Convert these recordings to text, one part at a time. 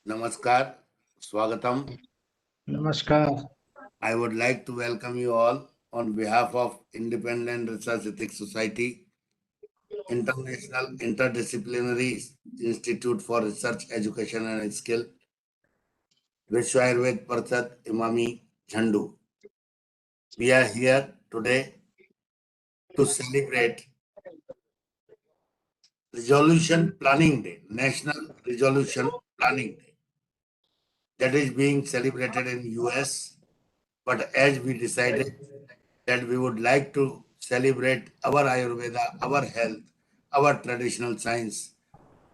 Namaskar, Swagatam. Namaskar. I would like to welcome you all on behalf of Independent Research Ethics Society, International Interdisciplinary Institute for Research, Education and Skill, Vishwa Ayurved Parishad Emami Zandu. We are here today to celebrate Resolution Planning Day, National Resolution Planning Day, that is being celebrated in US. But as we decided that we would like to celebrate our Ayurveda, our health, our traditional science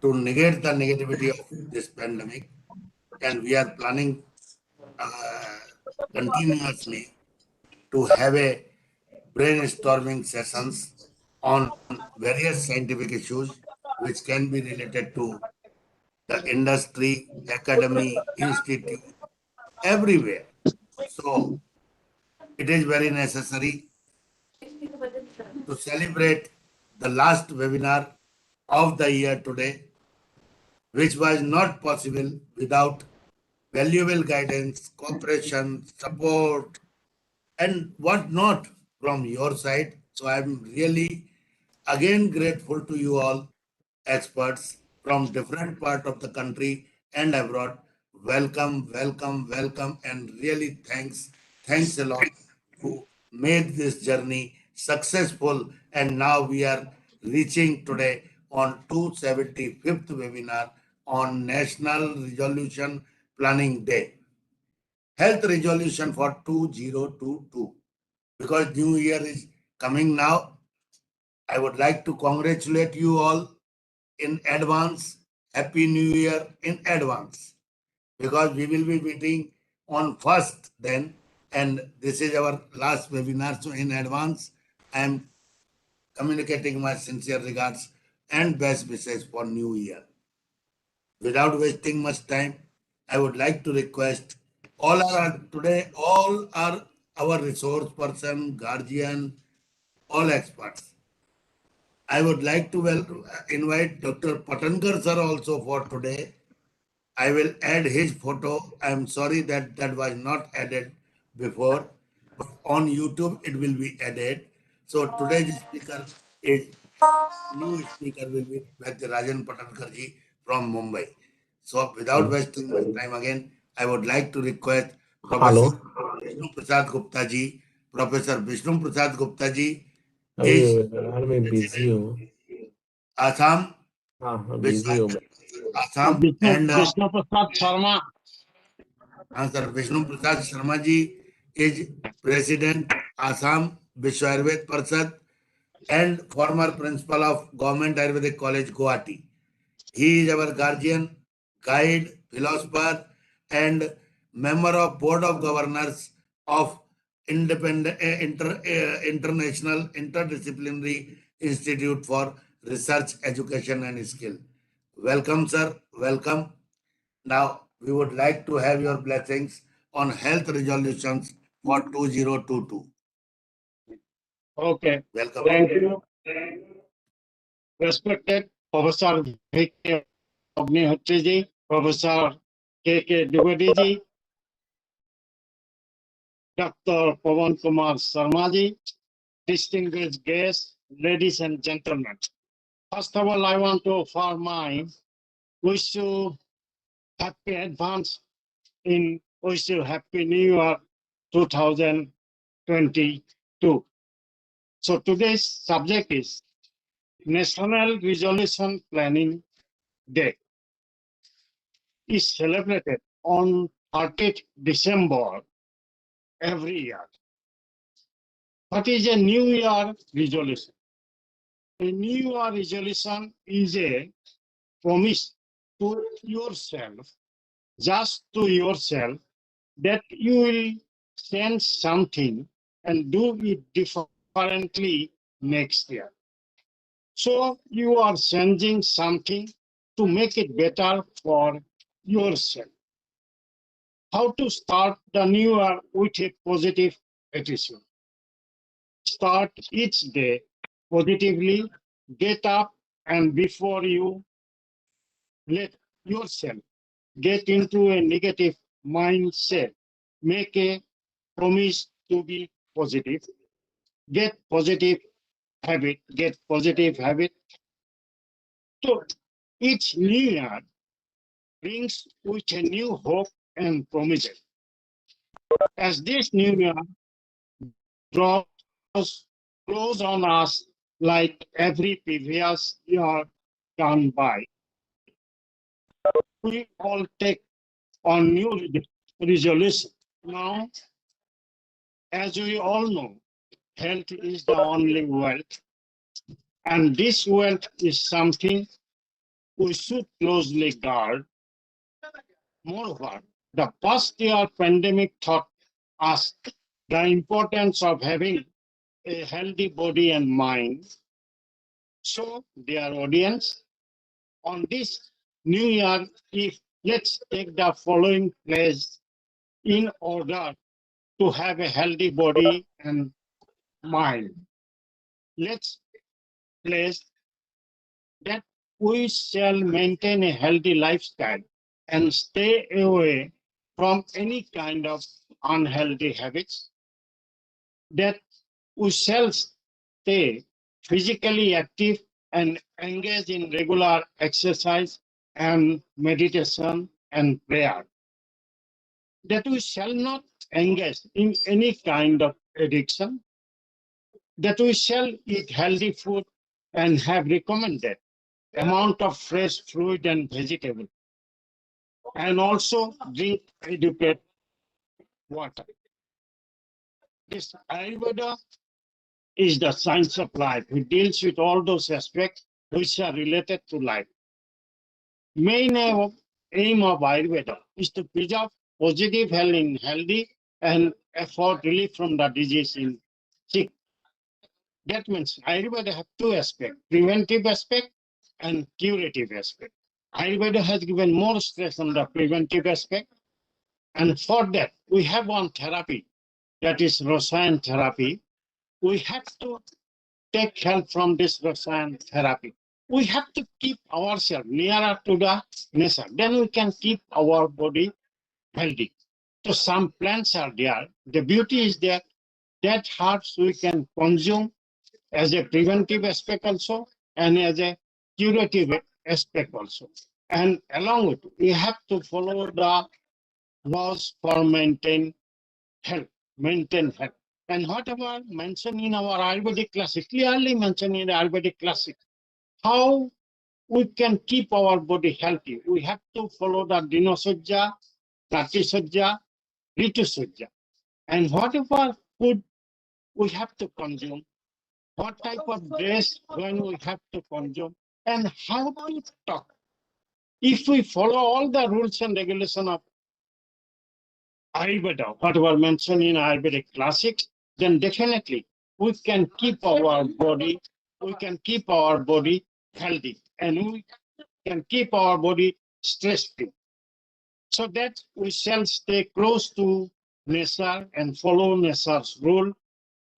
to negate the negativity of this pandemic, and we are planning continuously to have a brainstorming sessions on various scientific issues which can be related to the industry, academy, institute, everywhere. So it is very necessary to celebrate the last webinar of the year today, which was not possible without valuable guidance, cooperation, support, and what not from your side. So I'm really again grateful to you all, experts from different part of the country and abroad. Welcome, welcome, welcome, and really thanks a lot who made this journey successful. And now we are reaching today on 275th webinar on National Resolution Planning Day. Health resolution for 2022. Because New Year is coming now, I would like to congratulate you all in advance. Happy New Year in advance. Because we will be meeting on 1st then, and this is our last webinar. So in advance, I am communicating my sincere regards and best wishes for New Year. Without wasting much time, I would like to request all are our resource person, guardian, all experts. I would like to invite Dr. Patankar sir also for today. I will add his photo. I am sorry that that was not added before, but on YouTube it will be added. So today's speaker is new speaker will be Rajan Patankar ji from Mumbai. So without wasting much time again, I would like to request Professor Vishnu Prasad Gupta ji. Professor Vishnu Prasad Gupta ji is मैं busy हूँ Assam, हाँ busy हूँ Assam, and Vishnu Prasad Sharma. Sir Vishnu Prasad Sharma ji is President Assam Vishwa Ayurved Parishad and former principal of Government Ayurvedic College Guwahati. He is our guardian, guide, philosopher, and member of Board of Governors of International Interdisciplinary Institute for Research, Education and Skill. Welcome, sir. Welcome. Now, we would like to have your blessings on health resolutions for 2022. Okay. Welcome. Thank you. Respected Professor Agnihotri ji, Professor Dwivedi ji, Dr. Pawan Sharma ji, distinguished guests, ladies and gentlemen. First of all, I want to offer my wish you happy advance wish you happy New Year 2022. So today's subject is National Resolution Planning Day. Is celebrated on 30th December every year. What is a New Year resolution? A New Year resolution is a promise to yourself, just to yourself, that you will change something and do it differently next year. So you are changing something to make it better for yourself. How to start the new year with a positive attitude? Start each day positively, get up And before you let yourself get into a negative mindset, make a promise to be positive, get positive habit. So each new year brings with a new hope and promises. As this new year draws close on us like every previous year gone by, we all take on new resolution. Now, as we all know, health is the only wealth, and this wealth is something we should closely guard. Moreover, the past year pandemic taught us the importance of having a healthy body and mind. So, dear audience, on this new year, let's take the following pledge in order to have a healthy body and mind. Let's pledge that we shall maintain a healthy lifestyle and stay away from any kind of unhealthy habits, that we shall stay physically active and engage in regular exercise and meditation and prayer, that we shall not engage in any kind of addiction, that we shall eat healthy food and have recommended amount of fresh fruit and vegetable, and also drink adequate water. This Ayurveda is the science of life. It deals with all those aspects which are related to life. Main aim of Ayurveda is to preserve positive health in healthy and afford relief from the disease in sick. That means Ayurveda have two aspects, preventive aspect and curative aspect. Ayurveda has given more stress on the preventive aspect, and for that we have one therapy, that is Rasayan therapy. We have to take help from this Rasayan therapy. We have to keep ourselves nearer to the nature. Then we can keep our body healthy. So some plants are there. The beauty is that herbs we can consume as a preventive aspect also and as a curative aspect also. And along with it, we have to follow the laws for maintain health. And whatever mentioned in our Ayurvedic classic, clearly mentioned in the Ayurvedic classic, how we can keep our body healthy. We have to follow the Dinosajja, Pratisajja, Ritusajja. And whatever food we have to consume, what type of dress when we have to consume, and how to talk. If we follow all the rules and regulations of Ayurveda, whatever mentioned in Ayurvedic classics, then definitely we can keep our body healthy, and we can keep our body stress-free. So that we shall stay close to nature and follow nature's rule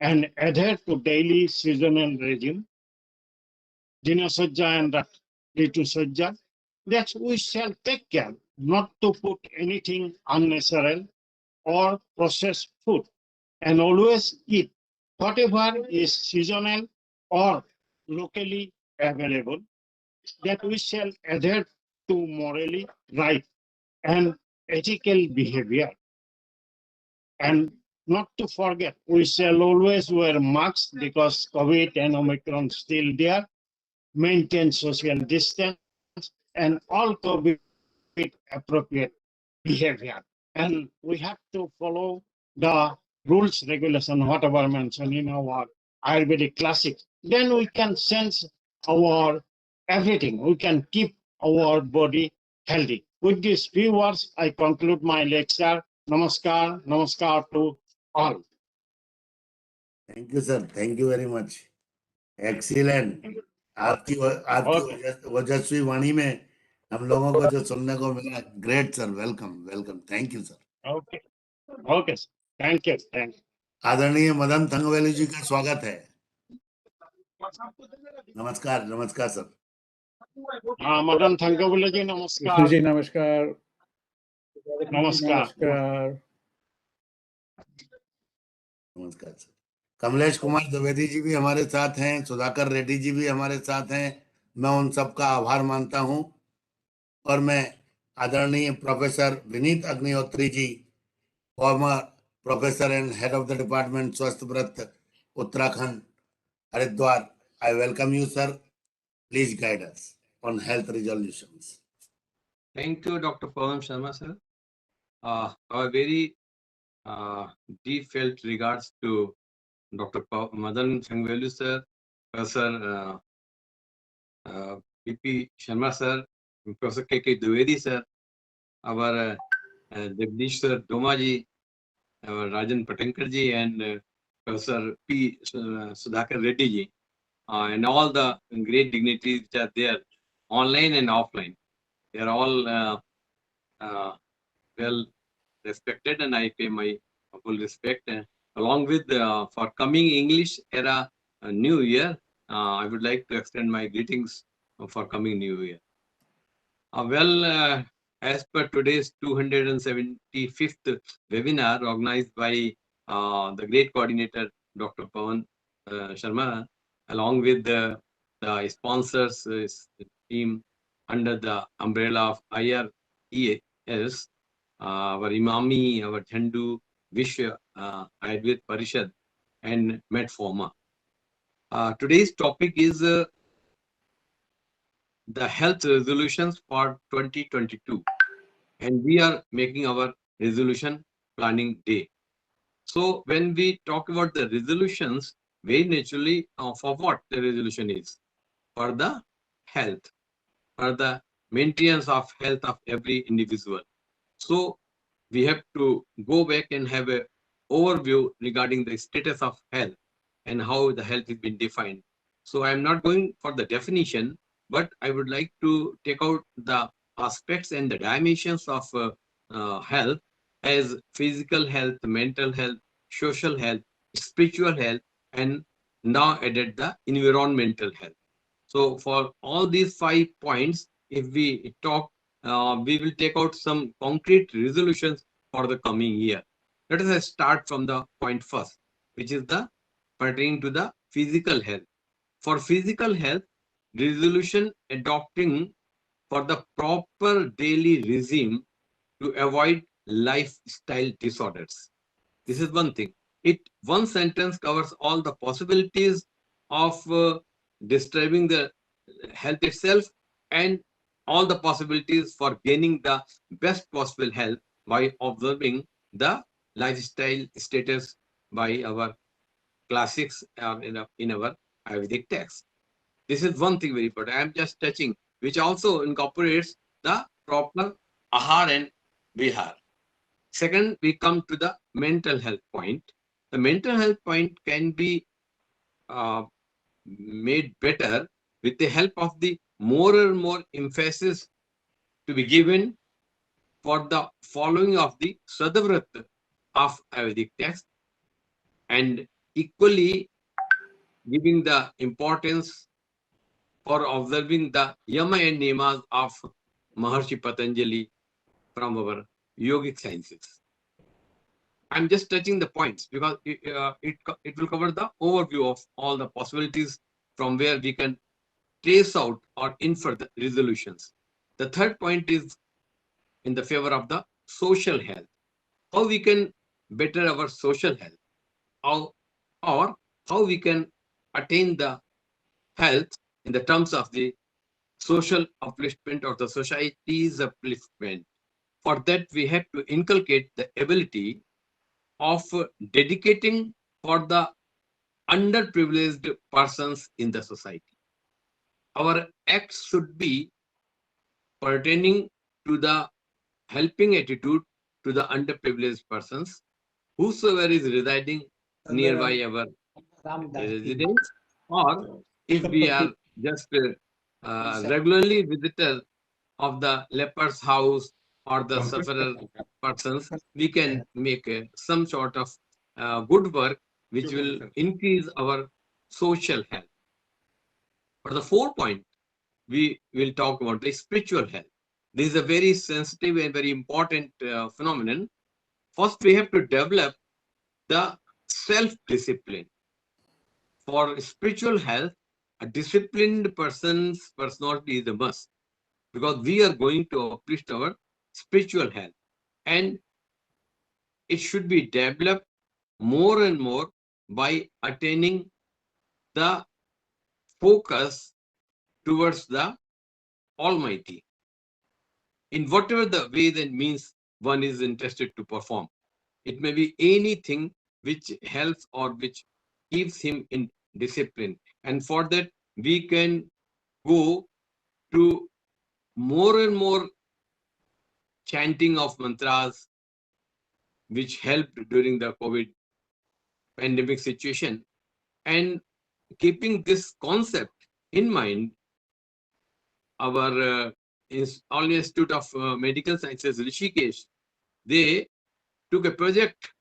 and adhere to daily seasonal regime, Dinosajja and Ritusajja, that we shall take care not to put anything unnatural or processed food, and always eat whatever is seasonal or locally available, that we shall adhere to morally right and ethical behavior. And not to forget, we shall always wear masks because COVID and Omicron still there, maintain social distance and all COVID appropriate behavior. And we have to follow the rules, regulation, whatever mentioned in our Ayurvedic classics. Then we can sense our everything. We can keep our body healthy. With these few words, I conclude my lecture. Namaskar, namaskar to all. Thank you, sir. Thank you very much. Excellent. आपकी वजस्वी वाणी में हम लोगों को जो सुनने को मिला, great sir. Welcome. Thank you sir. Okay, sir. Thank you. आदरणीय मदन थंगवेलू जी का स्वागत है. नमस्कार सर. हाँ मदन थंगबुले जी विष्णु नमस्कार। जी नमस्कार। नमस्कार। नमस्कार। नमस्कार सर। कमलेश कुमार द्विवेदी जी भी हमारे साथ हैं, सुधाकर रेड्डी जी भी हमारे साथ हैं। मैं उन सबका आभार मानता हूं और मैं आदरणीय professor Vineet Agnihotri ji, former professor and head of the department स्वस्थव्रत Uttarakhand Haridwar, I welcome you, sir. Please guide us on health resolutions. Thank you, Dr. Pawan Sharma, sir. Our very deep felt regards to Dr. Madan Sangvelu, sir, Professor P Sharma, sir, Professor K Dwivedi, sir, our Jagadishwar Doma ji, our Rajan Patenkar ji, and Professor P Sudhakar Reddy ji, and all the great dignitaries which are there, online and offline. They are all well respected, and I pay my full respect. Along with for coming English era New Year, I would like to extend my greetings for coming New Year. As per today's 275th webinar organized by the great coordinator Dr. Pawan Sharma, along with the sponsors team under the umbrella of IRES, our Emami, our Zandu, Vishwa, Ayurved Parishad, and MEHBOOB. Today's topic is the health resolutions for 2022, and we are making our resolution planning day. So when we talk about the resolutions, very naturally, for what the resolution is? For the health, for the maintenance of health of every individual. So we have to go back and have an overview regarding the status of health and how the health has been defined. So I'm not going for the definition, but I would like to take out the aspects and the dimensions of health as physical health, mental health, social health, spiritual health, and now added the environmental health. So for all these 5 points, if we talk, we will take out some concrete resolutions for the coming year. Let us start from the point first, which is the pertaining to the physical health. For physical health, resolution adopting for the proper daily regime to avoid lifestyle disorders. This is one thing. One sentence covers all the possibilities of disturbing the health itself and all the possibilities for gaining the best possible health by observing the lifestyle status by our classics in our Ayurvedic text. This is one thing very important. I am just touching, which also incorporates the proper ahar and vihar. Second, we come to the mental health point. The mental health point can be made better with the help of the more and more emphasis to be given for the following of the Swasthavritta of Ayurvedic text, and equally giving the importance for observing the yama and niyamas of Maharshi Patanjali from our yogic sciences. I'm just touching the points because it will cover the overview of all the possibilities from where we can trace out or infer the resolutions. The third point is in the favor of the social health. How we can better our social health, or how we can attain the health in the terms of the social upliftment or the society's upliftment. For that, we have to inculcate the ability of dedicating for the underprivileged persons in the society. Our acts should be pertaining to the helping attitude to the underprivileged persons, whosoever is residing nearby our residence, or if we are just regularly visitors of the leper's house or the sufferer persons, we can make some sort of good work which will increase our social health. For the 4th point, we will talk about the spiritual health. This is a very sensitive and very important phenomenon. First, we have to develop the self-discipline. For spiritual health, a disciplined person's personality is a must, because we are going to uplift our spiritual health, and it should be developed more and more by attaining the focus towards the Almighty in whatever the ways and means one is interested to perform. It may be anything which helps or which keeps him in discipline, and for that we can go to more and more chanting of mantras which helped during the COVID pandemic situation. And keeping this concept in mind, our All Institute of Medical Sciences, Rishikesh, they took a project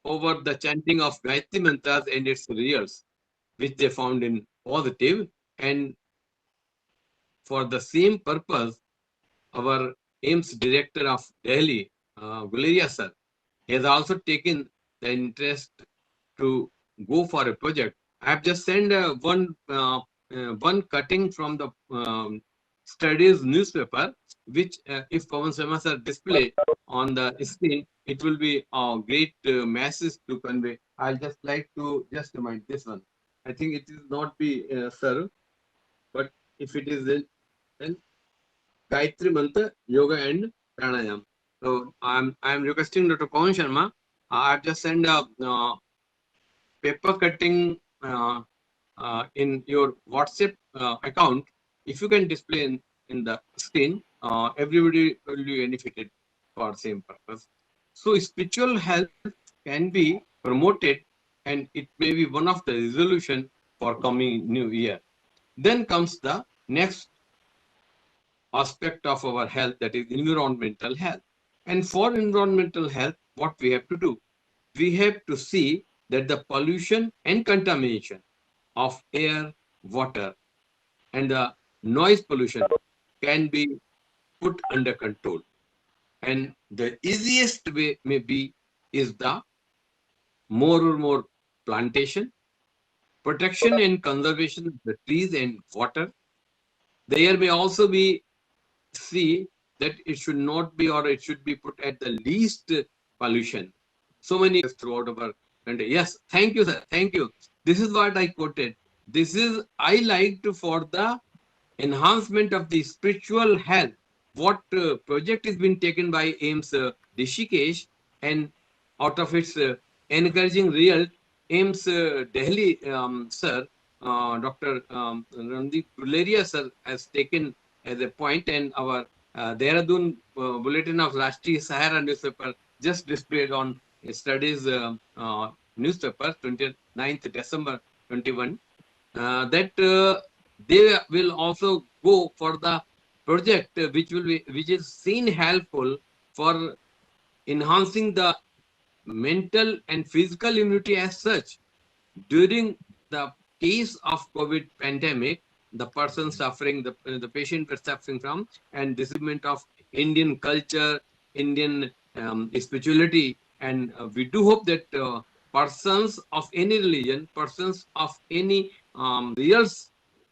over the chanting of Gayatri mantras and its results, which they found in positive. And for the same purpose, our AIMS director of Delhi, Guleria sir, has also taken the interest to go for a project. I have just sent one cutting from the studies newspaper, which if Pawan Sharma sir display on the screen, it will be a great message to convey. I'll just like to just remind this one. I think it is not be served, but if it is then Gayatri Mantra, Yoga and Pranayam. So I'm requesting Dr. Pawan Sharma. I've just sent a paper cutting in your WhatsApp account. If you can display in the screen, everybody will be benefited for same purpose. So spiritual health can be promoted, and it may be one of the resolution for coming new year. Then comes the next aspect of our health, that is environmental health. And for environmental health, what we have to do? We have to see that the pollution and contamination of air, water, and the noise pollution can be put under control. And the easiest way maybe is the more plantation, protection and conservation of the trees and water. There may also be see that it should not be, or it should be put at the least pollution. So many throughout our country. Yes, thank you, sir. Thank you. This is what I quoted. This is I liked for the enhancement of the spiritual health. What project is being taken by AIMS Rishikesh, and out of its encouraging result, AIMS Delhi sir, Dr. Randeep Guleria sir has taken as a point, and our Dehradun Bulletin of Rashtriya Sahara newspaper just displayed on studies newspaper 29th December 21, that they will also go for the project which is seen helpful for enhancing the mental and physical immunity as such. During the case of COVID pandemic, the person suffering, the patient was suffering from, and disagreement of Indian culture, Indian spirituality, and we do hope that persons of any religion, persons of any results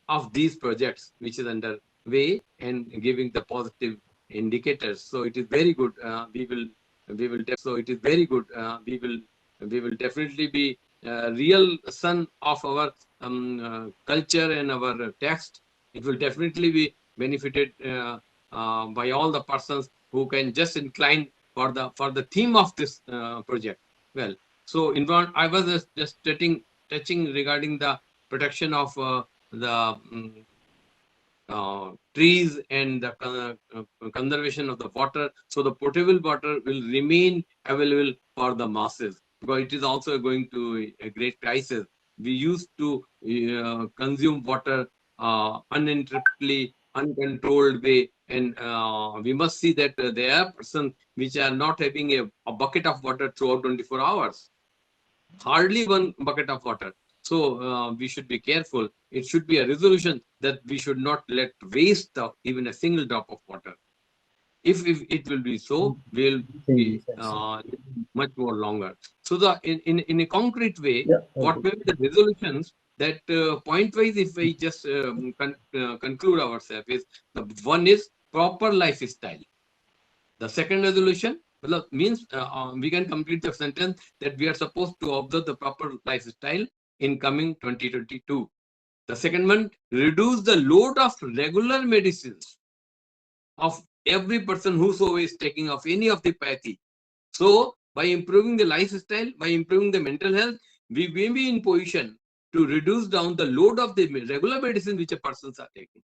of these projects which is underway and giving the positive indicators. So it is very good. We will. So it is very good. We will definitely be real son of our culture and our text. It will definitely be benefited by all the persons who can just incline for the theme of this project. Well, so I was just touching regarding the protection of the trees and the conservation of the water, so the potable water will remain available for the masses, because it is also going to a great crisis. We used to consume water uninterruptedly, uncontrolled way, and we must see that there are persons which are not having a bucket of water throughout 24 hours, hardly one bucket of water. So we should be careful. It should be a resolution that we should not let waste even a single drop of water. If it will be so, we'll be much more longer. So in a concrete way, what will be the resolutions that point wise, if we just conclude ourselves, is the one is proper lifestyle. The second resolution means we can complete the sentence that we are supposed to observe the proper lifestyle in coming 2022. The second one, reduce the load of regular medicines of every person whoso is taking of any of the pathy. So by improving the lifestyle, by improving the mental health, we may be in position to reduce down the load of the regular medicine which a persons are taking.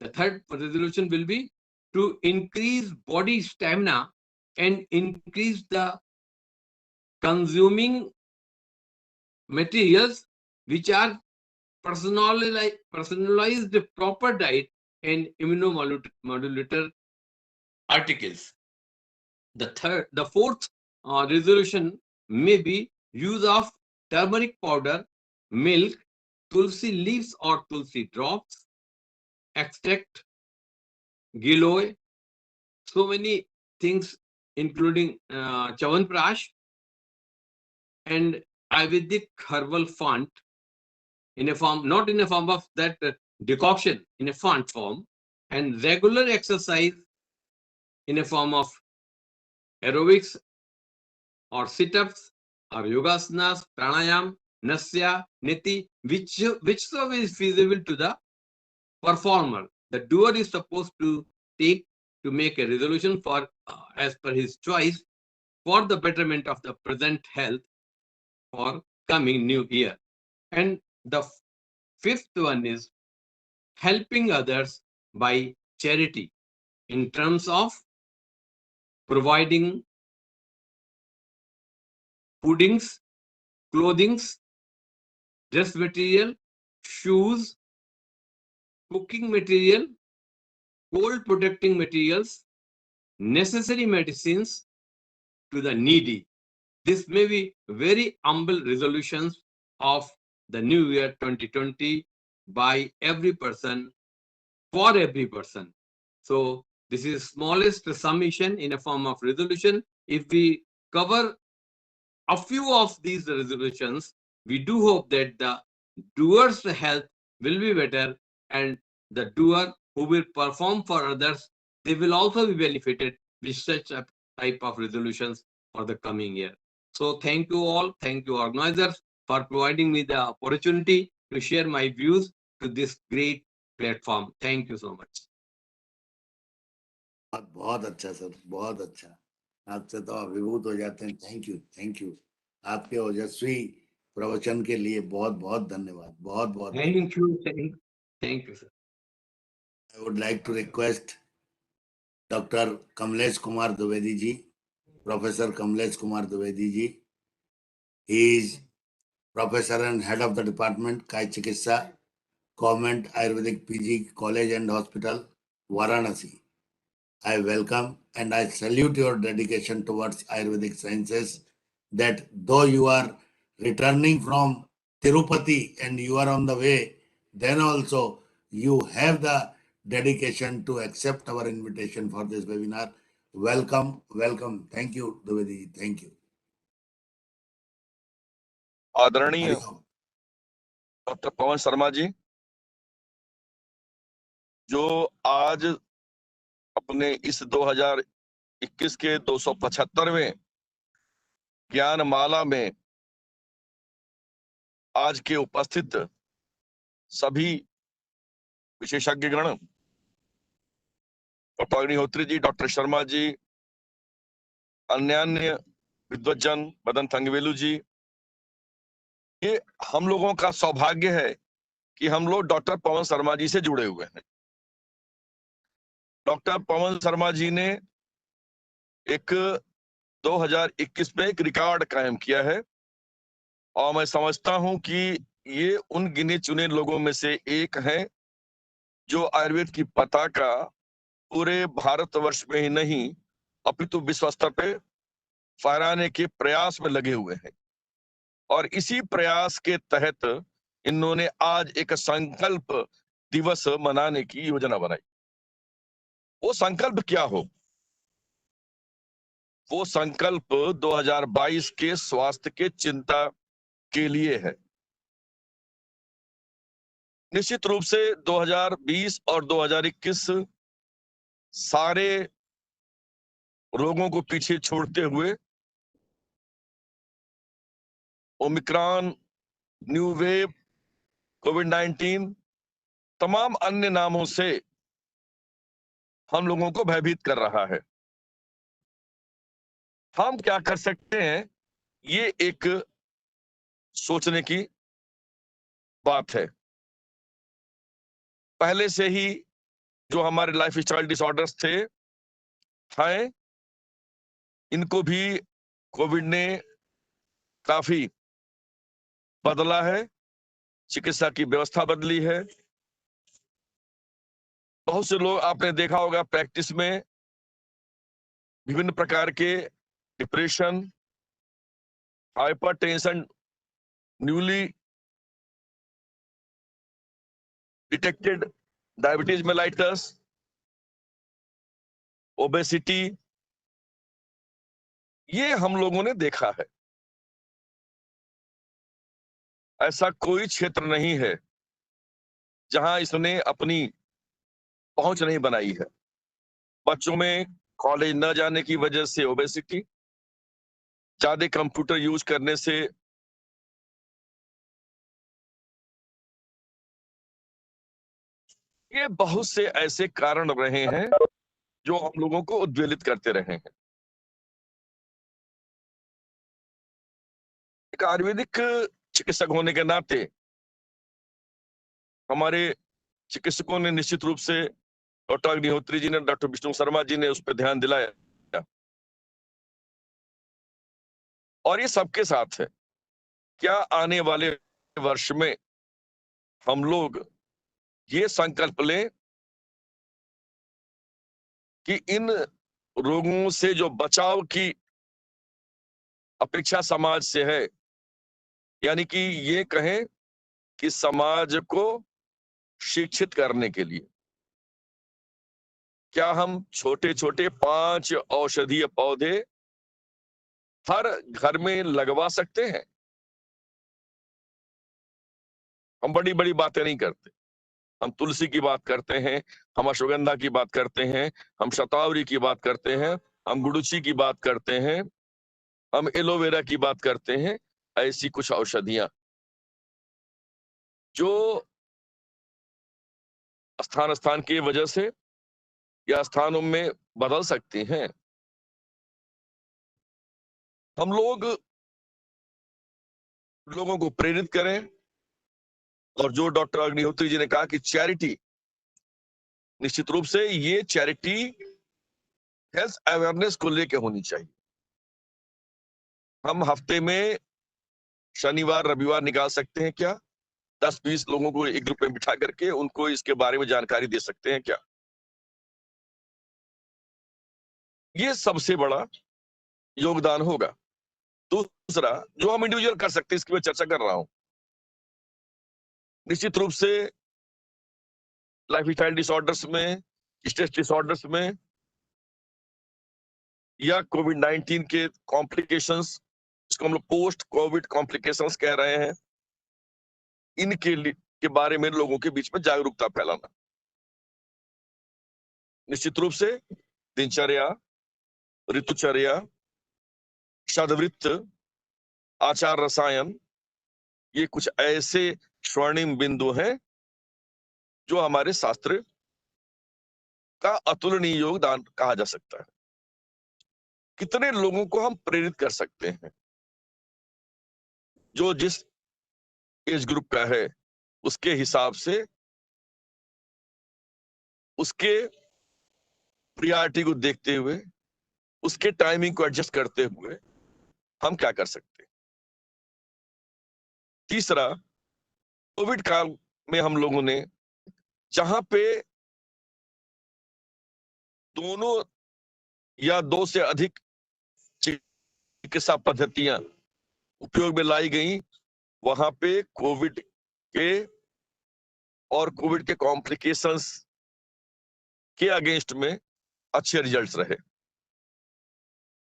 The third resolution will be to increase body stamina and increase the consuming materials which are personalized proper diet and immunomodulator articles. The fourth resolution may be use of turmeric powder, milk, tulsi leaves or tulsi drops, extract, giloy, so many things including chawanprash and Ayurvedic herbal font in a form, not in a form of that decoction, in a font form, and regular exercise in a form of aerobics or sit-ups or yogasanas, pranayam, nasya, niti, which is feasible to the performer. The doer is supposed to take to make a resolution for as per his choice for the betterment of the present health for coming new year. And the fifth one is helping others by charity in terms of providing foodings, clothings, dress material, shoes, cooking material, cold protecting materials, necessary medicines to the needy. This may be very humble resolutions of the new year 2020 by every person, for every person. So this is smallest summation in a form of resolution. If we cover a few of these resolutions, we do hope that the doer's health will be better, and the doer who will perform for others, they will also be benefited with such a type of resolutions for the coming year. So thank you all. Thank you organizers for providing me the opportunity to share my views to this great platform. Thank you so much. बहुत अच्छा sir, बहुत अच्छा. आपसे तो अभिभूत हो जाते हैं. थैंक यू आपके ओजस्वी प्रवचन के लिए बहुत बहुत धन्यवाद. बहुत Thank you sir. I would like to request Dr. Kamlesh Kumar Dwivedi ji, Professor Kamlesh Kumar Dwivedi ji. He is Professor and Head of the Department Kaya Chikitsa, Govt Ayurvedic PG College and Hospital, Varanasi. I welcome and I salute your dedication towards Ayurvedic sciences, that though you are returning from Tirupati and you are on the way, then also you have the dedication to accept our invitation for this webinar. Welcome. Thank you, Dwivedi. Thank you. आदरणीय doctor Pawan Sharma ji, जो आज अपने इस 2021 के 275वें ज्ञानमाला में आज के उपस्थित सभी विशेषज्ञगण, डॉक्टर अग्निहोत्री जी, डॉक्टर शर्मा जी, अन्य विद्वज्जन, मदन थंगवेलू जी, ये हम लोगों का सौभाग्य है कि हम लोग डॉक्टर पवन शर्मा जी से जुड़े हुए हैं. डॉक्टर पवन शर्मा जी ने 2021 में एक रिकॉर्ड कायम किया है और मैं समझता हूं कि ये उन गिने चुने लोगों में से एक हैं जो आयुर्वेद की पताका पूरे भारतवर्ष में ही नहीं अपितु विश्व स्तर पे फहराने के प्रयास में लगे हुए हैं. और इसी प्रयास के तहत इन्होंने आज एक संकल्प दिवस मनाने की योजना बनाई। वो संकल्प क्या हो? वो संकल्प 2022 के स्वास्थ्य के चिंता के लिए है। निश्चित रूप से 2020 और 2021 सारे रोगों को पीछे छोड़ते हुए ओमिक्रॉन, न्यू वेव, कोविड-19 तमाम अन्य नामों से हम लोगों को भयभीत कर रहा है। हम क्या कर सकते हैं, ये एक सोचने की बात है। पहले से ही जो हमारे लाइफस्टाइल डिसऑर्डर्स थे हैं, इनको भी कोविड ने काफी बदला है। चिकित्सा की व्यवस्था बदली है। बहुत से लोग आपने देखा होगा प्रैक्टिस में विभिन्न प्रकार के depression, hypertension, newly detected diabetes mellitus, obesity, ये हम लोगों ने देखा है। ऐसा कोई क्षेत्र नहीं है जहां इसने अपनी पहुंच नहीं बनाई है। बच्चों में कॉलेज न जाने की वजह से ओबेसिटी, ज्यादा कंप्यूटर यूज करने से ये बहुत से ऐसे कारण रहे हैं जो हम लोगों को उद्वेलित करते रहे हैं। एक आयुर्वेदिक चिकित्सक होने के नाते हमारे चिकित्सकों ने निश्चित रूप से डॉक्टर अग्निहोत्री जी ने, डॉक्टर विष्णु शर्मा जी ने उस पर ध्यान दिलाया, और ये सबके साथ है। क्या आने वाले वर्ष में हम लोग ये संकल्प लें कि इन रोगों से जो बचाव की अपेक्षा समाज से है, यानी कि ये कहें कि समाज को शिक्षित करने के लिए क्या हम छोटे छोटे 5 औषधीय पौधे हर घर में लगवा सकते हैं? हम बड़ी बड़ी बातें नहीं करते। हम तुलसी की बात करते हैं, हम अश्वगंधा की बात करते हैं, हम शतावरी की बात करते हैं, हम गुड़ुची की बात करते हैं, हम एलोवेरा की बात करते हैं। ऐसी कुछ औषधियां जो स्थान स्थान की वजह से या स्थानों में बदल सकती हैं। हम लोगों को प्रेरित करें, और जो डॉक्टर अग्निहोत्री जी ने कहा कि चैरिटी, निश्चित रूप से ये चैरिटी हेल्थ अवेयरनेस को लेकर होनी चाहिए। हम हफ्ते में शनिवार रविवार निकाल सकते हैं क्या? 10-20 लोगों को एक ग्रुप में बिठा करके उनको इसके बारे में जानकारी दे सकते हैं क्या? ये सबसे बड़ा योगदान होगा। दूसरा जो हम इंडिविजुअल कर सकते हैं, इसकी मैं चर्चा कर रहा हूं। निश्चित रूप से लाइफस्टाइल डिसऑर्डर्स में, स्ट्रेस डिसऑर्डर्स में, या कोविड-19 के कॉम्प्लिकेशंस, इसको हम लोग पोस्ट कोविड कॉम्प्लिकेशंस कह रहे हैं, के बारे में लोगों के बीच में जागरूकता फैलाना। निश्चित रूप से दिनचर्या, ऋतुचर्या, शतवृत्त, आचार रसायन, ये कुछ ऐसे स्वर्णिम बिंदु हैं जो हमारे शास्त्र का अतुलनीय योगदान कहा जा सकता है। कितने लोगों को हम प्रेरित कर सकते हैं? जो जिस एज ग्रुप का है उसके हिसाब से उसके प्रियरिटी को देखते हुए, उसके टाइमिंग को एडजस्ट करते हुए हम क्या कर सकते हैं? तीसरा, कोविड काल में हम लोगों ने जहां पे दोनों या 2 से अधिक चिकित्सा पद्धतियां उपयोग में लाई गई, वहां पे कोविड के और कोविड के कॉम्प्लिकेशंस के अगेंस्ट में अच्छे रिजल्ट्स रहे।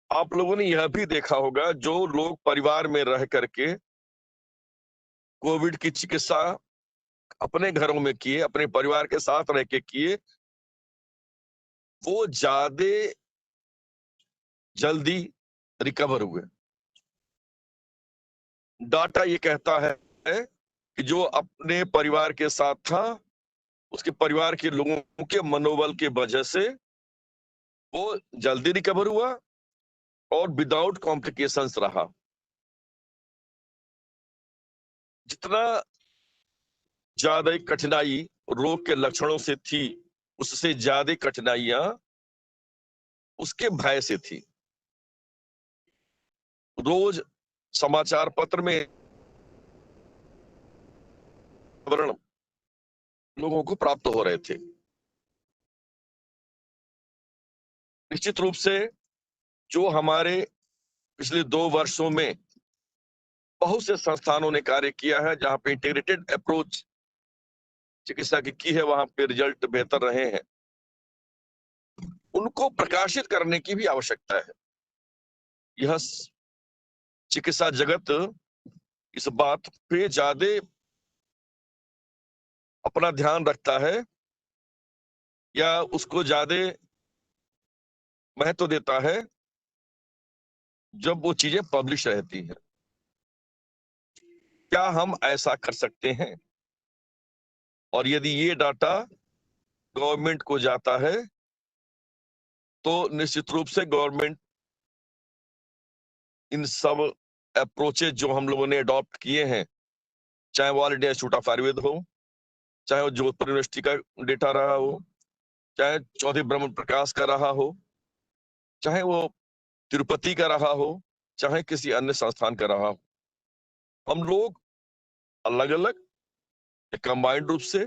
आप लोगों ने यह भी देखा होगा, जो लोग परिवार में रह करके कोविड की चिकित्सा अपने घरों में किए, अपने परिवार के साथ रह के किए, वो ज्यादा जल्दी रिकवर हुए। डाटा ये कहता है कि जो अपने परिवार के साथ था, उसके परिवार के लोगों के मनोबल के वजह से वो जल्दी रिकवर हुआ और विदाउट कॉम्प्लिकेशंस रहा। जितना ज्यादा कठिनाई रोग के लक्षणों से थी, उससे ज्यादा कठिनाइयां उसके भय से थी। रोज समाचार पत्र में विवरण लोगों को प्राप्त हो रहे थे। निश्चित रूप से जो हमारे पिछले 2 वर्षों में बहुत से संस्थानों ने कार्य किया है, जहां पे इंटीग्रेटेड अप्रोच चिकित्सा की है, वहां पे रिजल्ट बेहतर रहे हैं, उनको प्रकाशित करने की भी आवश्यकता है। यह चिकित्सा जगत इस बात पे ज्यादा अपना ध्यान रखता है या उसको ज्यादा महत्व देता है जब वो चीजें पब्लिश रहती हैं। क्या हम ऐसा कर सकते हैं? और यदि ये डाटा गवर्नमेंट को जाता है तो निश्चित रूप से गवर्नमेंट इन सब अप्रोचेज जो हम लोगों ने अडॉप्ट किए हैं, चाहे वो all India institute of Ayurveda हो, चाहे वो जोधपुर यूनिवर्सिटी का डेटा रहा हो, चाहे चौधरी ब्रह्म प्रकाश का रहा हो, चाहे वो तिरुपति का रहा हो, चाहे किसी अन्य संस्थान का रहा हो, हम लोग अलग अलग कंबाइंड रूप से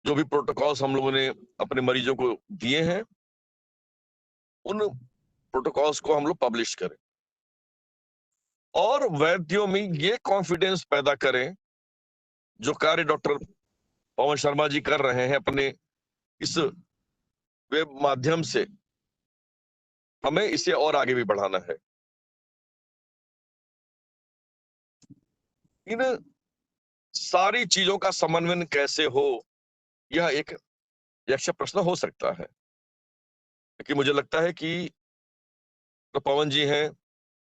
जो भी प्रोटोकॉल्स हम लोगों ने अपने मरीजों को दिए हैं, उन प्रोटोकॉल्स को हम लोग पब्लिश करें और वैद्यों में ये कॉन्फिडेंस पैदा करें जो कार्य डॉक्टर पवन शर्मा जी कर रहे हैं अपने इस वेब माध्यम से। हमें इसे और आगे भी बढ़ाना है। इन सारी चीजों का समन्वय कैसे हो, यह एक यक्ष प्रश्न हो सकता है, लेकिन मुझे लगता है कि तो पवन जी हैं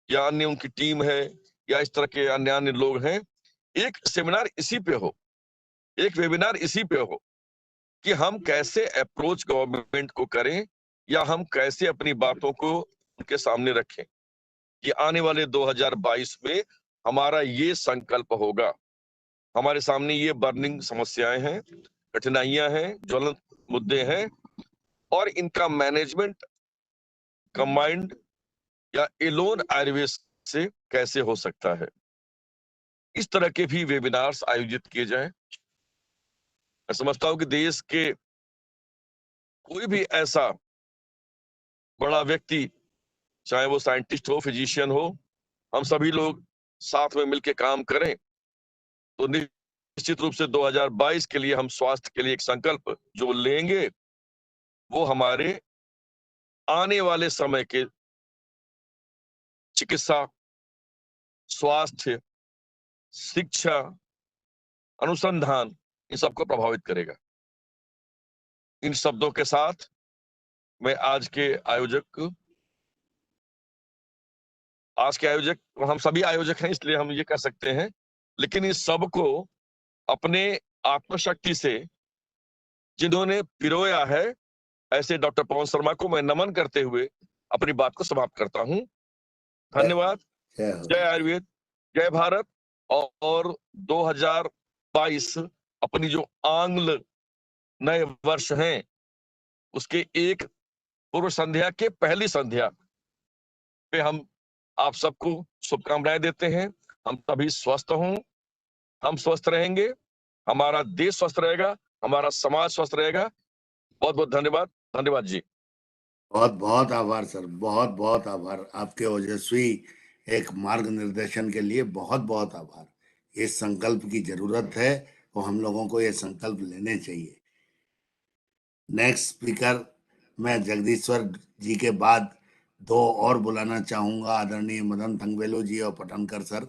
या अन्य उनकी टीम है या इस तरह के अन्य लोग हैं, एक सेमिनार इसी पे हो, एक वेबिनार इसी पे हो कि हम कैसे अप्रोच गवर्नमेंट को करें या हम कैसे अपनी बातों को उनके सामने रखें कि आने वाले 2022 में हमारा ये संकल्प होगा। हमारे सामने ये बर्निंग समस्याएं हैं, कठिनाइयां हैं, ज्वलंत मुद्दे हैं और इनका मैनेजमेंट कंबाइंड या एलोन आयुर्वेद से कैसे हो सकता है। इस तरह के भी वेबिनार्स आयोजित किए जाएं। मैं समझता हूं कि देश के कोई भी ऐसा बड़ा व्यक्ति, चाहे वो साइंटिस्ट हो, फिजिशियन हो, हम सभी लोग साथ में मिलकर काम करें तो निश्चित रूप से 2022 के लिए हम स्वास्थ्य के लिए एक संकल्प जो लेंगे वो हमारे आने वाले समय के चिकित्सा, स्वास्थ्य, शिक्षा, अनुसंधान, इन सबको प्रभावित करेगा। इन शब्दों के साथ मैं आज के आयोजक, हम सभी आयोजक हैं इसलिए हम ये कर सकते हैं, लेकिन इस सब को अपने आत्मशक्ति से जिन्होंने पिरोया है, ऐसे डॉक्टर पवन शर्मा को मैं नमन करते हुए अपनी बात को समाप्त करता हूं। धन्यवाद। जय आयुर्वेद, जय भारत। और 2022 अपनी जो आंग्ल नए वर्ष हैं उसके एक पूर्व संध्या के पहली संध्या पे हम आप सबको शुभकामनाएं देते हैं। हम सभी स्वस्थ हों, हम स्वस्थ रहेंगे, हमारा देश स्वस्थ रहेगा, हमारा समाज स्वस्थ रहेगा। बहुत बहुत धन्यवाद। धन्यवाद जी। बहुत बहुत आभार सर, बहुत बहुत आभार। आपके ओजस्वी एक मार्ग निर्देशन के लिए बहुत बहुत आभार। इस संकल्प की जरूरत है और हम लोगों को ये संकल्प लेने चाहिए। नेक्स्ट स्पीकर मैं जगदीश्वर जी के बाद दो और बुलाना चाहूंगा, आदरणीय मदन थंगवेलू जी और पटनकर सर।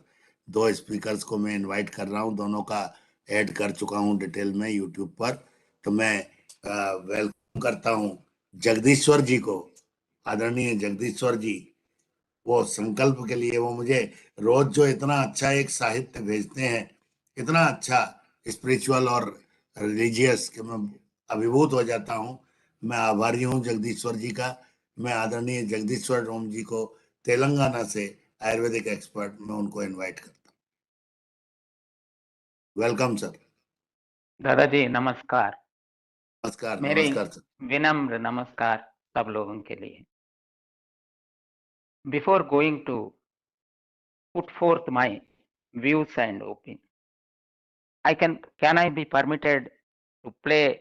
दो स्पीकर्स को मैं इनवाइट कर रहा हूं, दोनों का ऐड कर चुका हूं डिटेल में यूट्यूब पर। तो मैं वेलकम करता हूं जगदीश्वर जी को। आदरणीय जगदीश्वर जी वो संकल्प के लिए, वो मुझे रोज जो इतना अच्छा एक साहित्य भेजते हैं, इतना अच्छा स्पिरिचुअल और रिलीजियस, कि मैं अभिभूत हो जाता हूँ। मैं आभारी हूँ जगदीश्वर जी का। मैं आदरणीय जगदीश्वर डोम जी को तेलंगाना से आयुर्वेदिक एक्सपर्ट में उनको इनवाइट करता हूँ। Welcome sir. दादाजी नमस्कार। नमस्कार। मेरे नमस्कार सर। विनम्र नमस्कार सब लोगों के लिए। Before going to put forth my views and opinion, can I be permitted to play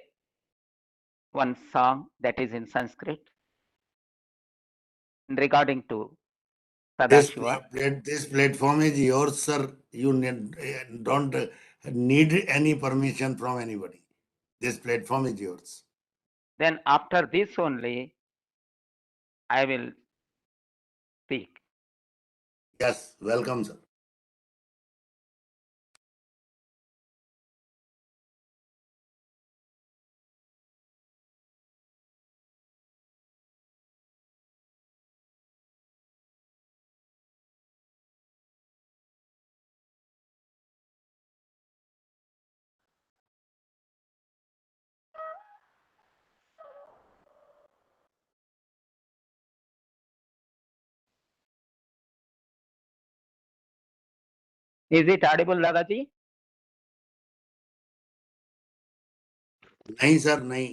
one song that is in Sanskrit regarding to Sadashiva? This platform is yours, sir. You don't need any permission from anybody. This platform is yours. Then after this only I will speak. Yes, welcome, sir. Is it audible, Dadaji? नहीं sir, नहीं।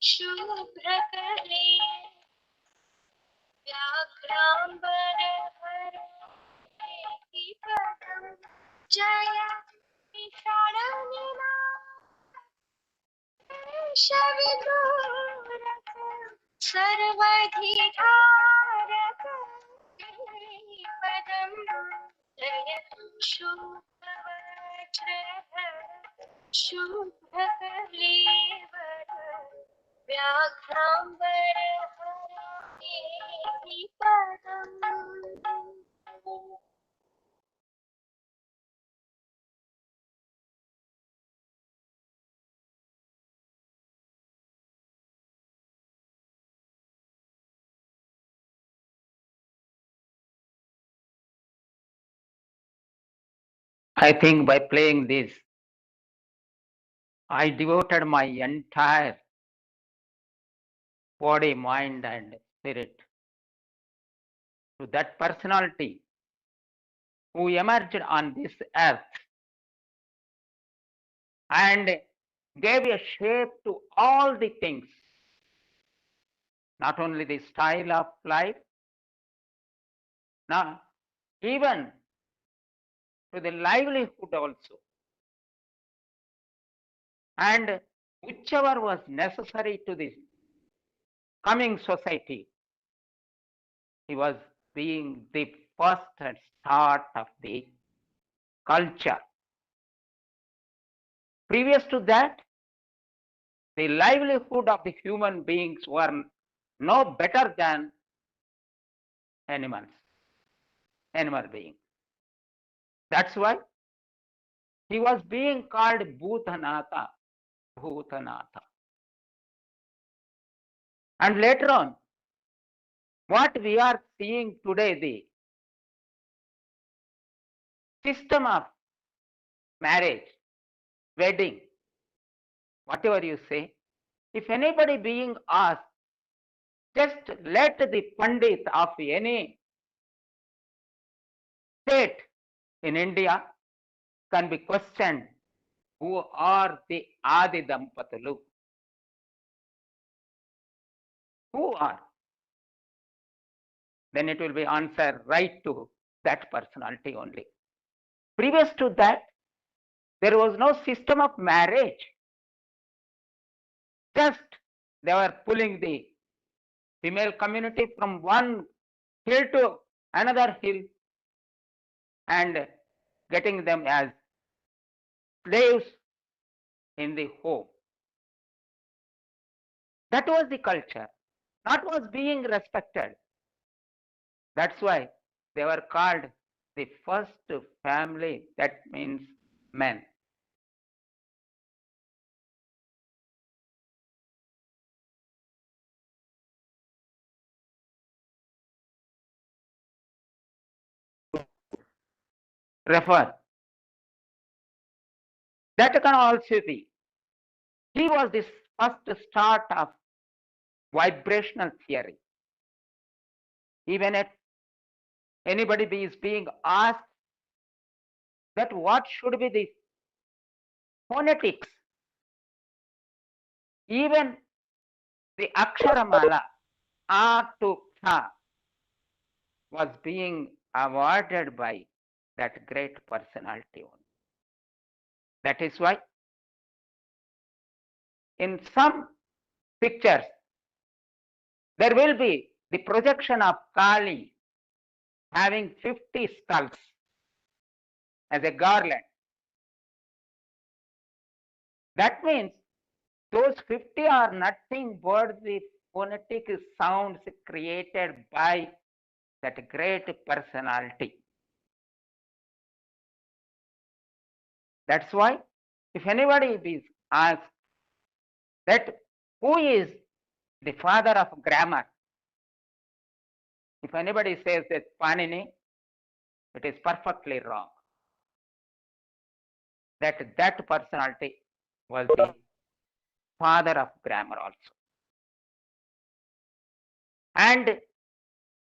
शुभ्रकरे व्याघ्राम्बरहरे पदं जय शरणिना शविदूरक सर्वधिकारक पदं जय शुभवज्रधर शुभकलेवर व्याघ्राम्बरहरे पदम्. I think by playing this, I devoted my entire body, mind, and spirit to that personality who emerged on this earth and gave a shape to all the things, not only the style of life, now even to the livelihood also, and whichever was necessary to this coming society. He was being the first start of the culture. Previous to that, the livelihood of the human beings were no better than animal beings. That's why he was being called Bhutanatha. And later on, what we are seeing today, the system of marriage, wedding, whatever you say, if anybody being asked, just let the Pandit of any state in India can be questioned, who are the Adi Dampatalu? Who are? Then it will be answered right to that personality only. Previous to that, there was no system of marriage. Just they were pulling the female community from one hill to another hill and getting them as slaves in the home. That was the culture. That was being respected. That's why they were called the first family, that means men. Refer. That can also be. He was the first start of vibrational theory. Even if anybody is being asked that what should be the phonetics, even the Aksharamala, A to Kha, was being awarded by that great personality. That is why in some pictures there will be the projection of Kali having 50 skulls as a garland. That means those 50 are nothing but the phonetic sounds created by that great personality. That's why if anybody is asked that who is the father of grammar, if anybody says that Panini, it is perfectly wrong. That personality was the father of grammar also. And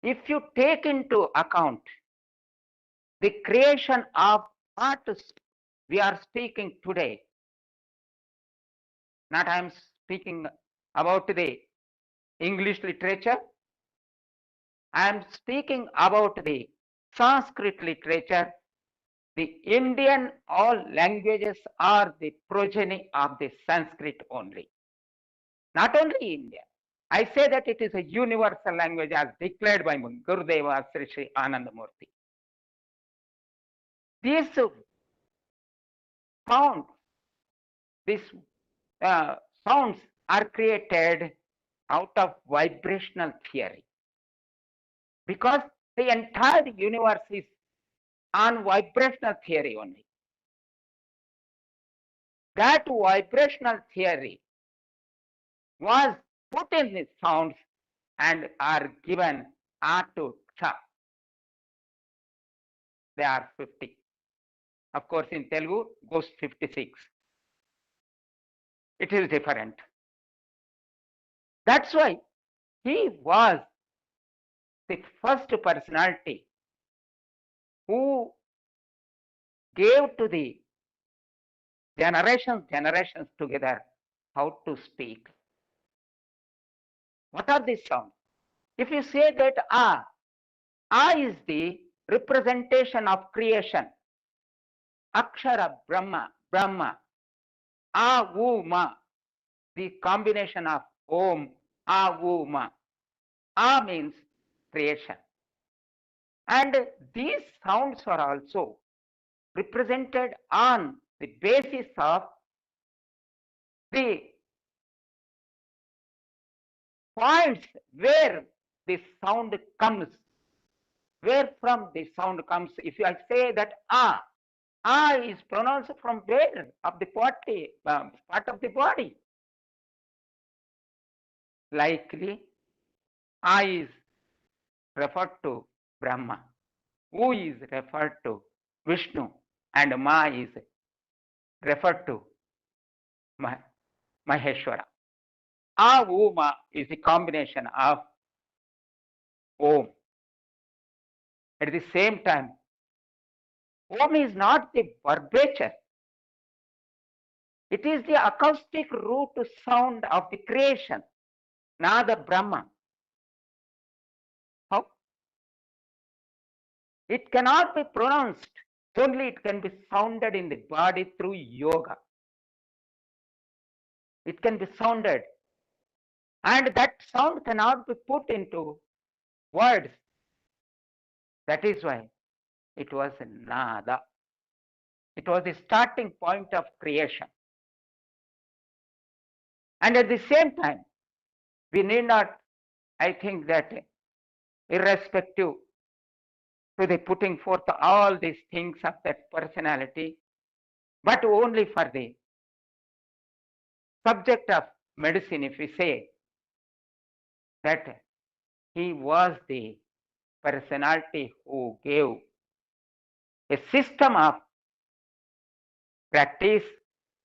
if you take into account the creation of what we are speaking today, Not I am speaking about the English literature. I am speaking about the Sanskrit literature. The Indian all languages are the progeny of the Sanskrit only. Not only India. I say that it is a universal language as declared by Gurudeva Sri Sri Anandamurti. These sounds, these sounds are created out of vibrational theory, because the entire universe is on vibrational theory only. That vibrational theory was put in the sounds and are given R to cha. They are 50. Of course, in Telugu, goes 56. It is different. That's why he was the first personality who gave to the generations together how to speak. What are these sounds? If you say that A is the representation of creation. Akshara Brahma, A, U, Ma, the combination of Om, A, U, Ma. A means creation. And these sounds are also represented on the basis of the points where the sound comes, where from the sound comes. If I say that A is pronounced from where of the body, part of the body. Likely, A is referred to Brahma, U is referred to Vishnu, and Ma is referred to Maheshwara. A, U, Ma is a combination of Om. At the same time, Om is not the verbature. It is the acoustic root sound of the creation, Nada Brahma. How? It cannot be pronounced, only it can be sounded in the body through yoga. It can be sounded, and that sound cannot be put into words. That is why it was Nada. It was the starting point of creation. And at the same time, we need not, I think that irrespective to the putting forth all these things of that personality, but only for the subject of medicine, if we say that he was the personality who gave a system of practice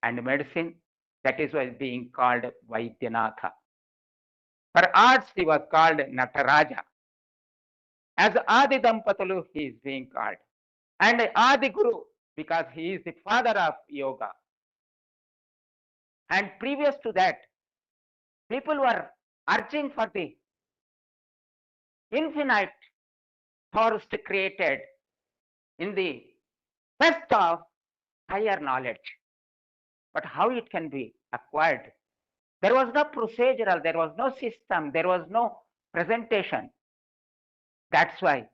and medicine, that is why being called Vaidyanatha. For arts, he was called Nataraja. As Adi Dampatalu, he is being called. And Adi Guru, because he is the father of yoga. And previous to that, people were urging for the infinite thirst created in the quest of higher knowledge. But how it can be acquired? There was no procedural, there was no system, there was no presentation. That's why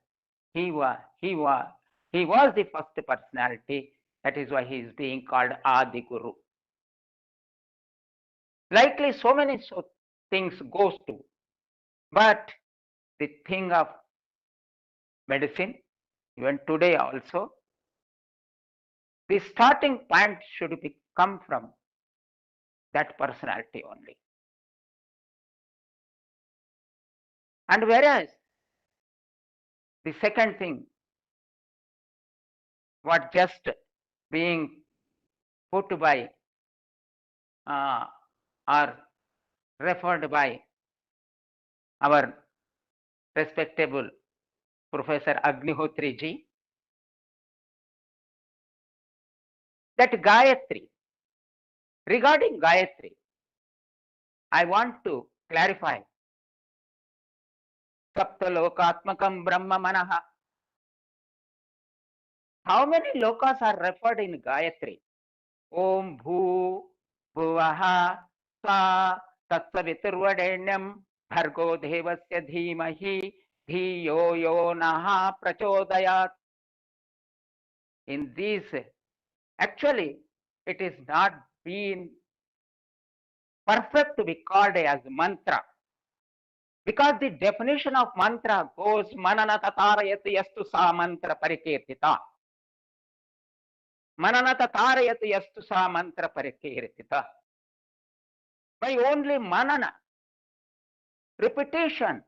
he was the first personality. That is why he is being called Adi Guru. Likely so many things goes to, but the thing of medicine, even today also, the starting point should be come from that personality only. And whereas the second thing, what just being put by or referred by our respectable Professor Agnihotri ji, that Gayatri, regarding Gayatri, I want to clarify. Saptalokatmakam Brahma Manaha. How many lokas are referred in Gayatri? Om Bhu Bhuvaha Sa Tatsaviturvadenyam Bhargo Devasya Dhimahi Dhiyo Yo Naha Prachodayat. In these, actually, it is not been perfect to be called as mantra. Because the definition of mantra goes manana tatarayati yastu sa mantra parikirtita. Manana tatarayati yastu sa mantra parikirtita. By only manana, repetition,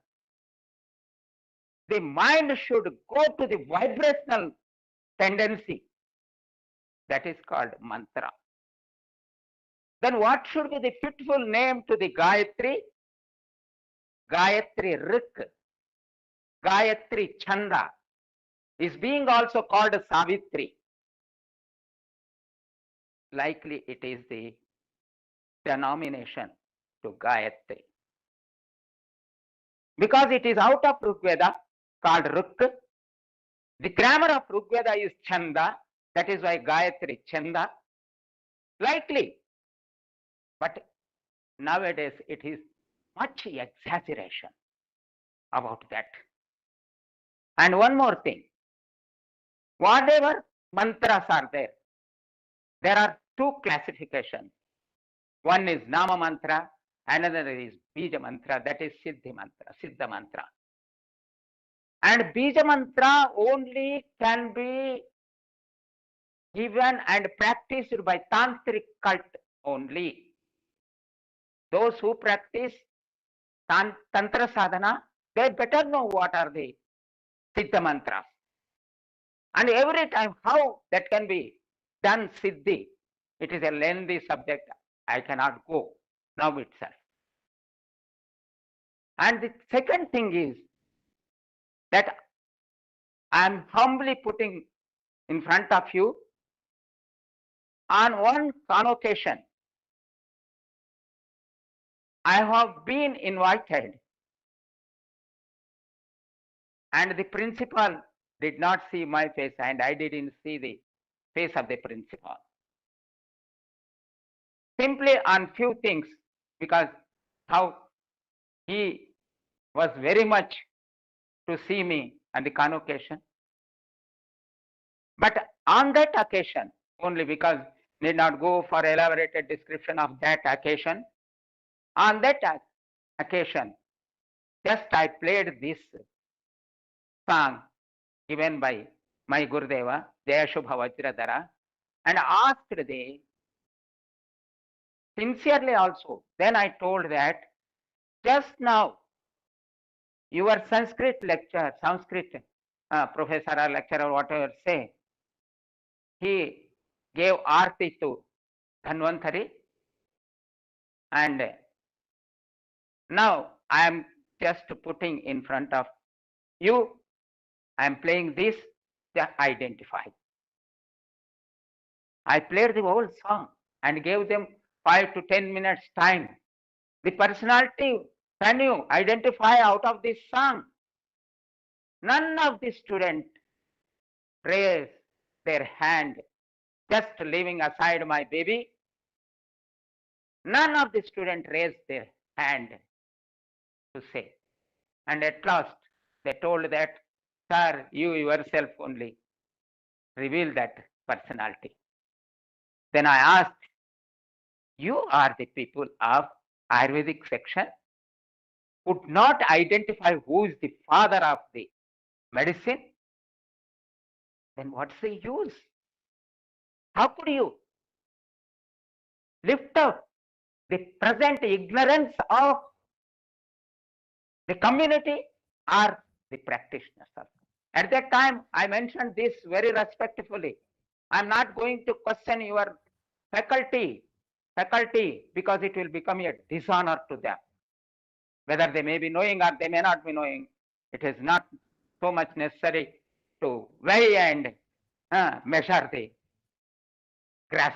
the mind should go to the vibrational tendency. That is called mantra. Then what should be the fitful name to the Gayatri? Gayatri Rik, Gayatri Chanda is being also called Savitri. Likely it is the denomination to Gayatri. Because it is out of Rigveda called Ruk. The grammar of Rigveda is Chanda. That is why Gayatri Chanda. Likely. But nowadays it is much exaggeration about that. And one more thing. Whatever mantras are there are two classifications. One is Nama mantra, another is Bija mantra, that is Siddhi mantra, Siddha mantra. And Bija mantra only can be given and practiced by Tantric cult only. Those who practice Tantra sadhana, they better know what are the Siddha mantras. And every time how that can be done Siddhi, it is a lengthy subject. I cannot go now itself. And the second thing is that I am humbly putting in front of you on one convocation. I have been invited and the principal did not see my face and I didn't see the face of the principal. Simply on few things, because how he was very much to see me on the convocation. But on that occasion, only because need not go for elaborated description of that occasion, on that occasion, just I played this song given by my Gurudeva, Jayashubha Vajradhara, and asked the sincerely also. Then I told that just now your Sanskrit lecture, professor or lecturer, whatever say, he gave arti to Dhanvantari, and now I am just putting in front of you, I am playing this to identify. I played the whole song and gave them 5 to 10 minutes time. The personality, can you identify out of this song? None of the students raised their hand, just leaving aside my baby. None of the students raised their hand to say. And at last, they told that, sir, you yourself only reveal that personality. Then I asked, you are the people of Ayurvedic section, would not identify who is the father of the medicine? Then what's the use? How could you lift up the present ignorance of the community or the practitioners? At that time, I mentioned this very respectfully. I'm not going to question your faculty, because it will become a dishonor to them. Whether they may be knowing or they may not be knowing, it is not so much necessary to weigh and measure the grasp.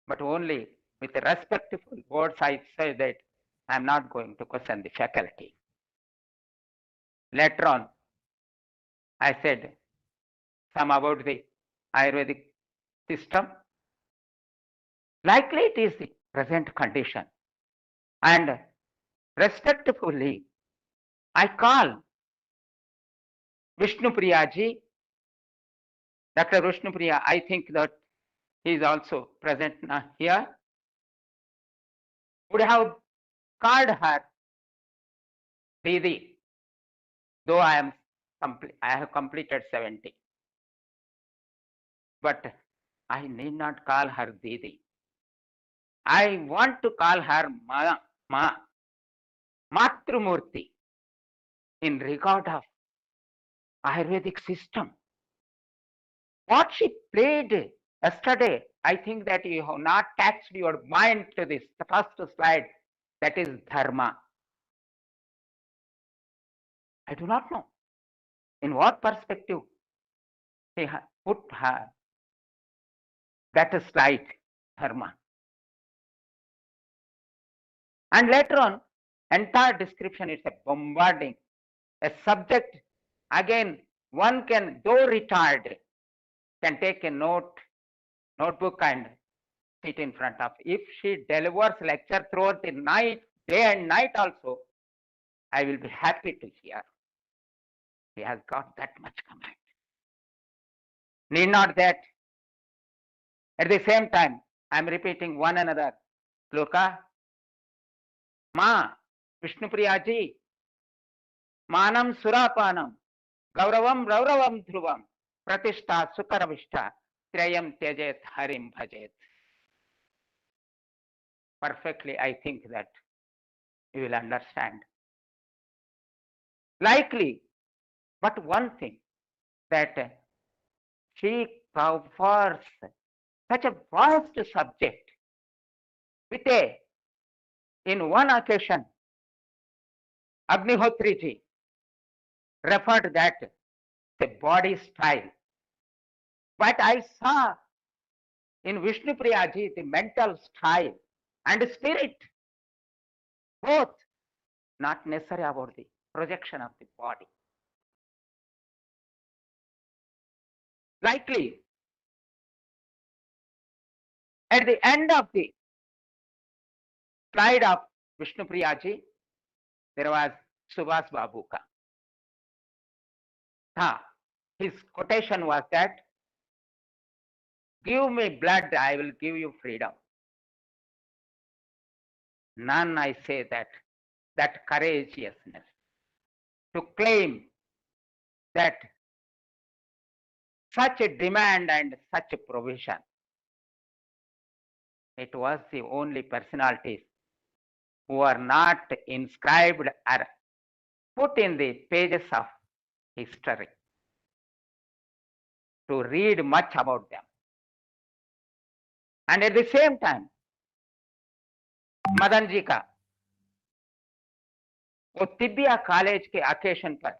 But only with respectful words, I say that I am not going to question the faculty. Later on, I said some about the Ayurvedic system. Likely it is the present condition. And respectfully, I call Vishnupriya ji, Dr. Vishnupriya, I think that he is also present here, would have called her Didi, though I have completed 70. But I need not call her Didi. I want to call her Matrumurti in regard of Ayurvedic system. What she played yesterday, I think that you have not touched your mind to this, the first slide, that is dharma. I do not know in what perspective she put her that slide, dharma. And later on, entire description is a bombarding, a subject. Again, one can, though retired, can take a notebook and sit in front of. If she delivers lecture throughout the night, day and night also, I will be happy to hear. She has got that much command. Need not that. At the same time, I am repeating one another sloka. Ma, Vishnupriya ji, Manam Surapanam, Gauravam Rauravam Dhruvam, Pratishta Sukaravishta, Trayam Tejet Harim Bhajet. Perfectly, I think that you will understand. Likely, but one thing, that she covers such a vast subject with in one occasion, Agnihotri ji referred that the body style. But I saw in Vishnupriya ji the mental style and spirit, both, not necessary about the projection of the body. Likely, at the end of the slide of Vishnupriya ji, there was Subhas Babuka. His quotation was that, give me blood, I will give you freedom. None, I say that courageousness to claim that such a demand and such a provision. It was the only personalities who are not inscribed or put in the pages of history to read much about them. And at the same time, Madan ji का वो Tibbia college के occasion पर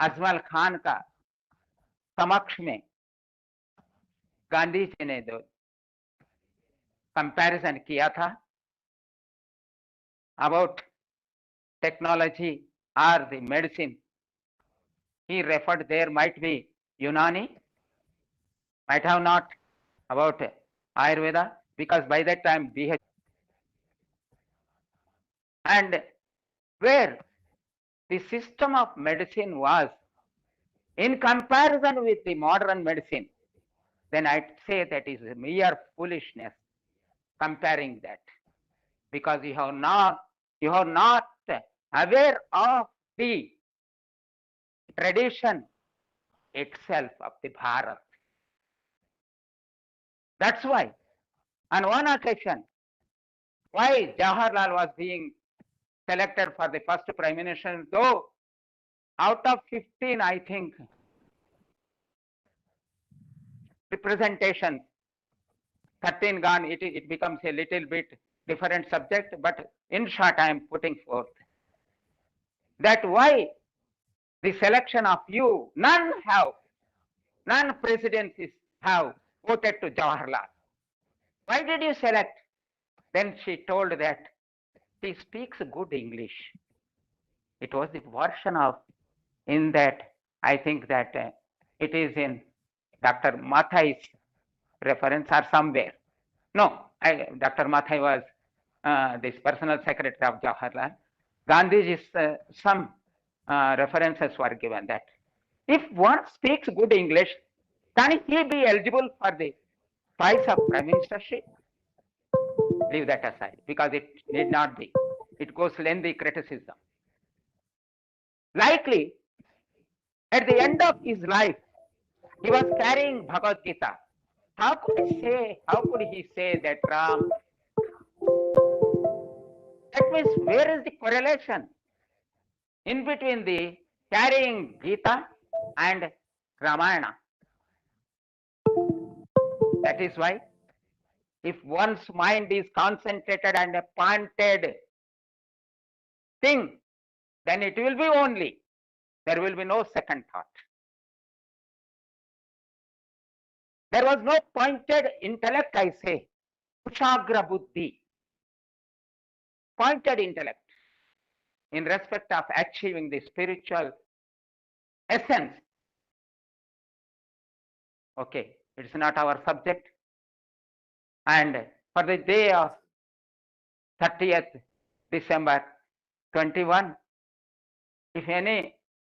अजमल खान का समक्ष में गांधी जी ने जो comparison किया था about technology or the medicine, he referred there might be Unani, might have not about Ayurveda, because by that time we had, and where the system of medicine was in comparison with the modern medicine, then I'd say that is mere foolishness comparing that, because you are not aware of the tradition itself of the Bharat. That's why on one occasion, why Jawaharlal was being selected for the first prime minister, though out of 15, I think, representation, 13 gone, it becomes a little bit different subject, but in short, I am putting forth that why the selection of none presidents have voted to Jawaharlal. Why did you select? Then she told that he speaks good English. It was the version of, in that, I think that it is in Dr. Mathai's reference or somewhere. No, Dr. Mathai was this personal secretary of Jawaharlal. Gandhiji's some references were given that if one speaks good English, can he be eligible for the prize of prime ministership? Leave that aside because it need not be. It goes lengthy criticism. Likely, at the end of his life, he was carrying Bhagavad Gita. How could he say that Ram? That means where is the correlation in between the carrying Gita and Ramayana? That is why if one's mind is concentrated and a pointed thing, then it will be only. There will be no second thought. There was no pointed intellect, I say. Kushagra buddhi. Pointed intellect in respect of achieving the spiritual essence. Okay, it's not our subject. And for the day of 30th December 21, if any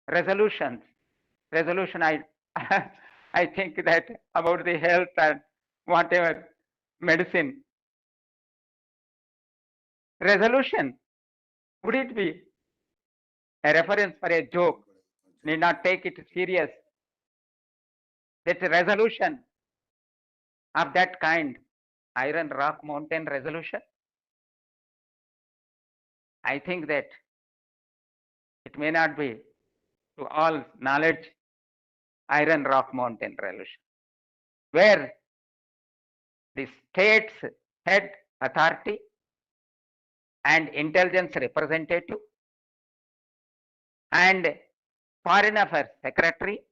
resolution I I think that about the health and whatever medicine resolution, would it be a reference for a joke? Need not take it serious. That resolution of that kind, Iron Rock Mountain resolution, I think that it may not be to all knowledge Iron Rock Mountain resolution, where the state's head authority and intelligence representative and foreign affairs secretary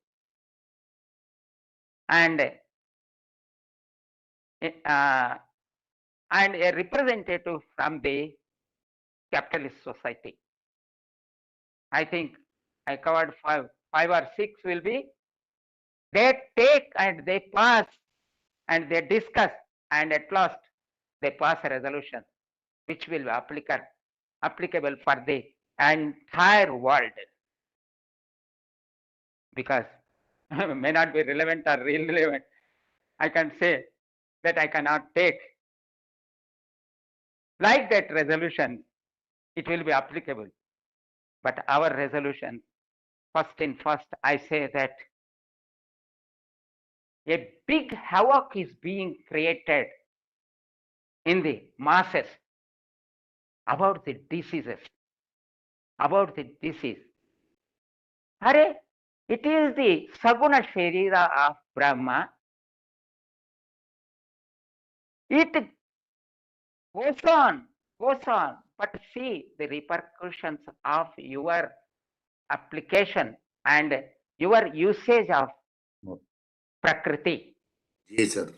and a representative from the capitalist society. I think I covered five or six will be. They take and they pass and they discuss and at last they pass a resolution which will be applicable for the entire world, because may not be relevant or irrelevant. I can say that I cannot take like that resolution, it will be applicable. But our resolution, first, I say that a big havoc is being created in the masses about the diseases, about the disease. Hare, it is the Saguna Sharira of Brahma. It goes on, but see the repercussions of your application and your usage of Prakriti. Yes, sir.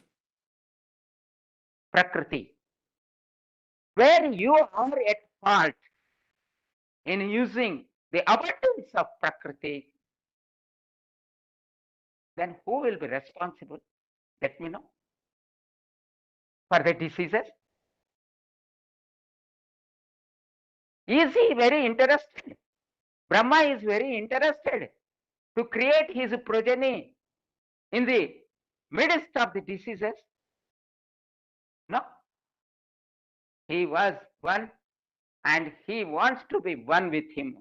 Prakriti. Where you are at fault in using the abundance of Prakriti, then who will be responsible? Let me know. For the diseases? Is he very interested? Brahma is very interested to create his progeny in the midst of the diseases? No. He was one and he wants to be one with him.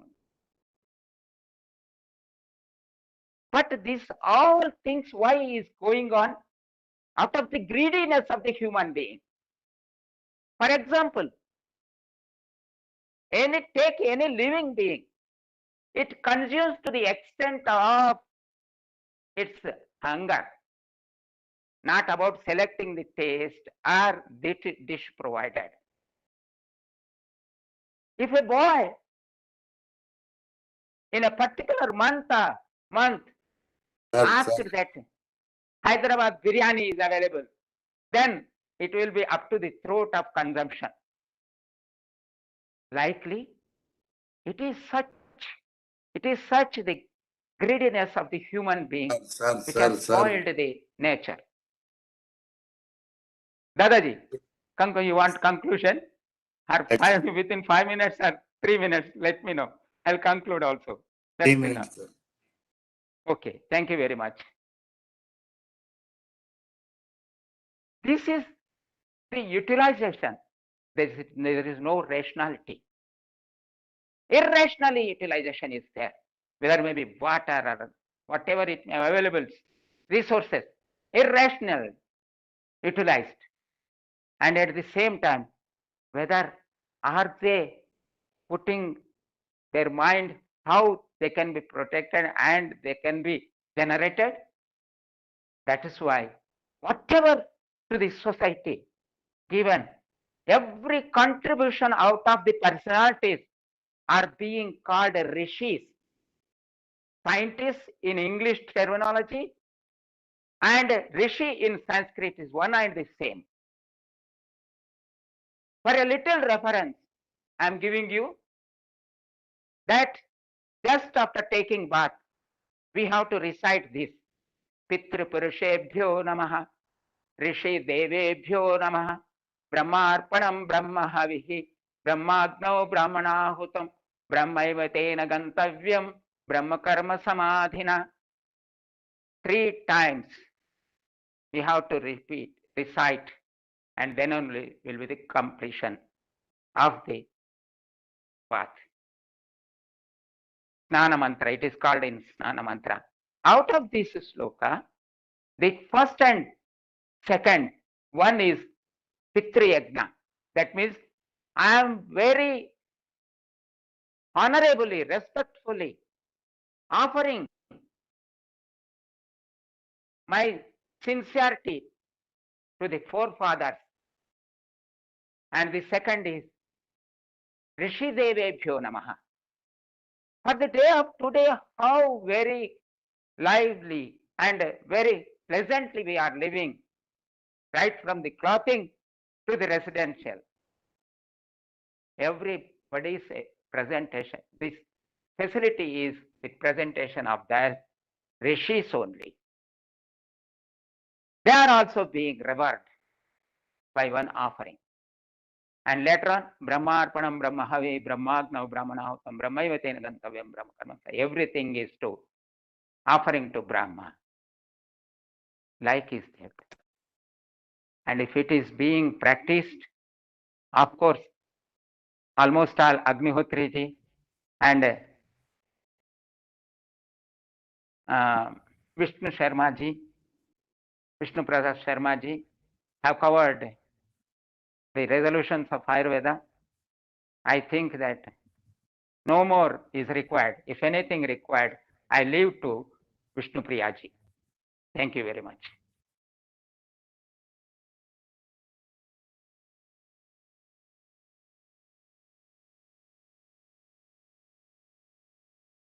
But this all things, why is going on? Out of the greediness of the human being. For example, take any living being, it consumes to the extent of its hunger, not about selecting the taste or the dish provided. If a boy in a particular month asked that Hyderabad biryani is available, then it will be up to the throat of consumption. Likely, it is such the greediness of the human being which has spoiled the nature. Dadaji, you want conclusion? Or within 5 minutes or 3 minutes, let me know. I'll conclude also. 3 minutes, sir. Okay, thank you very much. This is the utilization. There is no rationality. Irrationally utilization is there. Whether maybe water or whatever it may available resources, irrational utilized. And at the same time, whether are they putting their mind how they can be protected and they can be generated. That is why whatever to the society given, every contribution out of the personalities are being called rishis. Scientists in English terminology and rishi in Sanskrit is one and the same. For a little reference, I am giving you that just after taking bath, we have to recite this. Pitru Purushebhyo Namaha, Rishi Devebhyo Namaha, Brahmarpanam Brahmahavihi, Brahmagno Brahmanahutam, Brahmaivatena Gantavyam, Brahma Karma Samadhina. 3 times we have to repeat, recite, and then only will be the completion of the path. Snana Mantra, it is called in Snana Mantra. Out of this sloka, the first and second one is Pitri Yajna. That means I am very honorably, respectfully offering my sincerity to the forefathers. And the second is Rishi Devebhyo Namaha. For the day of today, how very lively and very pleasantly we are living, right from the clothing to the residential. Everybody's presentation, this facility is the presentation of their rishis only. They are also being revered by one offering. And later on, Brahmarpanam Brahmahavi, Brahmagna Brahmanahutam, Brahmaivatena Gantavyam, Brahma Karma. Everything is to offering to Brahma. Like is that. And if it is being practiced, of course, almost all Agnihotri ji and Vishnu Sharma ji, Vishnu Prasad Sharma ji have covered the resolutions of Ayurveda. I think that no more is required. If anything required, I leave to Vishnu Priya ji. Thank you very much.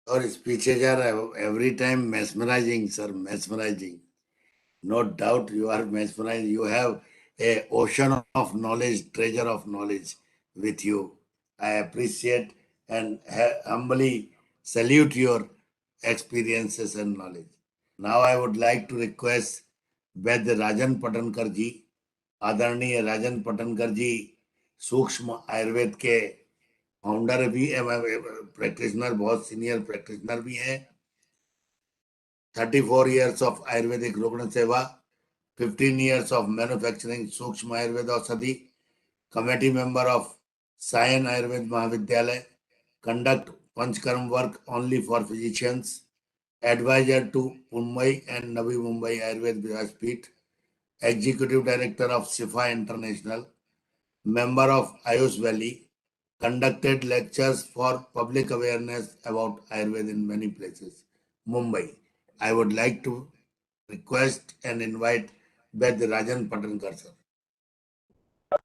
Your speeches are every time mesmerizing, sir, mesmerizing. No doubt you are mesmerizing. You have an ocean of knowledge, treasure of knowledge with you. I appreciate and humbly salute your experiences and knowledge. Now I would like to request Vaidya Rajan Patankar ji, आदरणीय राजन पटनकर जी सूक्ष्म आयुर्वेद के founder भी practitioner, बहुत senior practitioner भी हैं. 34 years of Ayurvedic Rugna Seva, 15 years of manufacturing Sukshma Ayurveda Ausadhi, committee member of Sayan Ayurved Mahavidyalaya, conduct Panchkaram work only for physicians, advisor to Mumbai and Navi Mumbai Ayurved Vyaspeeth, executive director of Shifa International, member of Ayush Valley, conducted lectures for public awareness about Ayurveda in many places. Mumbai. I would like to request and invite Vaidya Rajan Patankar sir.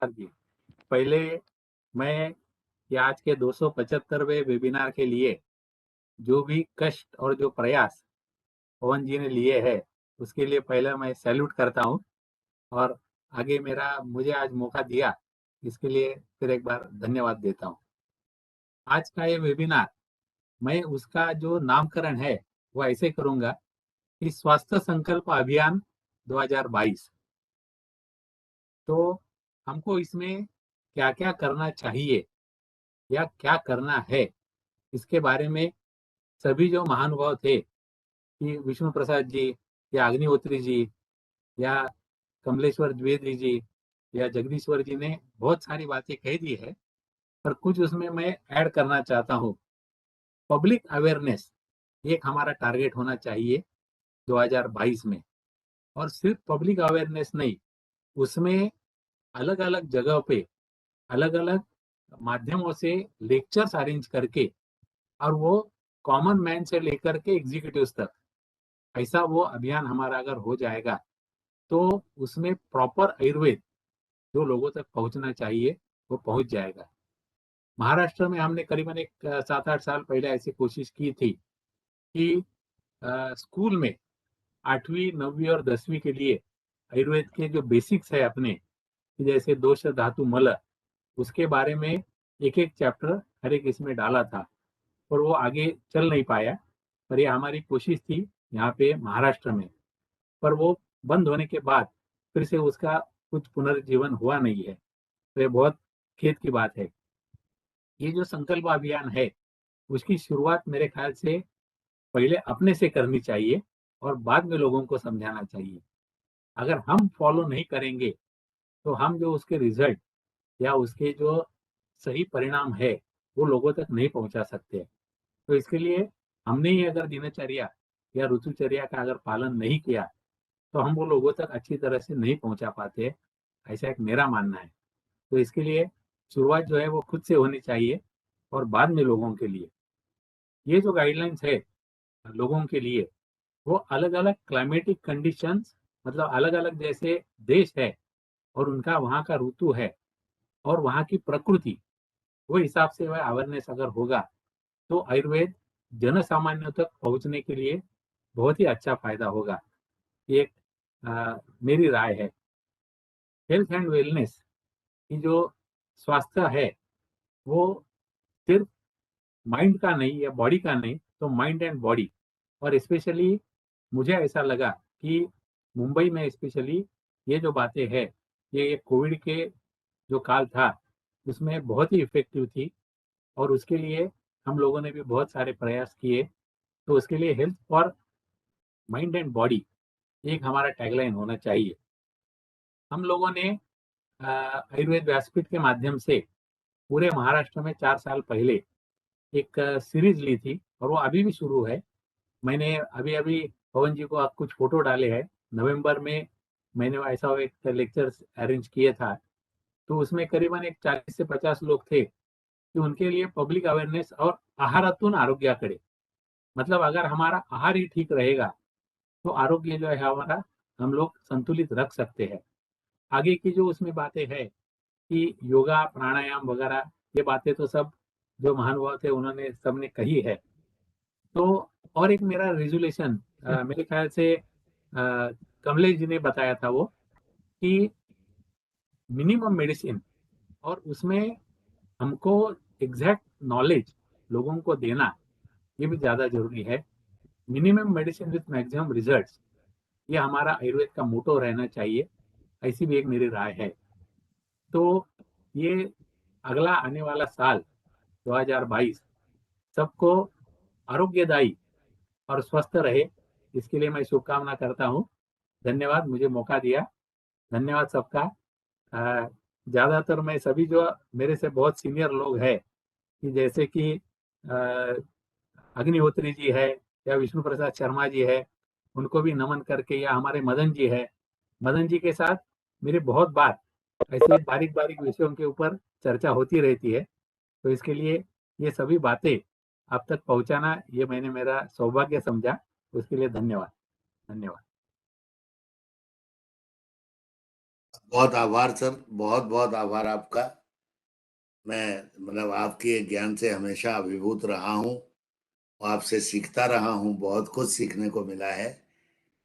जी, पहले मैं ये आज के 275वें webinar के लिए जो भी कष्ट और जो प्रयास पवन जी ने लिए हैं उसके लिए पहले मैं सैल्यूट करता हूं. और आगे मुझे आज मौका दिया, इसके लिए फिर एक बार धन्यवाद देता हूँ। आज का ये वेबिनार, मैं उसका जो नामकरण है वो ऐसे करूंगा कि स्वास्थ्य संकल्प अभियान 2022। तो हमको इसमें क्या क्या करना चाहिए या क्या करना है, इसके बारे में सभी जो महानुभाव थे कि विष्णु प्रसाद जी या अग्निहोत्री जी या कमलेश्वर द्विवेदी जी या जगदीश्वर जी ने बहुत सारी बातें कह दी है, पर कुछ उसमें मैं ऐड करना चाहता हूँ। पब्लिक अवेयरनेस एक हमारा टारगेट होना चाहिए 2022 में, और सिर्फ पब्लिक अवेयरनेस नहीं, उसमें अलग अलग जगह पे अलग अलग माध्यमों से लेक्चर्स अरेंज करके, और वो कॉमन मैन से लेकर के एग्जीक्यूटिव्स तक, ऐसा वो अभियान हमारा अगर हो जाएगा तो उसमें प्रॉपर आयुर्वेद जो लोगों तक पहुंचना चाहिए वो पहुंच जाएगा। महाराष्ट्र में हमने करीबन एक 7-8 साल पहले ऐसी कोशिश की थी कि स्कूल में 8वीं 9वीं और 10वीं के लिए आयुर्वेद के जो बेसिक्स है अपने, जैसे दोष धातु मल, उसके बारे में एक एक चैप्टर हर एक इसमें डाला था, और वो आगे चल नहीं पाया। पर ये हमारी कोशिश थी यहाँ पे महाराष्ट्र में, पर वो बंद होने के बाद फिर से उसका कुछ पुनर्जीवन हुआ नहीं है, तो ये बहुत खेद की बात है। ये जो संकल्प अभियान है उसकी शुरुआत मेरे ख्याल से पहले अपने से करनी चाहिए और बाद में लोगों को समझाना चाहिए। अगर हम फॉलो नहीं करेंगे तो हम जो उसके रिजल्ट या उसके जो सही परिणाम है वो लोगों तक नहीं पहुंचा सकते। तो इसके लिए हमने ही अगर दिनचर्या या ऋतुचर्या का अगर पालन नहीं किया तो हम वो लोगों तक अच्छी तरह से नहीं पहुंचा पाते, ऐसा एक मेरा मानना है। तो इसके लिए शुरुआत जो है वो खुद से होनी चाहिए और बाद में लोगों के लिए। ये जो गाइडलाइंस है लोगों के लिए, वो अलग अलग क्लाइमेटिक कंडीशंस, मतलब अलग अलग जैसे देश है और उनका वहाँ का ऋतु है और वहाँ की प्रकृति, वो हिसाब से वह अवेयरनेस अगर होगा तो आयुर्वेद जन सामान्य तक पहुँचने के लिए बहुत ही अच्छा फायदा होगा। ये मेरी राय है। हेल्थ एंड वेलनेस की जो स्वास्थ्य है वो सिर्फ माइंड का नहीं या बॉडी का नहीं, तो माइंड एंड बॉडी। और स्पेशली मुझे ऐसा लगा कि मुंबई में स्पेशली ये जो बातें है, ये कोविड के जो काल था उसमें बहुत ही इफेक्टिव थी, और उसके लिए हम लोगों ने भी बहुत सारे प्रयास किए। तो उसके लिए health for mind and body एक हमारा टैगलाइन होना चाहिए। हम लोगों ने आयुर्वेद व्यासपीठ के माध्यम से पूरे महाराष्ट्र में 4 साल पहले एक सीरीज ली थी, और वो अभी भी शुरू है। मैंने अभी अभी पवन जी को कुछ फोटो डाले हैं। नवंबर में मैंने ऐसा एक लेक्चर अरेंज किया था, तो उसमें करीबन एक 40 से 50 लोग थे कि उनके लिए पब्लिक अवेयरनेस और आहारातून आरोग्याकडे, मतलब अगर हमारा आहार ही ठीक रहेगा तो आरोग्य जो है हमारा हम लोग संतुलित रख सकते हैं। आगे की जो उसमें बातें हैं कि योगा प्राणायाम वगैरह, ये बातें तो सब जो महानुभाव थे उन्होंने सबने कही है। तो और एक मेरा रेजुलेशन मेरे ख्याल से कमलेश जी ने बताया था वो, कि मिनिमम मेडिसिन, और उसमें हमको एग्जैक्ट नॉलेज लोगों को देना, ये भी ज्यादा जरूरी है। Minimum medicine with maximum results, ये हमारा आयुर्वेद का मोटो रहना चाहिए, ऐसी भी एक मेरी राय है। तो ये अगला आने वाला साल 2022 सबको आरोग्यदायी और स्वस्थ रहे, इसके लिए मैं शुभकामना करता हूँ। धन्यवाद, मुझे मौका दिया। धन्यवाद सबका। ज्यादातर मैं सभी जो मेरे से बहुत सीनियर लोग हैं, कि जैसे कि अग्निहोत्री जी है या विष्णु प्रसाद शर्मा जी है, उनको भी नमन करके, या हमारे मदन जी है, मदन जी के साथ मेरे बहुत बार ऐसे बारीक बारीक विषयों के ऊपर चर्चा होती रहती है। तो इसके लिए ये सभी बातें आप तक पहुंचाना, ये मैंने मेरा सौभाग्य समझा। उसके लिए धन्यवाद। धन्यवाद। बहुत आभार सर, बहुत बहुत आभार आपका। मैं मतलब आपके ज्ञान से हमेशा अभिभूत रहा हूँ, आपसे सीखता रहा हूँ, बहुत कुछ सीखने को मिला है।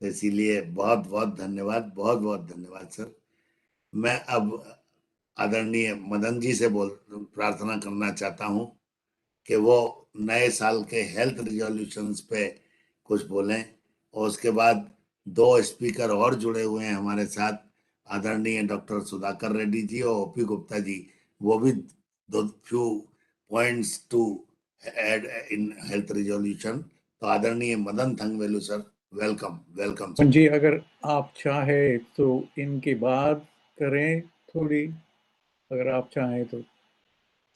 इसीलिए बहुत बहुत धन्यवाद, बहुत बहुत धन्यवाद सर। मैं अब आदरणीय मदन जी से प्रार्थना करना चाहता हूं कि वो नए साल के हेल्थ रिजोल्यूशंस पे कुछ बोलें, और उसके बाद दो स्पीकर और जुड़े हुए हैं हमारे साथ, आदरणीय डॉक्टर सुधाकर रेड्डी जी और ओपी गुप्ता जी, वो भी दो few points to add in health resolution. तो आदरणीय Madan Thangavelu sir, welcome welcome sir. जी, अगर आप चाहे तो इनके बाद करें थोड़ी, अगर आप चाहें तो।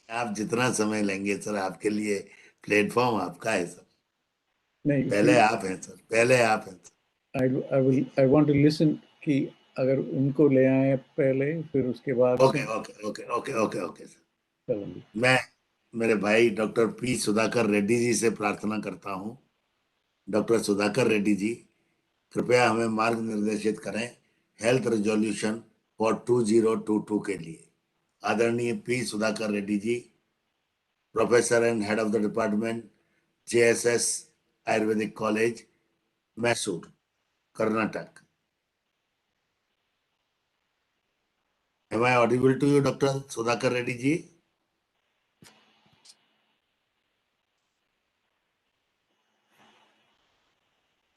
आप जितना समय लेंगे सर, आपके लिए प्लेटफॉर्म आपका है सर। नहीं, पहले आप हैं सर, पहले आप हैं sir. I want to listen कि अगर उनको ले आए पहले, फिर उसके बाद okay okay okay okay okay okay sir. चलेंगे। मैं मेरे भाई डॉक्टर पी सुधाकर रेड्डी जी से प्रार्थना करता हूं। डॉक्टर सुधाकर रेड्डी जी, कृपया हमें मार्ग निर्देशित करें हेल्थ रिजोल्यूशन फॉर 2022 के लिए। आदरणीय P Sudhakar Reddy ji, professor and head of the department, JSS Ayurvedic college, Mysore, Karnataka. Am I audible to you, Dr. Sudhakar Reddy ji?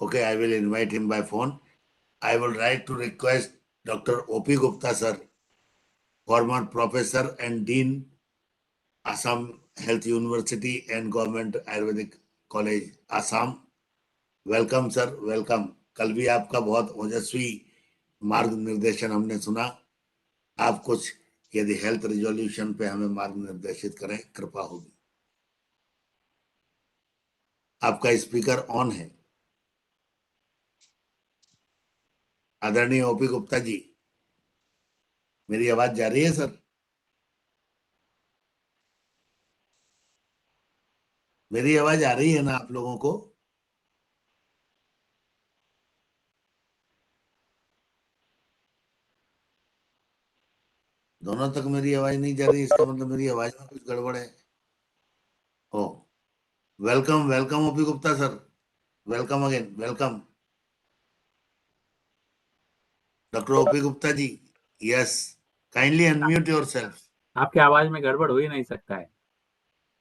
Okay, I will invite him by phone. I would like to request Dr. O.P. Gupta sir, former professor and dean, Assam Health University and Government Ayurvedic College, Assam. Welcome sir, welcome. कल भी आपका बहुत ओजस्वी मार्ग निर्देशन हमने सुना। आप कुछ यदि हेल्थ रिजोल्यूशन पे हमें मार्ग निर्देशित करें, कृपा होगी। आपका स्पीकर ऑन है। आदरणीय ओपी गुप्ता जी, मेरी आवाज जा रही है सर? मेरी आवाज आ रही है ना आप लोगों को? दोनों तक मेरी आवाज नहीं जा रही, इसका मतलब मेरी आवाज में कुछ गड़बड़ है। Oh, welcome welcome OP Gupta sir, welcome again, welcome. Doctor OP Gupta ji, yes, kindly unmute yourself. आपकी आवाज में गड़बड़ हो ही नहीं सकता है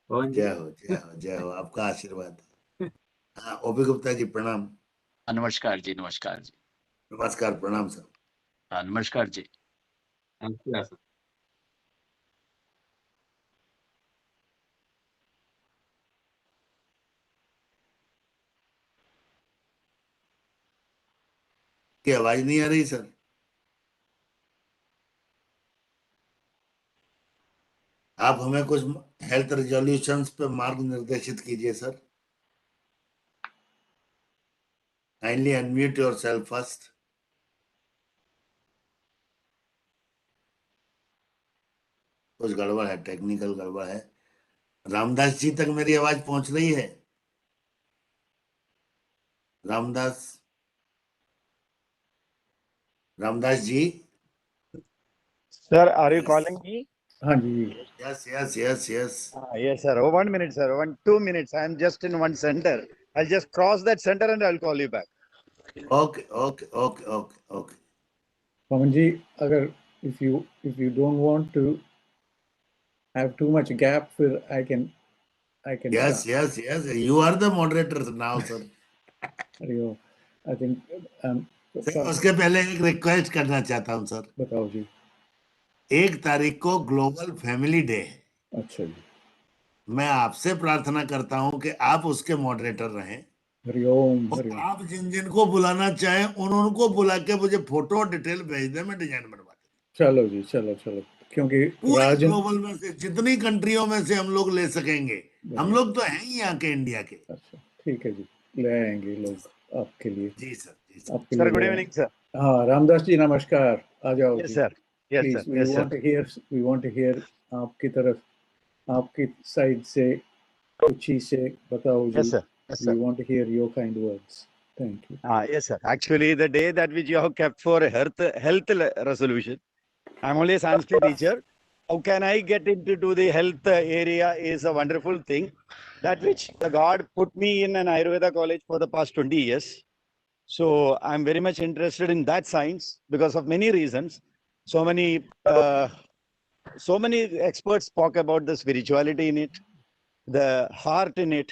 पवन जी। जय हो जय हो जय हो, आपका आशीर्वाद। हाँ ओपी गुप्ता जी, प्रणाम। नमस्कार जी, नमस्कार जी। नमस्कार, प्रणाम सर। हाँ, नमस्कार जी। नमस्कार सर। की आवाज नहीं आ रही सर? आप हमें कुछ हेल्थ रिजोल्यूशंस पे मार्ग निर्देशित कीजिए sir. Kindly unmute yourself first. कुछ गड़बड़ है, टेक्निकल गड़बड़ है। रामदास जी तक मेरी आवाज पहुंच रही है? Ramdas, Ramdas ji? Sir, are you Yes. calling me? हाँ जी, Yes, yes, yes, yes. Yes, sir. Oh, 1 minute, sir. 2 minutes. I am just in one center. I'll just cross that center and I'll call you back. Okay, okay, okay, okay, okay. पवन जी, अगर if you don't want to have too much gap, फिर I can Yes, start. yes, yes. You are the moderator now, sir. अरे I think sir, उसके पहले एक request करना चाहता हूँ sir. बताओ जी। 1 तारीख को ग्लोबल फैमिली डे है। अच्छा जी, मैं आपसे प्रार्थना करता हूं कि आप उसके मॉडरेटर रहें, हरिओम और हरिओम। आप जिन जिन को बुलाना चाहें उनको बुला के मुझे फोटो और डिटेल भेज दें, मैं डिजाइन बनवा दूं। चलो जी, चलो चलो, क्योंकि पूरे राजन, ग्लोबल में से जितनी कंट्रियों में से हम लोग ले सकेंगे, हम लोग तो हैं ही यहाँ के, इंडिया के। अच्छा ठीक है जी, ले आएंगे लोग आपके लिए, जी सर, जी सर। आपके Sir, लिए good ले evening, sir. आएंगे। हाँ, रामदास जी नमस्कार, आ जाओ Yes, जी। sir. Yes, please, sir. Yes, sir. we want to hear आपकी तरफ, आपकी साइड से कुछ ही से बताओ जी। Yes, sir. Yes, We sir. want to hear your kind words. Thank you. Yes, sir. Actually, the day that which you have kept for a health resolution, I'm only a Sanskrit teacher. How can I get into the health area is a wonderful thing. That which the God put me in an Ayurveda college for the past 20 years. So I'm very much interested in that science because of many reasons. So many experts spoke about the spirituality in it, the heart in it,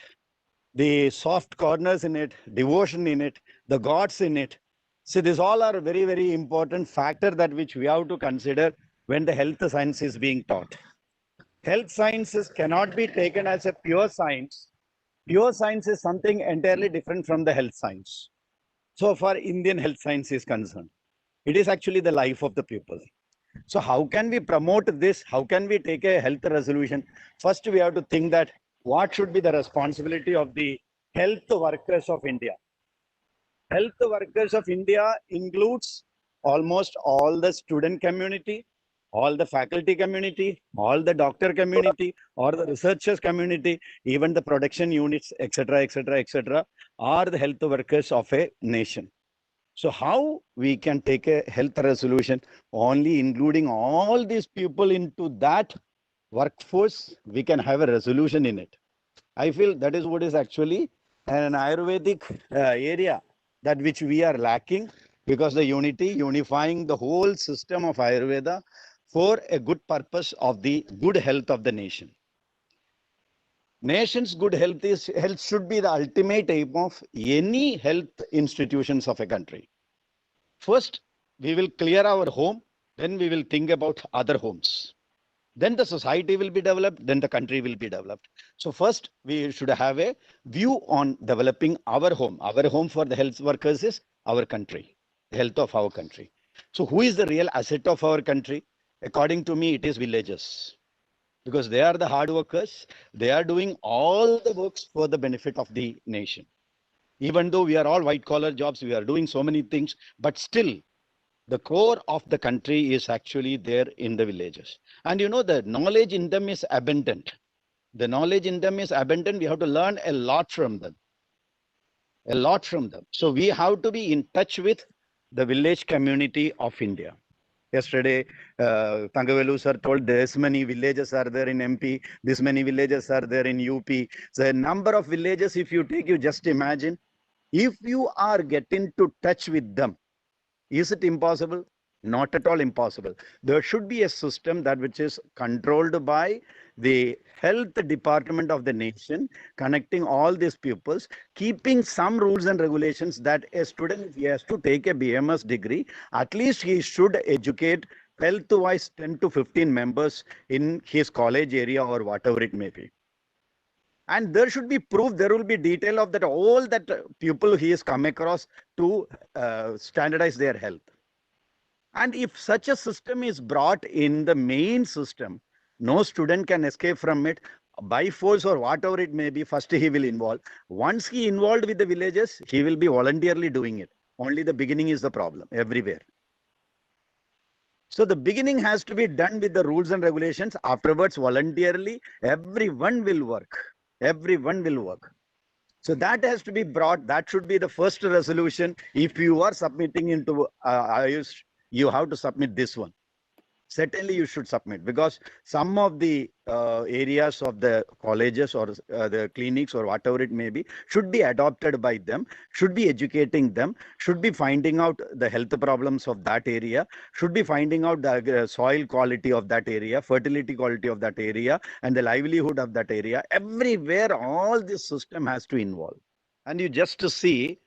the soft corners in it, devotion in it, the gods in it. So these all are very, very important factor that which we have to consider when the health science is being taught. Health sciences cannot be taken as a pure science. Pure science is something entirely different from the health science. So far, Indian health science is concerned, it is actually the life of the people. So how can we promote this? How can we take a health resolution? First, we have to think that what should be the responsibility of the health workers of India? Health workers of India includes almost all the student community, all the faculty community, all the doctor community, or the researchers community, even the production units, etc., etc., etc., are the health workers of a nation. So how we can take a health resolution only including all these people into that workforce, we can have a resolution in it. I feel that is what is actually an Ayurvedic area that which we are lacking, because the unifying the whole system of Ayurveda for a good purpose of the good health of the nation. Nation's good health should be the ultimate aim of any health institutions of a country. First, we will clear our home, then we will think about other homes. Then the society will be developed, then the country will be developed. So first, we should have a view on developing our home. Our home for the health workers is our country, the health of our country. So who is the real asset of our country? According to me, it is villages. Because they are the hard workers. They are doing all the works for the benefit of the nation. Even though we are all white collar jobs, we are doing so many things, but still the core of the country is actually there in the villages. And you know, the knowledge in them is abundant. The knowledge in them is abundant. We have to learn a lot from them. A lot from them. So we have to be in touch with the village community of India. Yesterday, Thangavelu sir told this many villages are there in MP, this many villages are there in UP. So a number of villages, if you take, you just imagine, if you are getting to touch with them, is it impossible? Not at all impossible. There should be a system that which is controlled by the health department of the nation, connecting all these pupils, keeping some rules and regulations that a student, if he has to take a BMS degree, at least he should educate health-wise 10 to 15 members in his college area or whatever it may be. And there should be proof, there will be detail of that, all that people he has come across to standardize their health. And if such a system is brought in the main system, no student can escape from it by force or whatever it may be. First he will involve. Once he involved with the villages, he will be voluntarily doing it. Only the beginning is the problem everywhere. So the beginning has to be done with the rules and regulations. Afterwards, voluntarily, everyone will work. Everyone will work. So that has to be brought. That should be the first resolution. If you are submitting into Ayush, you have to submit this one. Certainly you should submit, because some of the areas of the colleges or the clinics or whatever it may be should be adopted by them, should be educating them, should be finding out the health problems of that area, should be finding out the soil quality of that area, fertility quality of that area, and the livelihood of that area. Everywhere all this system has to involve. And you just to see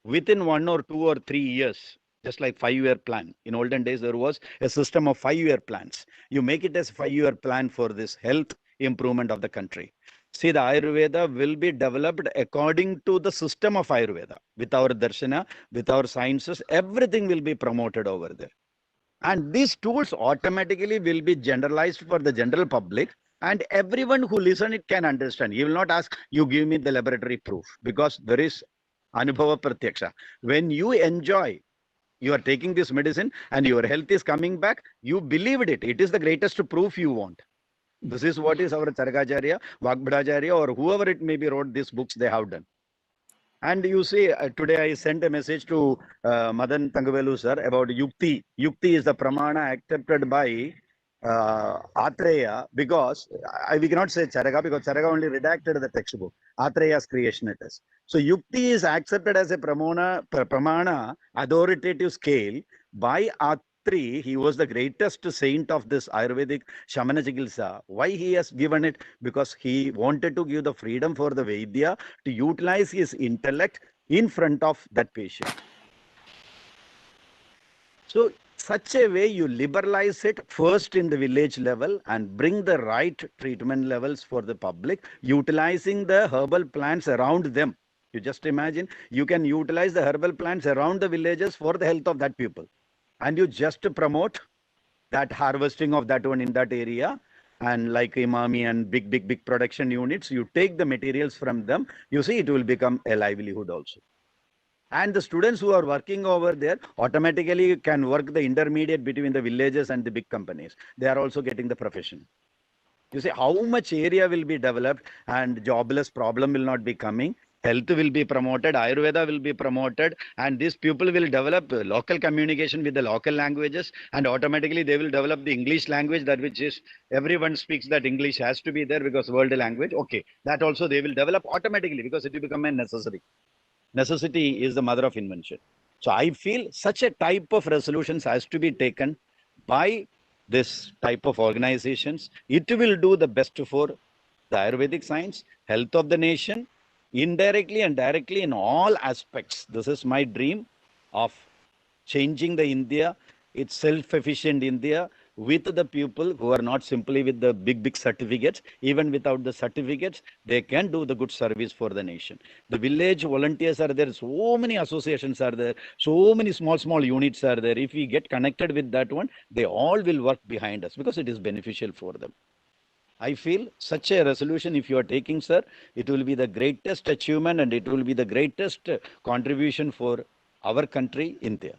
within 1 or 2 or 3 years, just like 5-year plan. In olden days, there was a system of 5-year plans. You make it as a 5-year plan for this health improvement of the country. See, the Ayurveda will be developed according to the system of Ayurveda. With our darshana, with our sciences, everything will be promoted over there. And these tools automatically will be generalized for the general public, and everyone who listen it can understand. You will not ask, you give me the laboratory proof, because there is Anubhava Pratyaksha. When you enjoy, you are taking this medicine and your health is coming back, you believed it. It is the greatest proof you want. This is what is our Chargacharya, Vagbhadacharya, or whoever it may be wrote these books they have done. And you see, today I sent a message to Madan Thangavelu sir about Yukti. Yukti is the pramana accepted by Atreya, because we cannot say Charaka, because Charaka only redacted the textbook. Atreya's creation it is. So Yukti is accepted as a pramana authoritative scale by Agnihotri, he was the greatest saint of this Ayurvedic Shamana Chikitsa. Why he has given it? Because he wanted to give the freedom for the Vaidya to utilize his intellect in front of that patient. So such a way you liberalize it first in the village level and bring the right treatment levels for the public, utilizing the herbal plants around them. You just imagine, you can utilize the herbal plants around the villages for the health of that people. And you just promote that harvesting of that one in that area. And like Emami and big production units, you take the materials from them. You see, it will become a livelihood also. And the students who are working over there automatically can work the intermediate between the villages and the big companies. They are also getting the profession. You see how much area will be developed and jobless problem will not be coming. Health will be promoted, Ayurveda will be promoted, and these people will develop local communication with the local languages, and automatically they will develop the English language, that which is everyone speaks, that English has to be there because world language. Okay, that also they will develop automatically because it will become a necessary. Necessity is the mother of invention. So I feel such a type of resolutions has to be taken by this type of organizations. It will do the best for the Ayurvedic science, health of the nation, indirectly and directly in all aspects. This is my dream of changing the India, it's self-efficient India, with the people who are not simply with the big certificates. Even without the certificates, they can do the good service for the nation. The village volunteers are there, so many associations are there, so many small units are there. If we get connected with that one, they all will work behind us because it is beneficial for them. I feel such a resolution, if you are taking, sir, it will be the greatest achievement and it will be the greatest contribution for our country, India.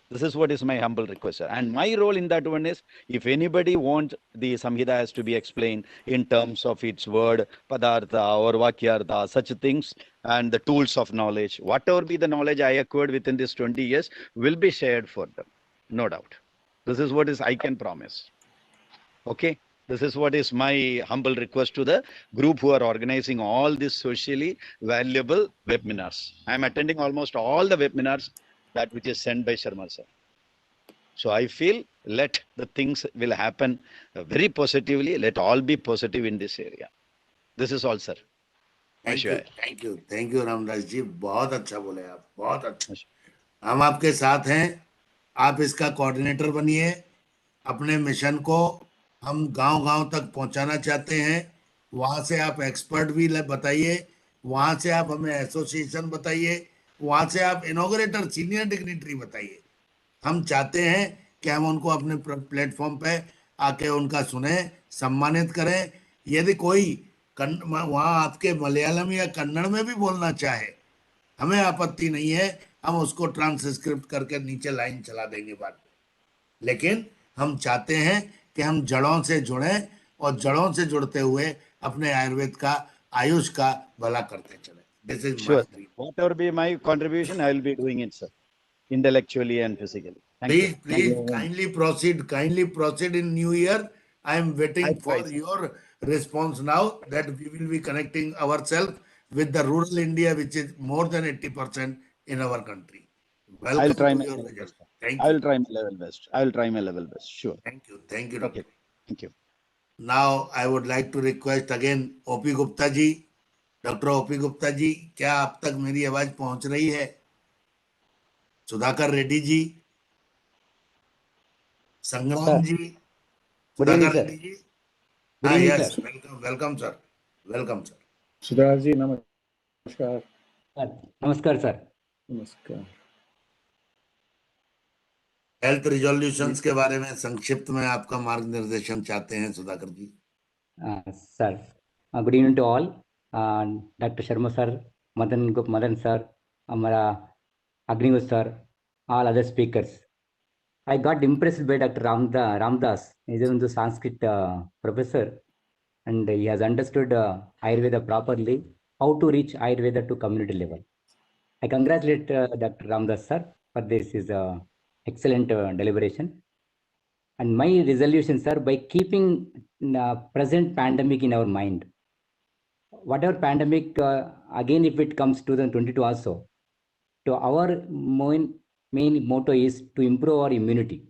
This is what is my humble request, sir. And my role in that one is, if anybody wants the Samhita has to be explained in terms of its word, Padartha or Vakyartha, such things, and the tools of knowledge, whatever be the knowledge I acquired within this 20 years will be shared for them, no doubt. This is what is I can promise. Okay. This is what is my humble request to the group who are organizing all these socially valuable webinars. I am attending almost all the webinars that which is sent by Sharma sir. So I feel let the things will happen very positively. Let all be positive in this area. This is all, sir. Thank you Ramdas ji, बहुत अच्छा बोले आप, बहुत अच्छा. हम आपके साथ हैं, आप इसका कोऑर्डिनेटर बनिए. अपने मिशन को हम गांव-गांव तक पहुंचाना चाहते हैं. वहां से आप एक्सपर्ट भी बताइए, वहां से आप हमें एसोसिएशन बताइए, वहां से आप इनॉग्रेटर सीनियर डिग्निटरी बताइए. हम चाहते हैं कि हम उनको अपने प्लेटफॉर्म पे आके उनका सुने, सम्मानित करें. यदि कोई वहां आपके मलयालम या कन्नड़ में भी बोलना चाहे, हमें आपत्ति नहीं है, हम उसको ट्रांसक्रिप्ट करके नीचे लाइन चला देंगे बाद में. लेकिन हम चाहते हैं कि हम जड़ों से जुड़ें और जड़ों से जुड़ते हुए अपने आयुर्वेद का, आयुष का भला करते चले. This is sure. my dream. Whatever be my contribution, I will be doing it, sir, intellectually and physically. Please, kindly proceed in New Year. I am waiting for your response now that we will be connecting ourselves with the rural India, which is more than 80% in our country. Welcome I'll try to my your level result. best. Thank you. I'll try my level best. I'll try my level best. Sure. Thank you, Doctor. Okay. Thank you. Now, I would like to request again OP Gupta ji. Dr. OP Gupta जी, क्या आप तक मेरी आवाज पहुंच रही है? सुधाकर रेड्डी जी, संग्राम जी, सुधाकर रेड्डी जी. Yes, welcome sir. Welcome sir. Sudhakar जी नमस्कार. नमस्कार सर. नमस्कार. हेल्थ रिजोल्यूशंस के बारे में संक्षिप्त में आपका मार्गदर्शन चाहते हैं Sudhakar ji. Sir, good evening to all. Doctor Sharma sir, Madan sir, हमारा Agnihotri sir, all other speakers. I got impressed by Dr. Ramdas. He is a Sanskrit professor, and he has understood Ayurveda properly, how to reach Ayurveda to community level. I congratulate Dr. Ramdas sir for this is excellent deliberation. And my resolution, sir, by keeping present pandemic in our mind, whatever pandemic, again, if it comes 2022 also, to our mind, main motto is to improve our immunity.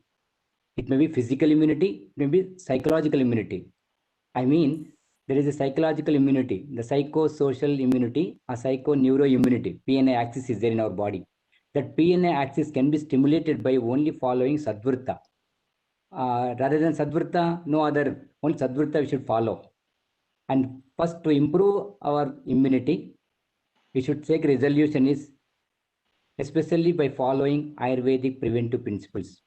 It may be physical immunity, it may be psychological immunity. I mean, there is a psychological immunity, the psychosocial immunity, a psychoneuroimmunity, PNA axis is there in our body. That PNA axis can be stimulated by only following Sadvrita. Rather than Sadvrita, no other, only Sadvrita we should follow. And first, to improve our immunity, we should take resolution is especially by following Ayurvedic preventive principles.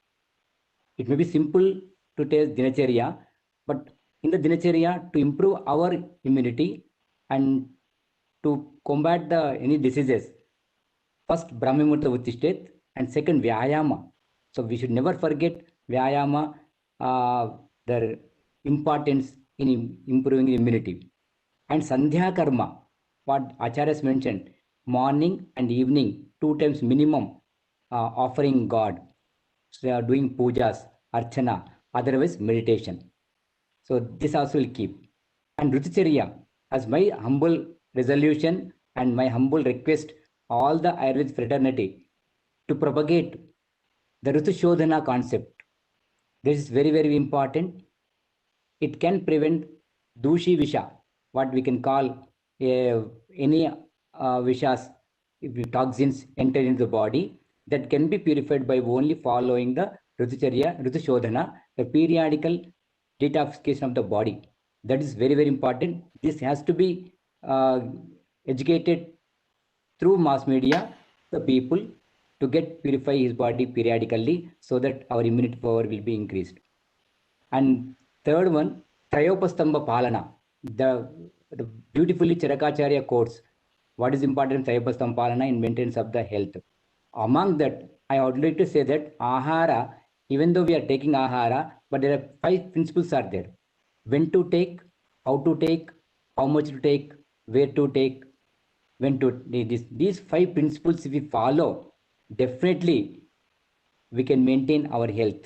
It may be simple to take Dinacharya, but in the Dinacharya, to improve our immunity and to combat any diseases, first Brahmimurta Uttishtet and second Vyayama. So we should never forget Vyayama, their importance in improving immunity. And Sandhya Karma, what Acharyas mentioned, morning and evening, 2 times minimum, offering God. So doing pujas, archana, otherwise meditation. So this also will keep. And Ruticharya, as my humble resolution and my humble request, all the Ayurvedic fraternity to propagate the Rutushodhana concept. This is very, very important. It can prevent Dushi Visha, what we can call any Vishas, if toxins enter into the body, that can be purified by only following the Rutucharya, Rutushodhana, the periodical detoxification of the body. That is very, very important. This has to be educated through mass media, the people, to get purify his body periodically so that our immunity power will be increased. And third one, Trayopastamba Palana, the beautifully Charakacharya quotes what is important in Trayopastamba Palana in maintenance of the health. Among that, I would like to say that Ahara, even though we are taking Ahara, but there are 5 principles are there. When to take, how to take, how much to take, where to take, when to these 5 principles if we follow, definitely we can maintain our health.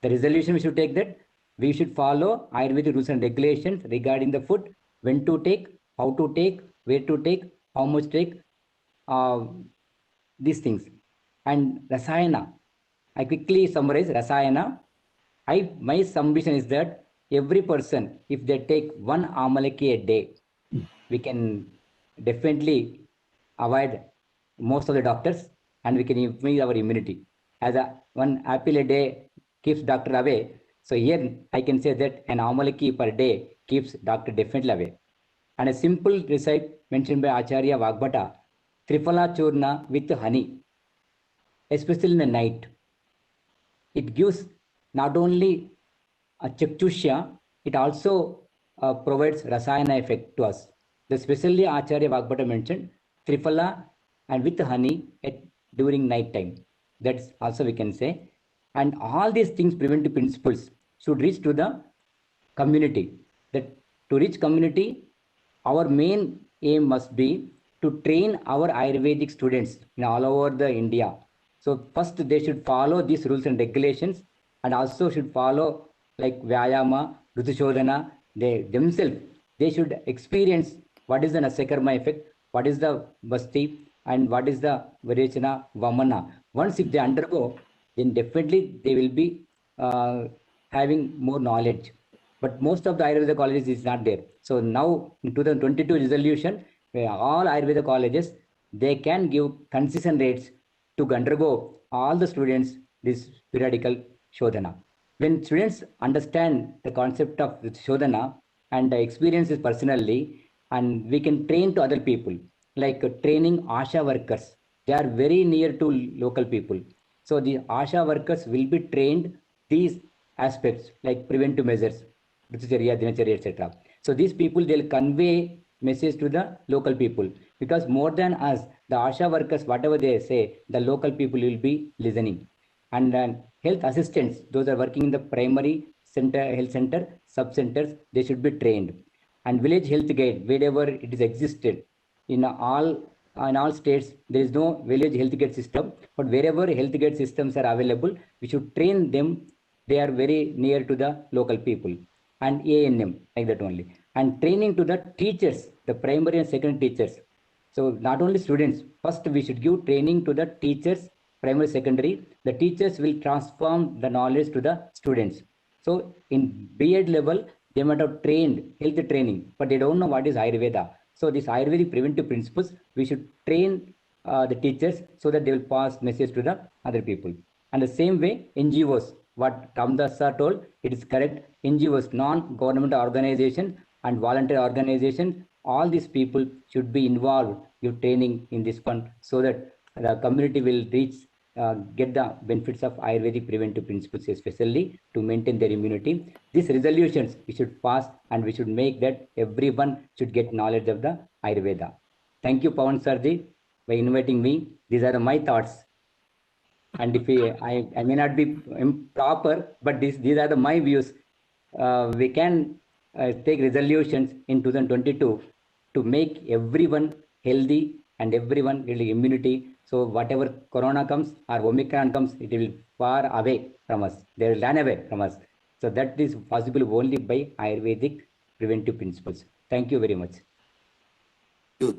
The resolution we should take that we should follow Ayurvedic rules and regulations regarding the food, when to take, how to take, where to take, how much to take, these things. And Rasayana, I quickly summarize Rasayana. My submission is that every person, if they take 1 amalaki a day, we can definitely avoid most of the doctors and we can improve our immunity. As 1 apple a day keeps doctor away, so here I can say that an amalaki per day keeps doctor definitely away. And a simple recipe mentioned by Acharya Vagbhata, Triphala Churna with honey, especially in the night. It gives not only a chakchushya, it also provides rasayana effect to us. Especially Acharya Vagbhata mentioned Triphala and with honey during night time. That's also we can say. And all these things, preventive principles, should reach to the community. That to reach community, our main aim must be to train our Ayurvedic students in all over the India. So first they should follow these rules and regulations and also should follow like Vyayama, Rutushodhana, they themselves, they should experience what is the Nasakarma effect, what is the Basti, and what is the Varechana, Vamana. Once if they undergo, then definitely they will be having more knowledge. But most of the Ayurveda colleges is not there. So now in 2022 resolution, where all Ayurveda colleges, they can give concession rates to undergo all the students this periodical Shodhana. When students understand the concept of Shodhana and experience it personally, and we can train to other people, like training Asha workers. They are very near to local people. So the Asha workers will be trained these aspects like preventive measures, Rutucharya, Dinacharya, etc. So these people, they'll convey message to the local people, because more than us, the Asha workers, whatever they say, the local people will be listening. And health assistants, those are working in the primary center, health center, sub-centers, they should be trained. And village health guide, wherever it is existed, in all states, there is no village health guide system, but wherever health guide systems are available, we should train them. They are very near to the local people. And ANM, like that only. And training to the teachers, the primary and secondary teachers. So not only students, first we should give training to the teachers primary, secondary, the teachers will transform the knowledge to the students. So in B.Ed level, they might have trained health training, but they don't know what is Ayurveda. So this Ayurvedic preventive principles, we should train the teachers so that they will pass message to the other people. And the same way, NGOs, what Ramdas sir told, it is correct. NGOs, non-government organization and voluntary organization, all these people should be involved in training in this one so that the community will reach, get the benefits of Ayurvedic preventive principles, especially to maintain their immunity. These resolutions we should pass and we should make that everyone should get knowledge of the Ayurveda. Thank you, Pawan Sarji, by inviting me. These are my thoughts. And if I may not be proper, but these are my views. We can take resolutions in 2022 to make everyone healthy and everyone really immunity. So whatever Corona comes or Omicron comes, it will far away from us. They will run away from us. So that is possible only by Ayurvedic preventive principles. Thank you very much.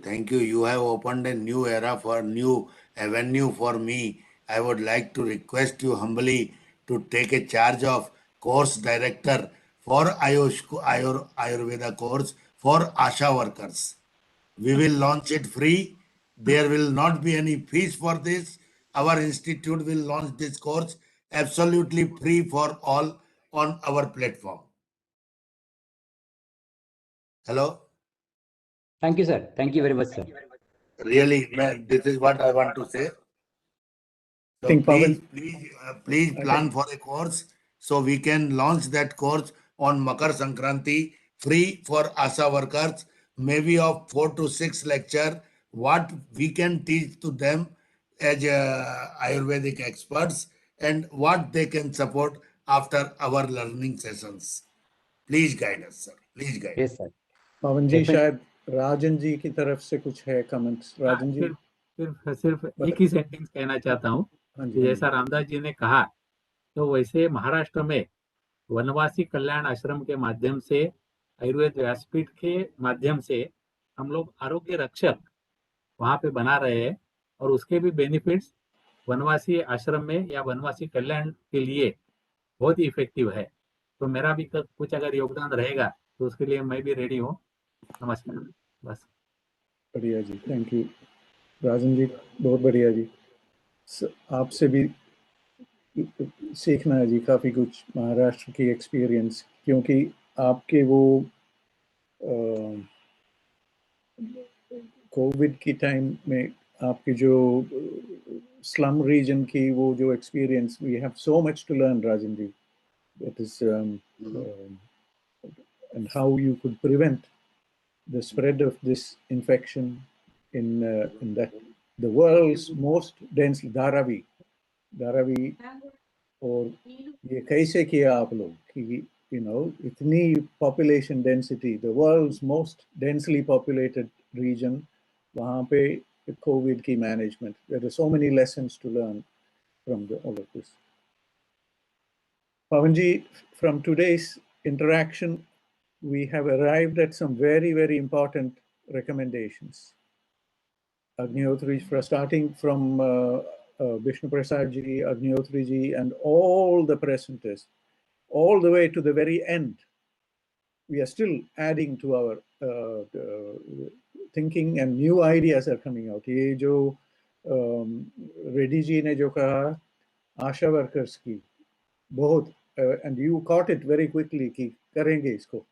Thank you. You have opened a new era for new avenue for me. I would like to request you humbly to take a charge of course director for Ayurveda course for ASHA workers. We will launch it free. There will not be any fees for this. Our institute will launch this course absolutely free for all on our platform. Hello? Thank you, sir. Thank you very much, sir. Really, this is what I want to say. So please plan for a course so we can launch that course on Makar Sankranti free for ASHA workers, maybe of 4 to 6 lecture, what we can teach to them as Ayurvedic experts and what they can support after our learning sessions. Please guide us, sir. Please guide. Yes, sir. पवन जी शायद राजन जी की तरफ से कुछ है comments Rajan ji सिर्फ एक ही sentence कहना चाहता हूँ कि जैसा रामदास जी ने कहा तो वैसे महाराष्ट्र में वनवासी कल्याण आश्रम के माध्यम से आयुर्वेद व्यासपीठ के माध्यम से हम लोग आरोग्य रक्षक वहां पे बना रहे हैं और उसके भी बेनिफिट्स वनवासी आश्रम में या वनवासी कल्याण के लिए बहुत ही इफेक्टिव है। तो मेरा भी कुछ अगर योगदान रहेगा तो उसके लिए मैं भी रेडी हूँ। नमस्कार। बस बढ़िया जी, थैंक यू राजन जी, बहुत बढ़िया जी। आपसे भी सीखना है जी काफ़ी कुछ महाराष्ट्र की एक्सपीरियंस, क्योंकि आपके वो कोविड की टाइम में आपके जो स्लम रीजन की वो जो experience, we have so much to learn Rajan ji, that is and how you could prevent the spread of this infection in that the world's most dense Dharavi और ये कैसे किया आप लोग कि इतनी population density, the world's most densely populated region, वहाँ पे COVID की management. There are so many lessons to learn from all of this. Pawanji, from today's interaction, we have arrived at some very, very important recommendations. Agnihotri, starting from Vishnu Prasad ji, Agnihotri ji, and all the presenters, all the way to the very end. We are still adding to our thinking, and new ideas are coming out. ये जो Reddy ji ने जो कहा आशा workers की बहुत, and you caught it very quickly कि करेंगे इसको.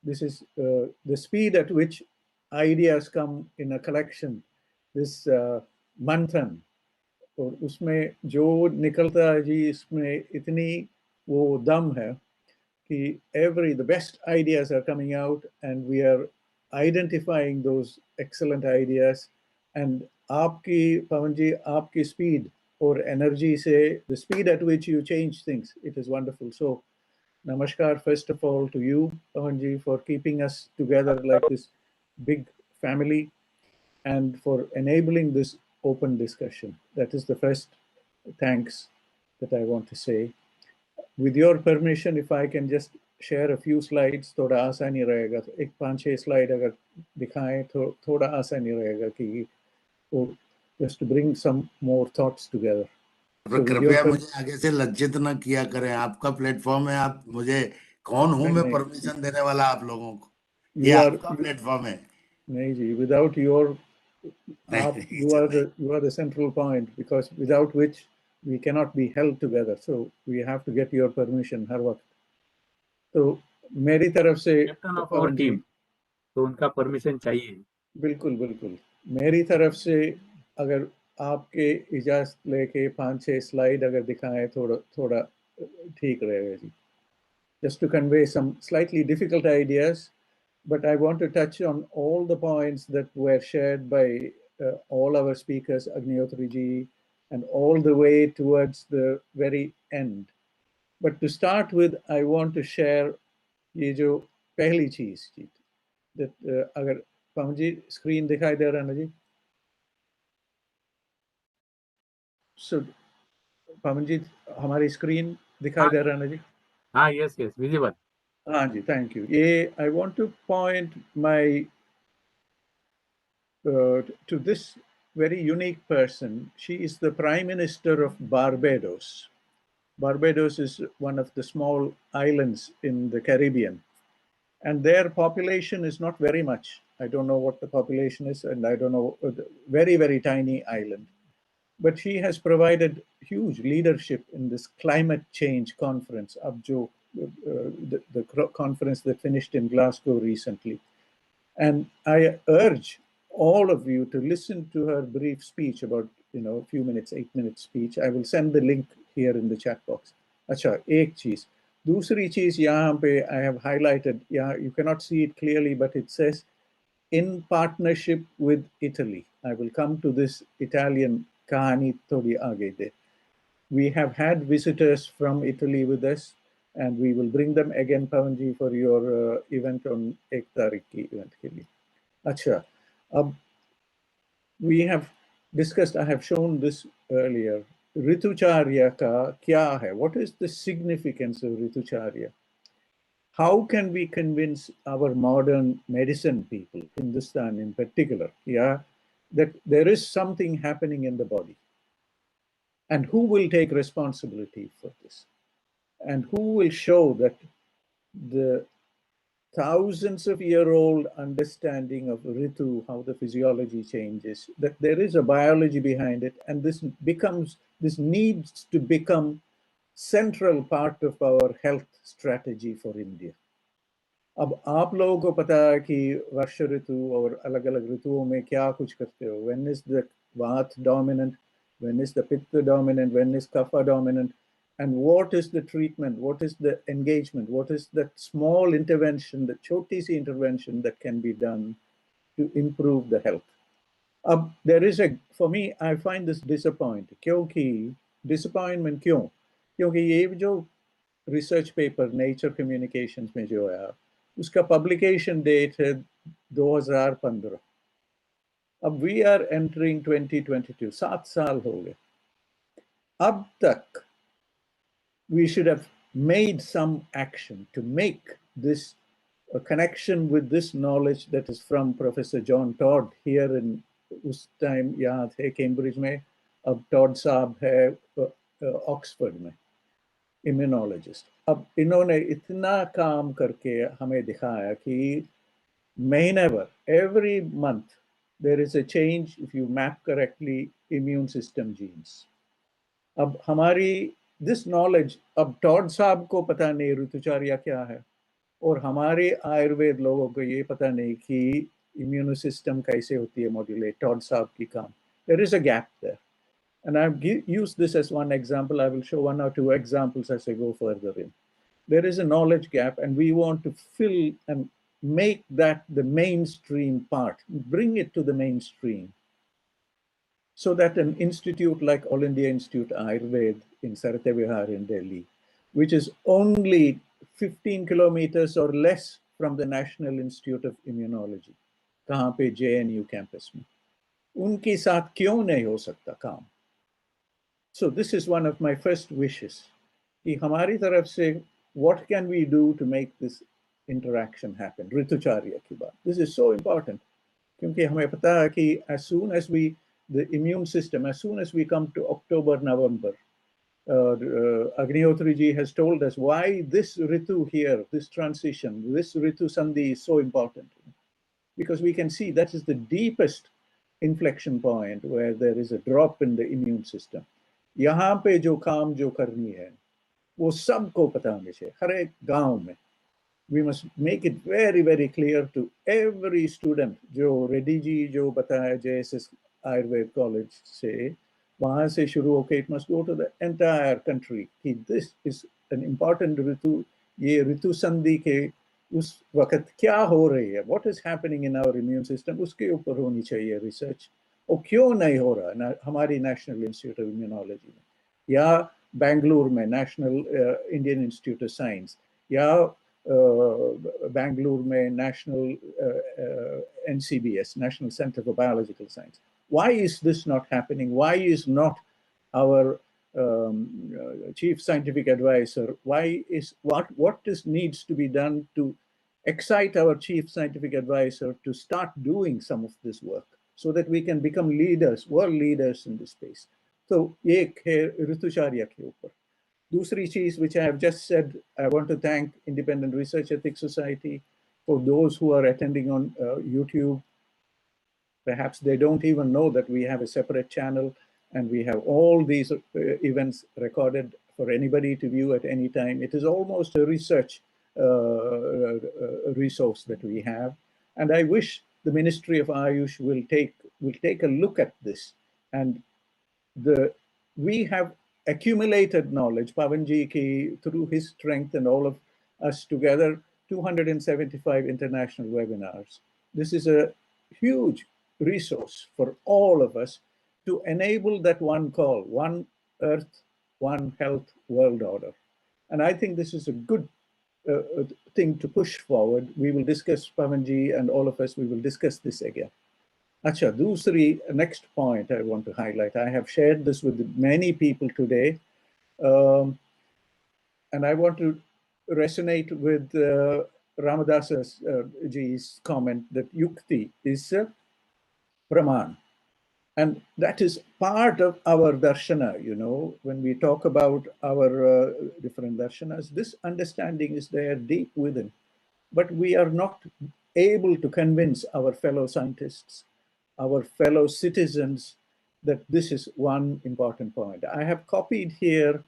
This is the speed at which ideas come in a collection, this manthan, और उसमें जो निकलता है जी, इसमें इतनी वो दम है कि the best ideas are coming out, and we are identifying those excellent ideas. And आपकी पवन जी, आपकी speed or energy से, the speed at which you change things, it is wonderful. So namaskar first of all to you, Pawanji, for keeping us together like this big family and for enabling this open discussion. That is the first thanks that I want to say. With your permission, if I can just share a few slides, थोड़ा आसानी रहेगा. तो एक 5-6 slide अगर दिखाएं तो थोड़ा आसानी रहेगा कि just to bring some more thoughts together. So with your कृपया मुझे आगे से लज्जित न किया करें, आपका प्लेटफॉर्म है, आप मुझे कौन हूं मैं नहीं, परमिशन देने वाला आप लोगों को, ये you are आपका प्लेटफॉर्म है। नहीं जी, without your नहीं, you are the central point, because without which we cannot be held together. So we have to get your permission हर वक्त। तो मेरी तरफ से captain of our Pavan ji, team, तो उनका परमिशन चाहिए। बिल्कुल बिल्कुल, मेरी तरफ से अगर आपके इजाजत लेके 5-6 स्लाइड अगर दिखाएं थोड़ा ठीक रहेगा जी, just to convey some slightly difficult ideas, but I want to touch on all the points that were shared by all our speakers, Agnihotri ji, and all the way towards the very end. But to start with, I want to share ये जो पहली चीज थी, that अगर पवन जी screen दिखाई दे रहा है ना जी, so पवन जी हमारी स्क्रीन दिखाई दे रहा है ना जी? हाँ, यस यस, विजिबल। हाँ जी, thank you. ये I want to point my to this very unique person. She is the Prime Minister of Barbados. Barbados is one of the small islands in the Caribbean, and their population is not very much. I don't know what the population is, and I don't know, very, very tiny island. But she has provided huge leadership in this climate change conference, the conference that finished in Glasgow recently. And I urge all of you to listen to her brief speech, about a few minutes, 8-minute speech. I will send the link here in the chat box. अच्छा, एक चीज, दूसरी चीज यहाँ पे I have highlighted, you cannot see it clearly, but it says in partnership with Italy. I will come to this Italian kahani thodi aage de. We have had visitors from Italy with us, and we will bring them again, Pawanji, for your event on 1 तारीख की event के लिए. अच्छा, अब we have discussed, I have shown this earlier, Ritucharya ka kya hai? What is the significance of Ritucharya? How can we convince our modern medicine people, Hindustan in particular, that there is something happening in the body? And who will take responsibility for this? And who will show that the thousands of year-old understanding of Ritu, how the physiology changes, that there is a biology behind it, and this needs to become central part of our health strategy for India. अब आप लोगों को पता है कि वर्ष ऋतु और अलग-अलग ऋतुओं में क्या कुछ करते हो. When is the Vata dominant? When is the Pitta dominant? When is Kapha dominant? And what is the treatment? What is the engagement? What is that small intervention, the choti si intervention that can be done to improve the health? There is for me, I find this disappointing. क्योंकि disappointment क्यों? क्योंकि ये जो research paper Nature Communications में जो है, उसका publication date है 2015. अब we are entering 2022, 7 साल हो गए. अब तक we should have made some action to make this a connection with this knowledge that is from Professor John Todd here in उस time यहाँ थे Cambridge में, अब Todd साहब है Oxford में, immunologist. अब इन्होंने इतना काम करके हमें दिखाया कि महीने भर, every month there is a change if you map correctly immune system genes. अब हमारी this knowledge, अब टॉड साहब को पता नहीं ऋतुचार्या क्या है, और हमारे आयुर्वेद लोगों को ये पता नहीं कि immune system कैसे होती है modulate, टॉड साहब की काम. There is a gap there. And I've used this as one example. I will show 1 or 2 examples as I go further in. There is a knowledge gap, and we want to fill and make that the mainstream part, bring it to the mainstream, so that an institute like All India Institute Ayurved in Saratya Vihar in Delhi, which is only 15 kilometers or less from the National Institute of Immunology, कहाँ पे JNU campus में, उनके साथ क्यों नहीं हो सकता काम? So this is one of my first wishes, कि हमारी तरफ से what can we do to make this interaction happen? ऋतुचार्य की बात. This is so important, क्योंकि हमें पता है कि as soon as the immune system, as soon as we come to October, November, Agnihotri ji has told us why this Ritu here, this transition, this Ritu Sandhi is so important. Because we can see that is the deepest inflection point where there is a drop in the immune system. यहाँ पे जो काम जो करनी है, वो सबको पता होना चाहिए, हर एक गांव में. We must make it very, very clear to every student. जो रेड्डी जी जो बताया JSS Ayurved College से, वहाँ से शुरू होके it must go to the entire country. कि this is an important ऋतु, ये ऋतु संधि के उस वक्त क्या हो रही है, what is happening in our immune system, उसके ऊपर होनी चाहिए research. और क्यों नहीं हो रहा हमारी National Institute of Immunology में, या बेंगलुरु में National Indian Institute of Science, या Bangalore में National NCBS, National Center for Biological Science. Why is this not happening? Why is not our chief scientific advisor, why is what needs to be done to excite our chief scientific advisor to start doing some of this work so that we can become leaders, world leaders in this space? So ये है ऋतुचार्य के ऊपर. दूसरी चीज which I have just said, I want to thank Independent Research Ethics Society for those who are attending on YouTube. Perhaps they don't even know that we have a separate channel and we have all these events recorded for anybody to view at any time. It is almost a research resource that we have. And I wish the Ministry of Ayush will take a look at this. And we have accumulated knowledge, Pavanji ki, through his strength and all of us together, 275 international webinars. This is a huge resource for all of us to enable that one call, one earth, one health world order. And I think this is a good thing to push forward. We will discuss, Pavanji and all of us, we will discuss this again. Acha, dusri, next point I want to highlight. I have shared this with many people today. And I want to resonate with Ramadasa's ji's comment that yukti is Praman. And that is part of our darshana, you know, when we talk about our different darshanas, this understanding is there deep within. But we are not able to convince our fellow scientists, our fellow citizens, that this is one important point. I have copied here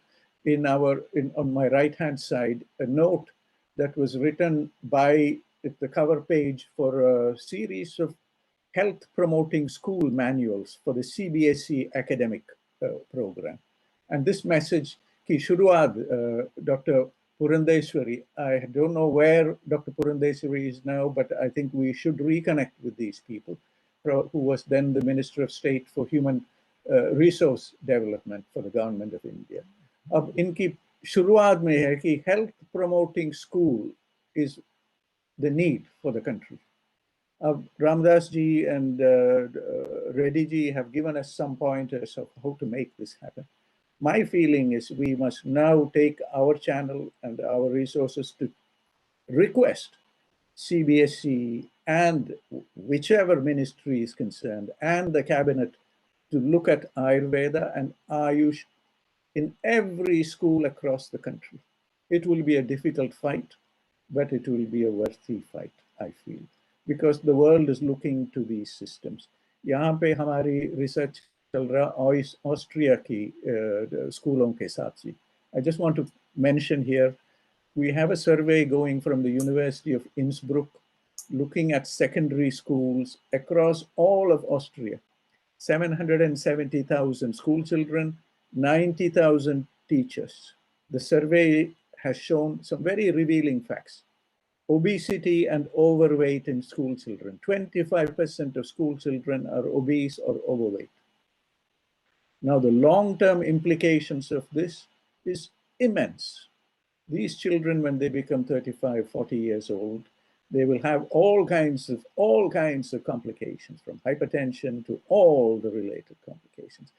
on my right-hand side a note that was written by the cover page for a series of health promoting school manuals for the CBSE academic program. And this message, ki shuruaat, Dr. Purandeshwari, I don't know where Dr. Purandeshwari is now, but I think we should reconnect with these people, who was then the Minister of State for Human Resource Development for the Government of India. Ab inki shuruaat mein hai ki health promoting school is the need for the country. Ramdas ji and Reddy ji have given us some pointers of how to make this happen. My feeling is we must now take our channel and our resources to request CBSE and whichever ministry is concerned and the cabinet to look at Ayurveda and Ayush in every school across the country. It will be a difficult fight, but it will be a worthy fight, I feel, because the world is looking to these systems. यहाँ पे हमारी research चल रहा Austria की स्कूलों के साथ जी. I just want to mention here, we have a survey going from the University of Innsbruck, looking at secondary schools across all of Austria. 770,000 school children, 90,000 teachers. The survey has shown some very revealing facts. Obesity and overweight in school children. 25% of school children are obese or overweight. Now, the long-term implications of this is immense. These children, when they become 35, 40 years old, they will have all kinds of complications, from hypertension to all the related complications.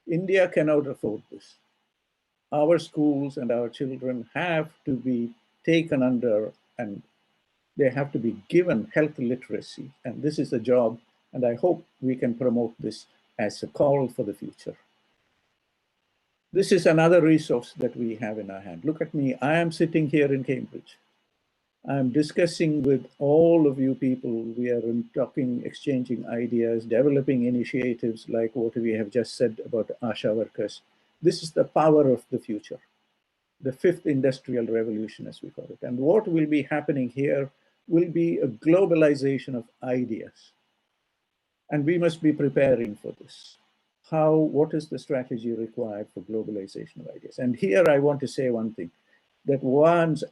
India cannot afford this. Our schools and our children have to be taken under, and they have to be given health literacy. And this is a job, and I hope we can promote this as a call for the future. This is another resource that we have in our hand. Look at me. I am sitting here in Cambridge. I'm discussing with all of you people. We are talking, exchanging ideas, developing initiatives like what we have just said about ASHA workers. This is the power of the future, the fifth industrial revolution, as we call it. And what will be happening here will be a globalization of ideas. And we must be preparing for this. What is the strategy required for globalization of ideas? And here I want to say one thing, that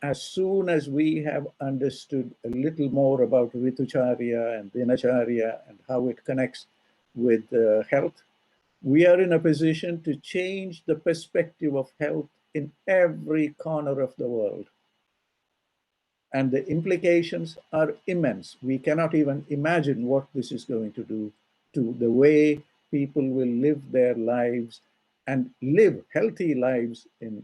as soon as we have understood a little more about Ritucharya and Dinacharya and how it connects with health, we are in a position to change the perspective of health in every corner of the world. And the implications are immense. We cannot even imagine what this is going to do to the way people will live their lives and live healthy lives in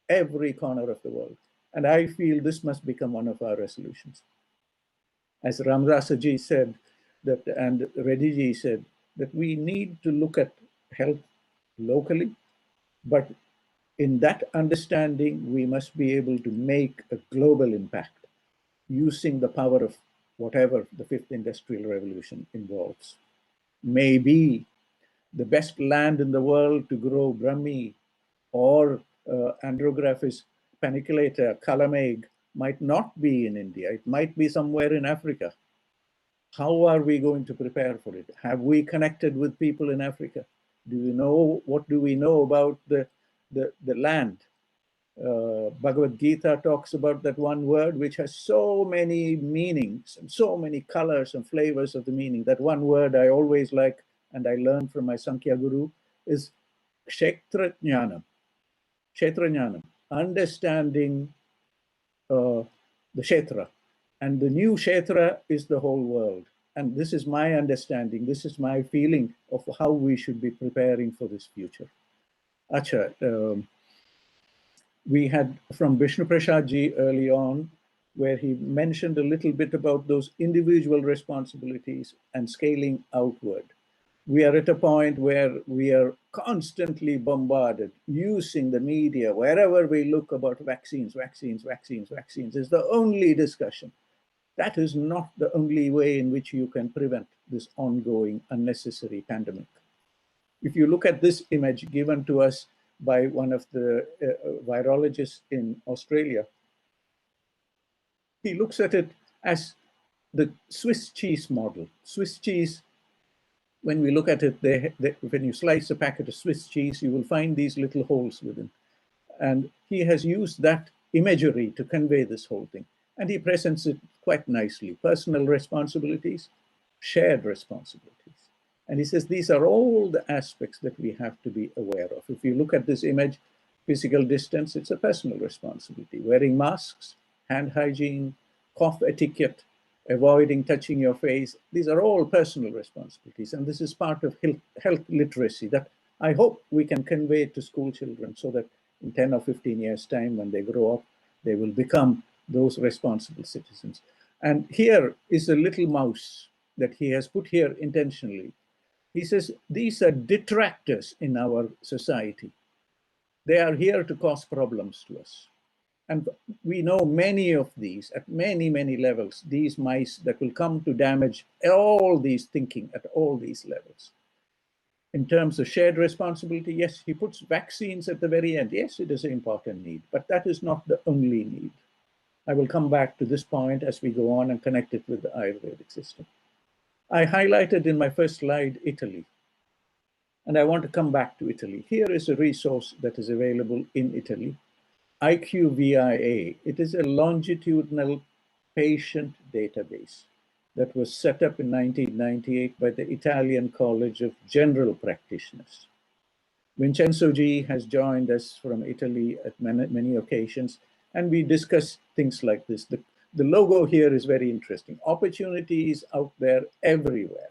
every corner of the world. And I feel this must become one of our resolutions. As Ramdasaji said, and Reddy ji said, that we need to look at health locally, but in that understanding, we must be able to make a global impact using the power of whatever the fifth industrial revolution involves. Maybe the best land in the world to grow Brahmi or Andrographis paniculata, Calamig, might not be in India. It might be somewhere in Africa. How are we going to prepare for it? Have we connected with people in Africa? Do we know, what do we know about the land? Bhagavad Gita talks about that one word which has so many meanings and so many colors and flavors of the meaning. That one word I always like, and I learned from my Sankhya Guru, is Kshetra Jnanam. Kshetra Jnanam, understanding the Kshetra. And the new Kshetra is the whole world. And this is my understanding, this is my feeling of how we should be preparing for this future. Acha, we had from Vishnu Prasad ji early on, where he mentioned a little bit about those individual responsibilities and scaling outward. We are at a point where we are constantly bombarded using the media, wherever we look, about vaccines, vaccines, vaccines, vaccines is the only discussion. That is not the only way in which you can prevent this ongoing unnecessary pandemic. If you look at this image given to us by one of the virologists in Australia, he looks at it as the Swiss cheese model. Swiss cheese, when we look at it, when you slice a packet of Swiss cheese, you will find these little holes within. And he has used that imagery to convey this whole thing. And he presents it quite nicely. Personal responsibilities, shared responsibilities. And he says these are all the aspects that we have to be aware of. If you look at this image, physical distance, it's a personal responsibility. Wearing masks, hand hygiene, cough etiquette, avoiding touching your face, these are all personal responsibilities. And this is part of health literacy that I hope we can convey to school children so that in 10 or 15 years' time, when they grow up, they will become those responsible citizens. And here is a little mouse that he has put here intentionally. He says, these are detractors in our society. They are here to cause problems to us. And we know many of these at many, many levels, these mice that will come to damage all these thinking at all these levels. In terms of shared responsibility, yes, he puts vaccines at the very end. Yes, it is an important need, but that is not the only need. I will come back to this point as we go on and connect it with the Ayurvedic system. I highlighted in my first slide Italy, and I want to come back to Italy. Here is a resource that is available in Italy, IQVIA. It is a longitudinal patient database that was set up in 1998 by the Italian College of General Practitioners. Vincenzo G has joined us from Italy at many occasions, and we discuss things like this. The logo here is very interesting. Opportunities out there everywhere.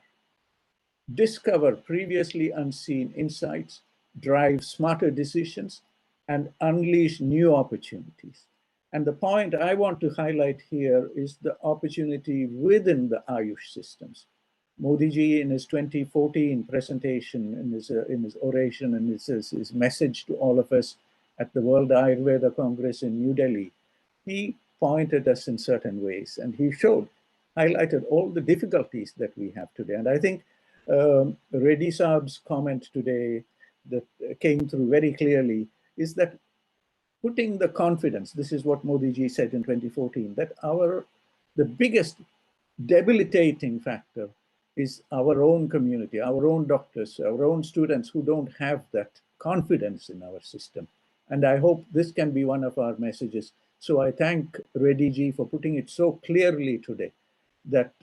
Discover previously unseen insights, drive smarter decisions, and unleash new opportunities. And the point I want to highlight here is the opportunity within the Ayush systems. Modi ji, in his 2014 presentation, in his oration and his message to all of us at the World Ayurveda Congress in New Delhi, he pointed us in certain ways, and he highlighted all the difficulties that we have today. And I think Reddy Saab's comment today that came through very clearly is that putting the confidence, this is what Modi ji said in 2014, that the biggest debilitating factor is our own community, our own doctors, our own students who don't have that confidence in our system. And I hope this can be one of our messages. So I thank Reddy ji for putting it so clearly today that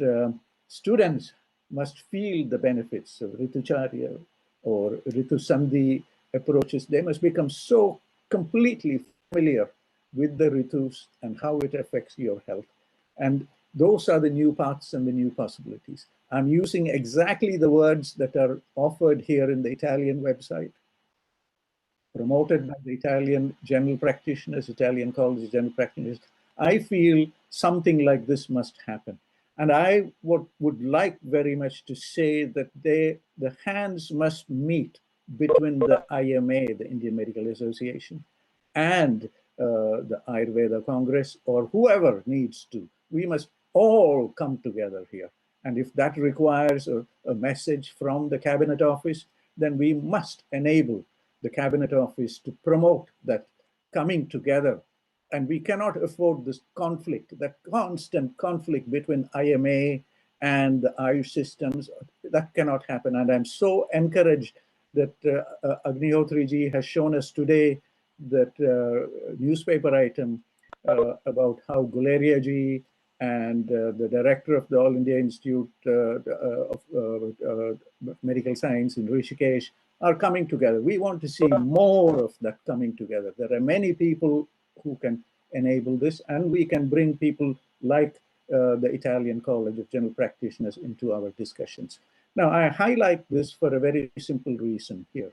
students must feel the benefits of Ritucharya or Ritu Sandhi approaches. They must become so completely familiar with the Ritus and how it affects your health. And those are the new paths and the new possibilities. I'm using exactly the words that are offered here in the Italian website, promoted by the Italian general practitioners, Italian College of General Practitioners. I feel something like this must happen. And I would like very much to say that the hands must meet between the IMA, the Indian Medical Association, and the Ayurveda Congress, or whoever needs to. We must all come together here. And if that requires a message from the Cabinet Office, then we must enable the Cabinet Office to promote that coming together. And we cannot afford this conflict, that constant conflict between IMA and the Ayush systems. That cannot happen. And I'm so encouraged that Agnihotri ji has shown us today that newspaper item about how Guleria ji and the director of the All India Institute of Medical Science in Rishikesh are coming together. We want to see more of that coming together. There are many people who can enable this, and we can bring people like the Italian College of General Practitioners into our discussions. Now, I highlight this for a very simple reason here.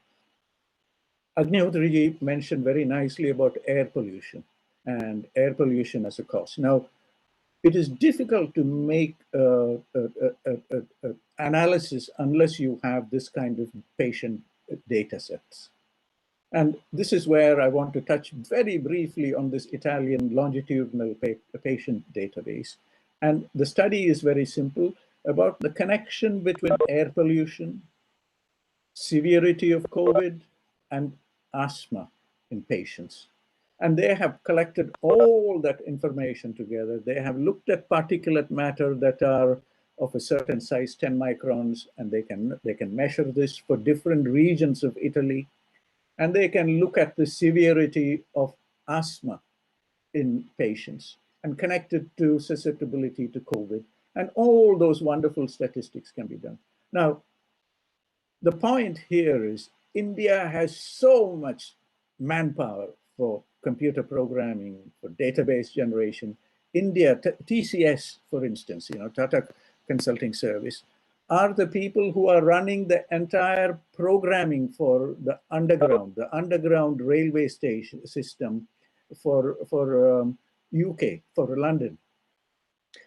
Agnihotri ji mentioned very nicely about air pollution and air pollution as a cause. Now, it is difficult to make analysis unless you have this kind of patient data sets. And this is where I want to touch very briefly on this Italian longitudinal patient database. And the study is very simple about the connection between air pollution, severity of COVID, and asthma in patients. And they have collected all that information together. They have looked at particulate matter that are of a certain size, 10 microns, and they can measure this for different regions of Italy. And they can look at the severity of asthma in patients and connect it to susceptibility to COVID. And all those wonderful statistics can be done. Now, the point here is India has so much manpower for computer programming, for database generation. India, TCS, for instance, Tata Consulting Service, are the people who are running the entire programming for the underground railway station system for UK, for London.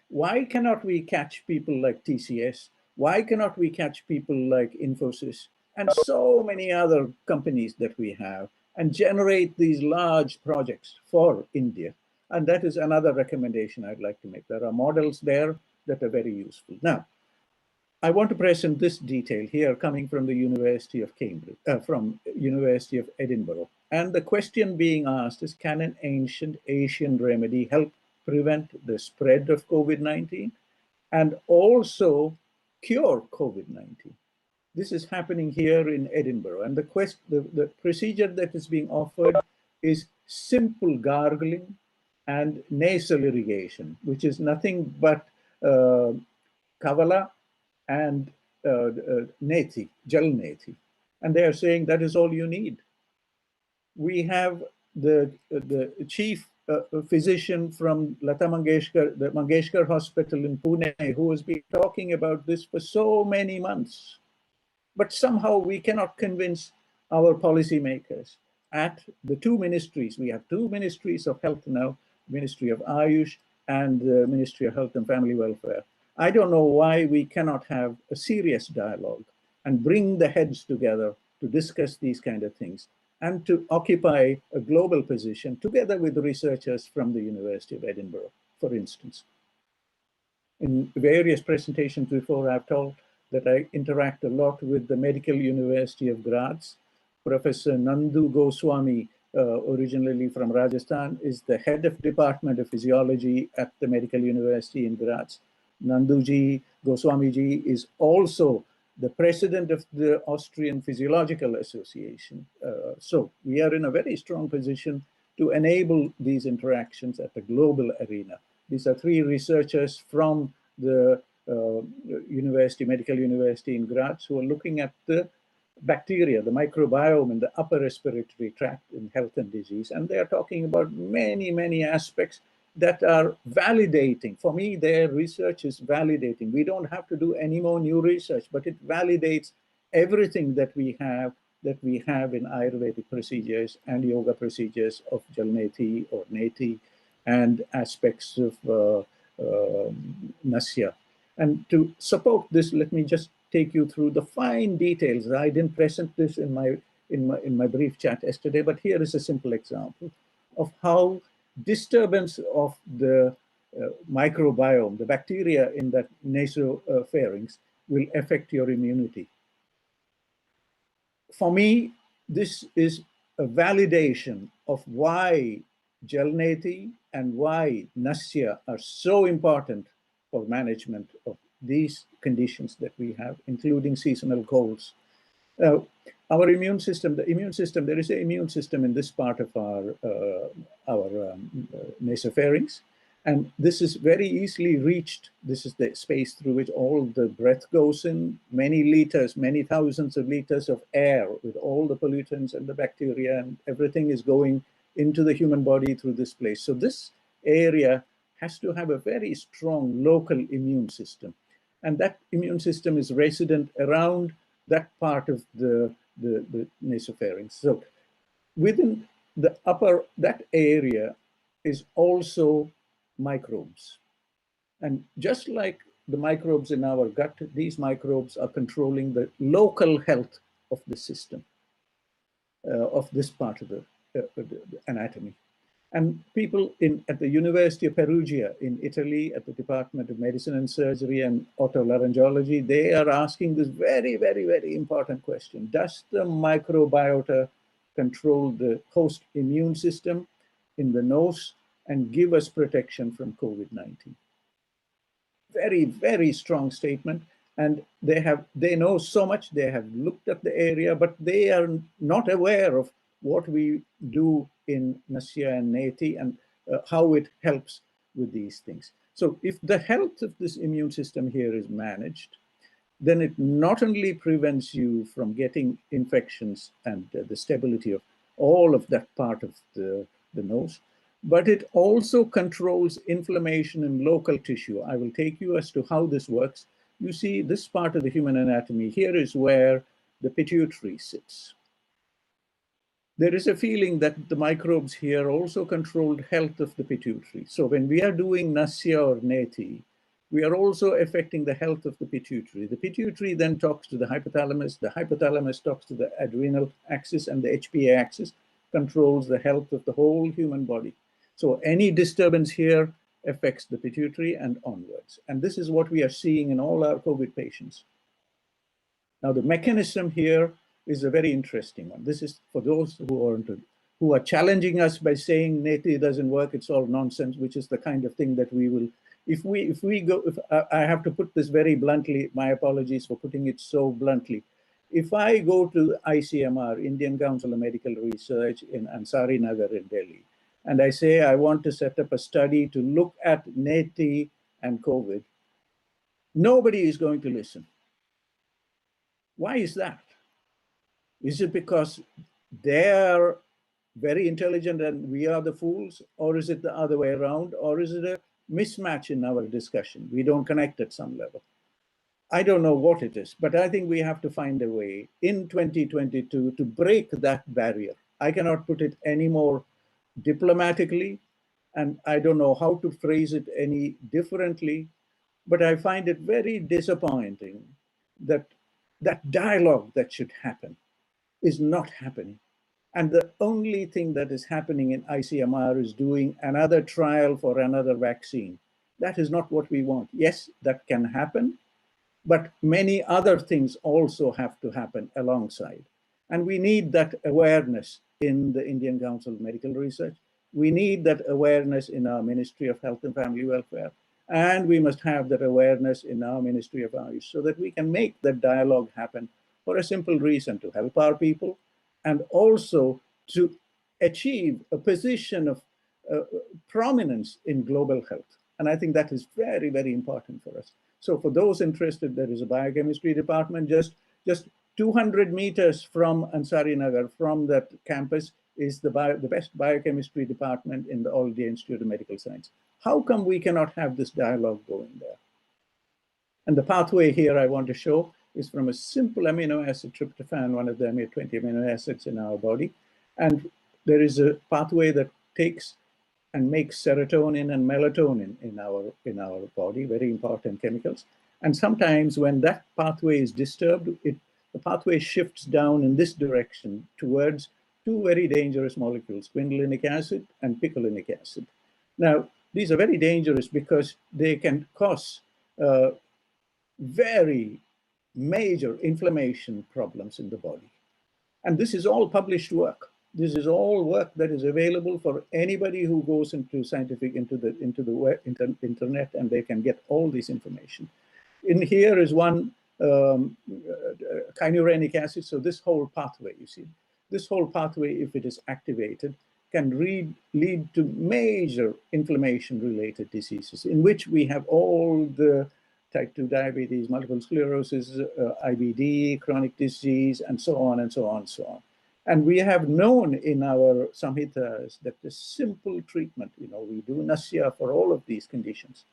Why cannot we catch people like TCS? Why cannot we catch people like Infosys and so many other companies that we have and generate these large projects for India? And that is another recommendation I'd like to make. There are models there that are very useful. Now, I want to present this detail here coming from the University of Cambridge, from University of Edinburgh. And the question being asked is, can an ancient Asian remedy help prevent the spread of COVID-19 and also cure COVID-19? This is happening here in Edinburgh. And the procedure that is being offered is simple gargling and nasal irrigation, which is nothing but kavala and neti, gel neti. And they are saying that is all you need. We have the chief physician from Lata Mangeshkar, the Mangeshkar Hospital in Pune, who has been talking about this for so many months. But somehow we cannot convince our policymakers at the two ministries. We have two ministries of health now, Ministry of Ayush and the Ministry of Health and Family Welfare. I don't know why we cannot have a serious dialogue and bring the heads together to discuss these kind of things and to occupy a global position together with researchers from the University of Edinburgh, for instance. In various presentations before, I've told that I interact a lot with the Medical University of Graz. Professor Nandu Goswami, originally from Rajasthan, is the head of Department of Physiology at the Medical University in Graz. Nanduji Goswamiji is also the president of the Austrian Physiological Association. So we are in a very strong position to enable these interactions at the global arena. These are three researchers from the Medical University in Graz who are looking at the bacteria, the microbiome in the upper respiratory tract in health and disease. And they are talking about many, many aspects that are validating. For me, their research is validating. We don't have to do any more new research, but it validates everything that we have in Ayurvedic procedures and yoga procedures of Jalneti or Neti and aspects of Nasya. And to support this, let me just take you through the fine details. I didn't present this in my brief chat yesterday, but here is a simple example of how disturbance of the microbiome, the bacteria in that nasopharynx, will affect your immunity. For me, this is a validation of why Jalneti and why Nasya are so important for management of these conditions that we have, including seasonal colds. Our immune system, there is an immune system in this part of our nasopharynx, and this is very easily reached. This is the space through which all the breath goes in, many liters, many thousands of liters of air with all the pollutants and the bacteria and everything is going into the human body through this place. So this area has to have a very strong local immune system. And that immune system is resident around that part of the nasopharynx. So within that area is also microbes. And just like the microbes in our gut, these microbes are controlling the local health of the system, of this part of the anatomy. And people at the University of Perugia in Italy, at the Department of Medicine and Surgery and Otolaryngology, they are asking this very, very, very important question. Does the microbiota control the host immune system in the nose and give us protection from COVID-19? Very, very strong statement. And they know so much, they have looked at the area, but they are not aware of what we do in Nasya and Neti and how it helps with these things. So if the health of this immune system here is managed, then it not only prevents you from getting infections and the stability of all of that part of the nose, but it also controls inflammation in local tissue. I will take you as to how this works. You see this part of the human anatomy. Here is where the pituitary sits. There is a feeling that the microbes here also controlled health of the pituitary. So when we are doing Nasya or Neti, we are also affecting the health of the pituitary. The pituitary then talks to the hypothalamus talks to the adrenal axis, and the HPA axis controls the health of the whole human body. So any disturbance here affects the pituitary and onwards. And this is what we are seeing in all our COVID patients. Now the mechanism here is a very interesting one. This is for those who are challenging us by saying Neti doesn't work, it's all nonsense, which is the kind of thing that we will, if I have to put this very bluntly, my apologies for putting it so bluntly. If I go to ICMR, Indian Council of Medical Research in Ansari Nagar in Delhi, and I say I want to set up a study to look at Neti and COVID, nobody is going to listen. Why is that? Is it because they're very intelligent and we are the fools? Or is it the other way around? Or is it a mismatch in our discussion? We don't connect at some level. I don't know what it is, but I think we have to find a way in 2022 to break that barrier. I cannot put it any more diplomatically, and I don't know how to phrase it any differently, But I find it very disappointing that that dialogue that should happen is not happening. And the only thing that is happening in ICMR is doing another trial for another vaccine. That is not what we want. Yes, that can happen, but many other things also have to happen alongside. And we need that awareness in the Indian Council of Medical Research. We need that awareness in our Ministry of Health and Family Welfare. And we must have that awareness in our Ministry of Ayush so that we can make that dialogue happen for a simple reason, to help our people and also to achieve a position of prominence in global health. And I think that is very, very important for us. So for those interested, there is a biochemistry department just 200 meters from Ansari Nagar, from that campus, is the best biochemistry department in the All India Institute of Medical Science. How come we cannot have this dialogue going there? And the pathway here I want to show is from a simple amino acid, tryptophan, one of the 20 amino acids in our body. And there is a pathway that takes and makes serotonin and melatonin in our body, very important chemicals. And sometimes when that pathway is disturbed, the pathway shifts down in this direction towards two very dangerous molecules, quinolinic acid and picolinic acid. Now, these are very dangerous because they can cause very major inflammation problems in the body. And this is all published work. This is all work that is available for anybody who goes into the internet, and they can get all this information. In here is one quinolinic acid. So this whole pathway, you see, this whole pathway, if it is activated, can lead to major inflammation-related diseases, in which we have all the type 2 diabetes, multiple sclerosis, IBD, chronic disease, and so on and so on and so on. And we have known in our samhitas that the simple treatment, we do nasya for all of these conditions.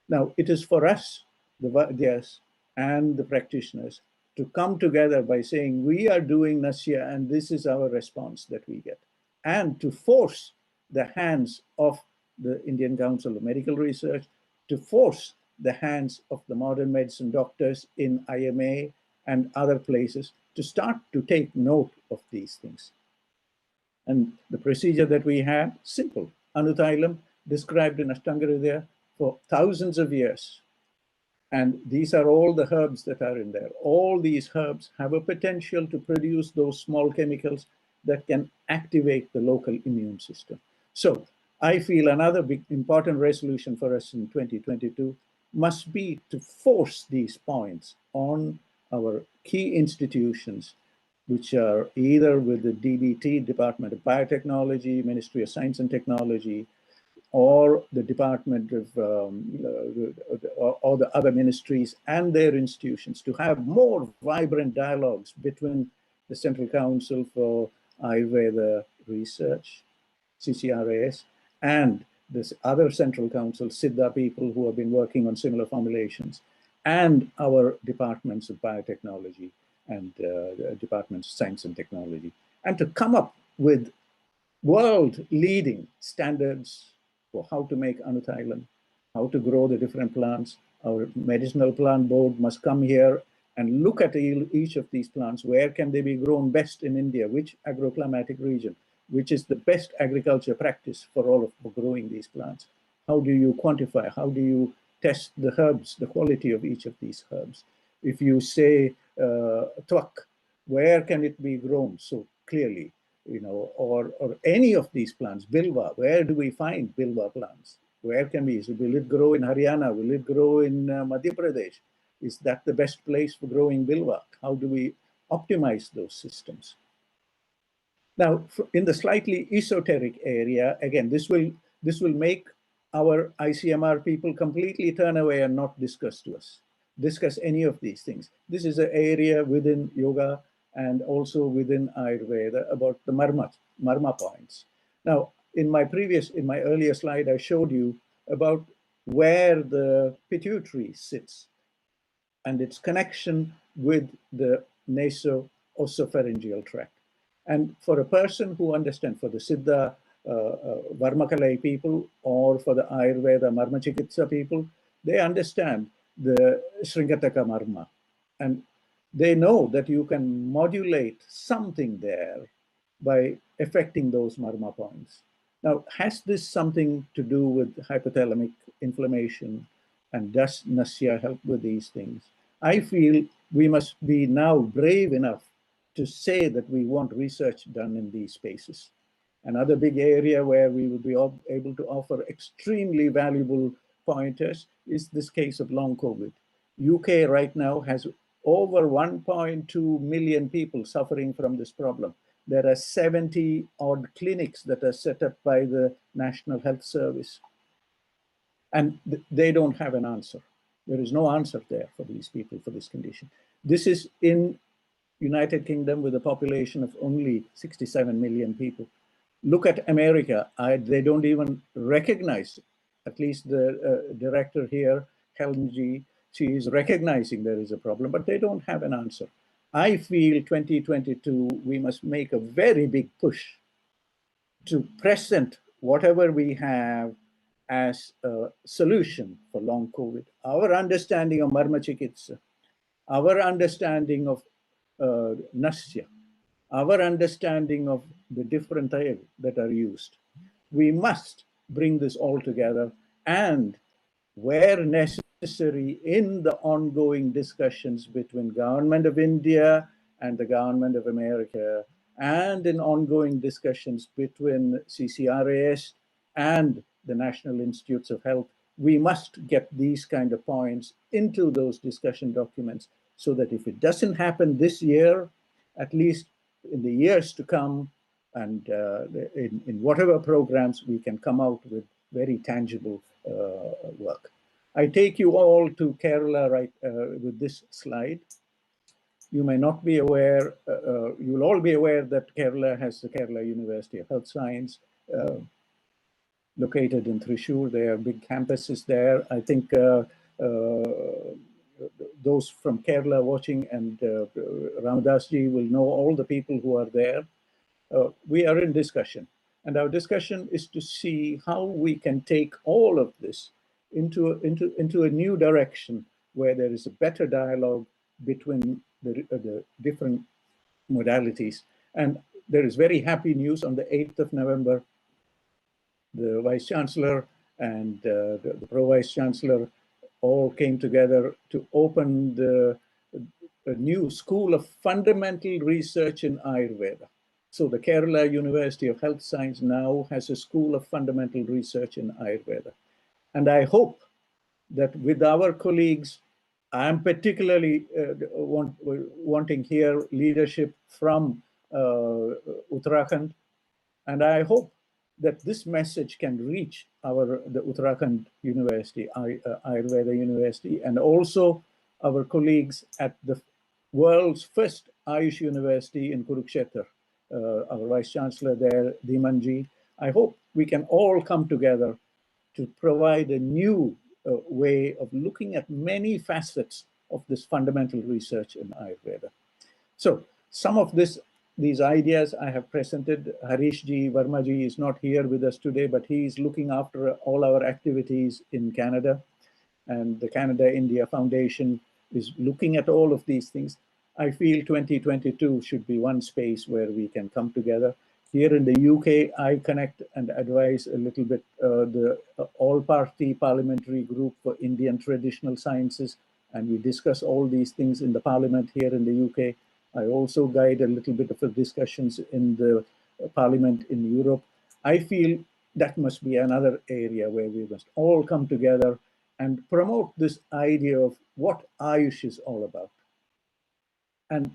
Now, it is for us, the Vaidyas and the practitioners, to come together by saying, we are doing nasya and this is our response that we get. And to force the hands of the Indian Council of Medical Research, to force the hands of the modern medicine doctors in IMA and other places to start to take note of these things. And the procedure that we have, simple, Anutailam, described in Ashtanga Hridaya for thousands of years. And these are all the herbs that are in there. All these herbs have a potential to produce those small chemicals that can activate the local immune system. So I feel another big important resolution for us in 2022 must be to force these points on our key institutions, which are either with the DBT, Department of Biotechnology, Ministry of Science and Technology, or the Department of, or the other ministries and their institutions, to have more vibrant dialogues between the Central Council for Ayurveda Research, CCRAS, and this other Central Council, Siddha people who have been working on similar formulations, and our departments of biotechnology and departments of science and technology, and to come up with world-leading standards for how to make Anutailam, how to grow the different plants. Our medicinal plant board must come here and look at each of these plants. Where can they be grown best in India? Which agroclimatic region? Which is the best agriculture practice for growing these plants? How do you quantify? How do you test the herbs, the quality of each of these herbs? If you say twak, where can it be grown so clearly? Or any of these plants, bilva, where do we find bilva plants? Where can we, so will it grow in Haryana? Will it grow in Madhya Pradesh? Is that the best place for growing bilva? How do we optimize those systems? Now, in the slightly esoteric area, again, this will make our ICMR people completely turn away and not discuss any of these things. This is an area within yoga and also within Ayurveda about the marma points. Now, in my earlier slide, I showed you about where the pituitary sits and its connection with the naso-ossopharyngeal tract. And for a person who understands, for the Siddha Varmakalai people or for the Ayurveda Marma Chikitsa people, they understand the Sringataka Marma. And they know that you can modulate something there by affecting those Marma points. Now, has this something to do with hypothalamic inflammation, and does Nasya help with these things? I feel we must be now brave enough to say that we want research done in these spaces. Another big area where we will be able to offer extremely valuable pointers is this case of long COVID. UK right now has over 1.2 million people suffering from this problem. There are 70 odd clinics that are set up by the National Health Service. And they don't have an answer. There is no answer there for these people, for this condition. This is in United Kingdom with a population of only 67 million people. Look at America. They don't even recognize, at least the director here, Helen G., she is recognizing there is a problem, but they don't have an answer. I feel 2022, we must make a very big push to present whatever we have as a solution for long COVID. Our understanding of Marma Chikitsa, our understanding of Nasya, our understanding of the different ayurveda that are used. We must bring this all together, and where necessary in the ongoing discussions between Government of India and the Government of America, and in ongoing discussions between CCRAS and the National Institutes of Health, we must get these kind of points into those discussion documents so that if it doesn't happen this year, at least in the years to come, and in whatever programs we can come out with very tangible work. I take you all to Kerala with this slide. You may not be aware, you will all be aware that Kerala has the Kerala University of Health Science located in Thrissur. There are big campuses there. I think those from Kerala watching, and Ramadas ji will know all the people who are there. We are in discussion, and our discussion is to see how we can take all of this into a new direction where there is a better dialogue between the different modalities. And there is very happy news. On the 8th of November, the Vice Chancellor and the Pro-Vice Chancellor all came together to open a new School of Fundamental Research in Ayurveda. So the Kerala University of Health Science now has a School of Fundamental Research in Ayurveda. And I hope that with our colleagues, I am particularly wanting here leadership from Uttarakhand, and I hope that this message can reach the Uttarakhand University, Ayurveda University, and also our colleagues at the world's first Ayush University in Kurukshetra, our Vice Chancellor there, Dhimanji. I hope we can all come together to provide a new way of looking at many facets of this fundamental research in Ayurveda. So some of these ideas I have presented. Harish Ji Verma Ji is not here with us today, but he is looking after all our activities in Canada, and the Canada-India Foundation is looking at all of these things. I feel 2022 should be one space where we can come together. Here in the UK, I connect and advise a little bit the all-party parliamentary group for Indian traditional sciences, and we discuss all these things in the parliament here in the UK. I also guide a little bit of the discussions in the parliament in Europe. I feel that must be another area where we must all come together and promote this idea of what Ayush is all about. And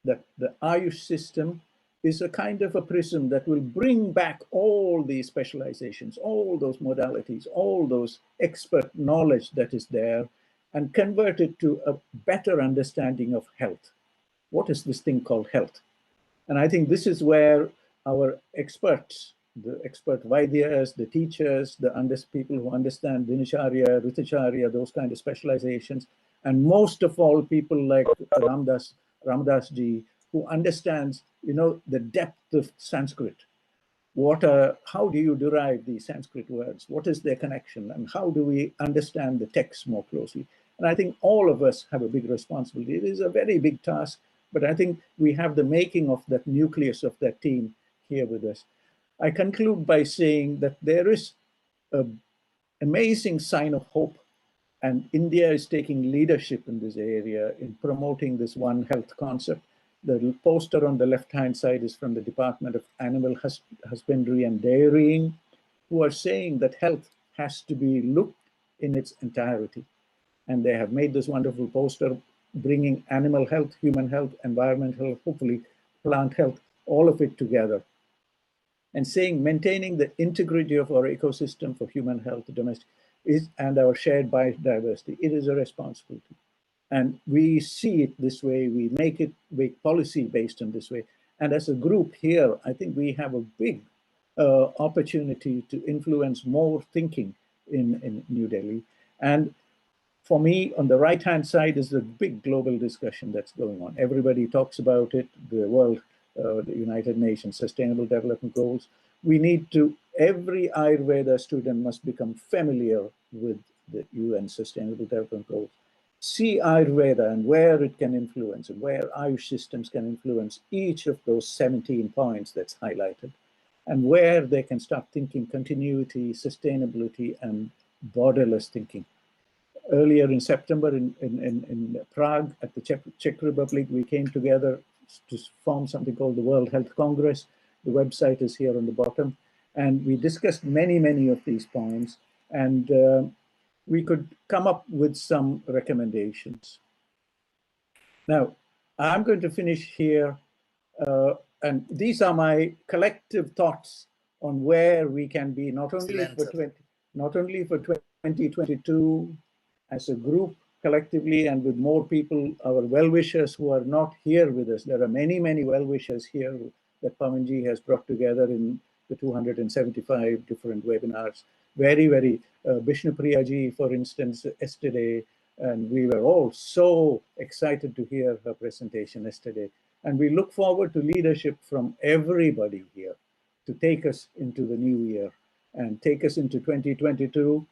that the Ayush system is a kind of a prism that will bring back all these specializations, all those modalities, all those expert knowledge that is there, and convert it to a better understanding of health. What is this thing called health? And I think this is where our experts, the expert Vaidyas, the teachers, the people who understand Dinacharya, Ritacharya, those kind of specializations, and most of all people like Ramadas ji, who understands, the depth of Sanskrit. How do you derive these Sanskrit words? What is their connection? And how do we understand the text more closely? And I think all of us have a big responsibility. It is a very big task, but I think we have the making of that nucleus of that team here with us. I conclude by saying that there is an amazing sign of hope, and India is taking leadership in this area in promoting this One Health concept. The poster on the left-hand side is from the Department of Animal Husbandry and Dairying, who are saying that health has to be looked in its entirety. And they have made this wonderful poster bringing animal health, human health, environmental health, hopefully plant health, all of it together. And saying maintaining the integrity of our ecosystem for human health, domestic, and our shared biodiversity, it is a responsibility. And we see it this way, we make policy based on this way. And as a group here, I think we have a big opportunity to influence more thinking in New Delhi. And for me, on the right-hand side is the big global discussion that's going on. Everybody talks about it, the world, the United Nations Sustainable Development Goals. We need to, every Ayurveda student must become familiar with the UN Sustainable Development Goals. See Ayurveda and where it can influence and where Ayush systems can influence each of those 17 points that's highlighted, and where they can start thinking continuity, sustainability, and borderless thinking. Earlier in September in Prague at the Czech Republic, we came together to form something called the World Health Congress. The website is here on the bottom. And we discussed many, many of these points. And we could come up with some recommendations. Now, I'm going to finish here. And these are my collective thoughts on where we can be, not only for 2022, as a group collectively and with more people, our well-wishers who are not here with us. There are many, many well-wishers here that Pawanji has brought together in the 275 different webinars. Very, very, Vishnu Priyaji, for instance, yesterday, and we were all so excited to hear her presentation yesterday. And we look forward to leadership from everybody here to take us into the new year and take us into 2022.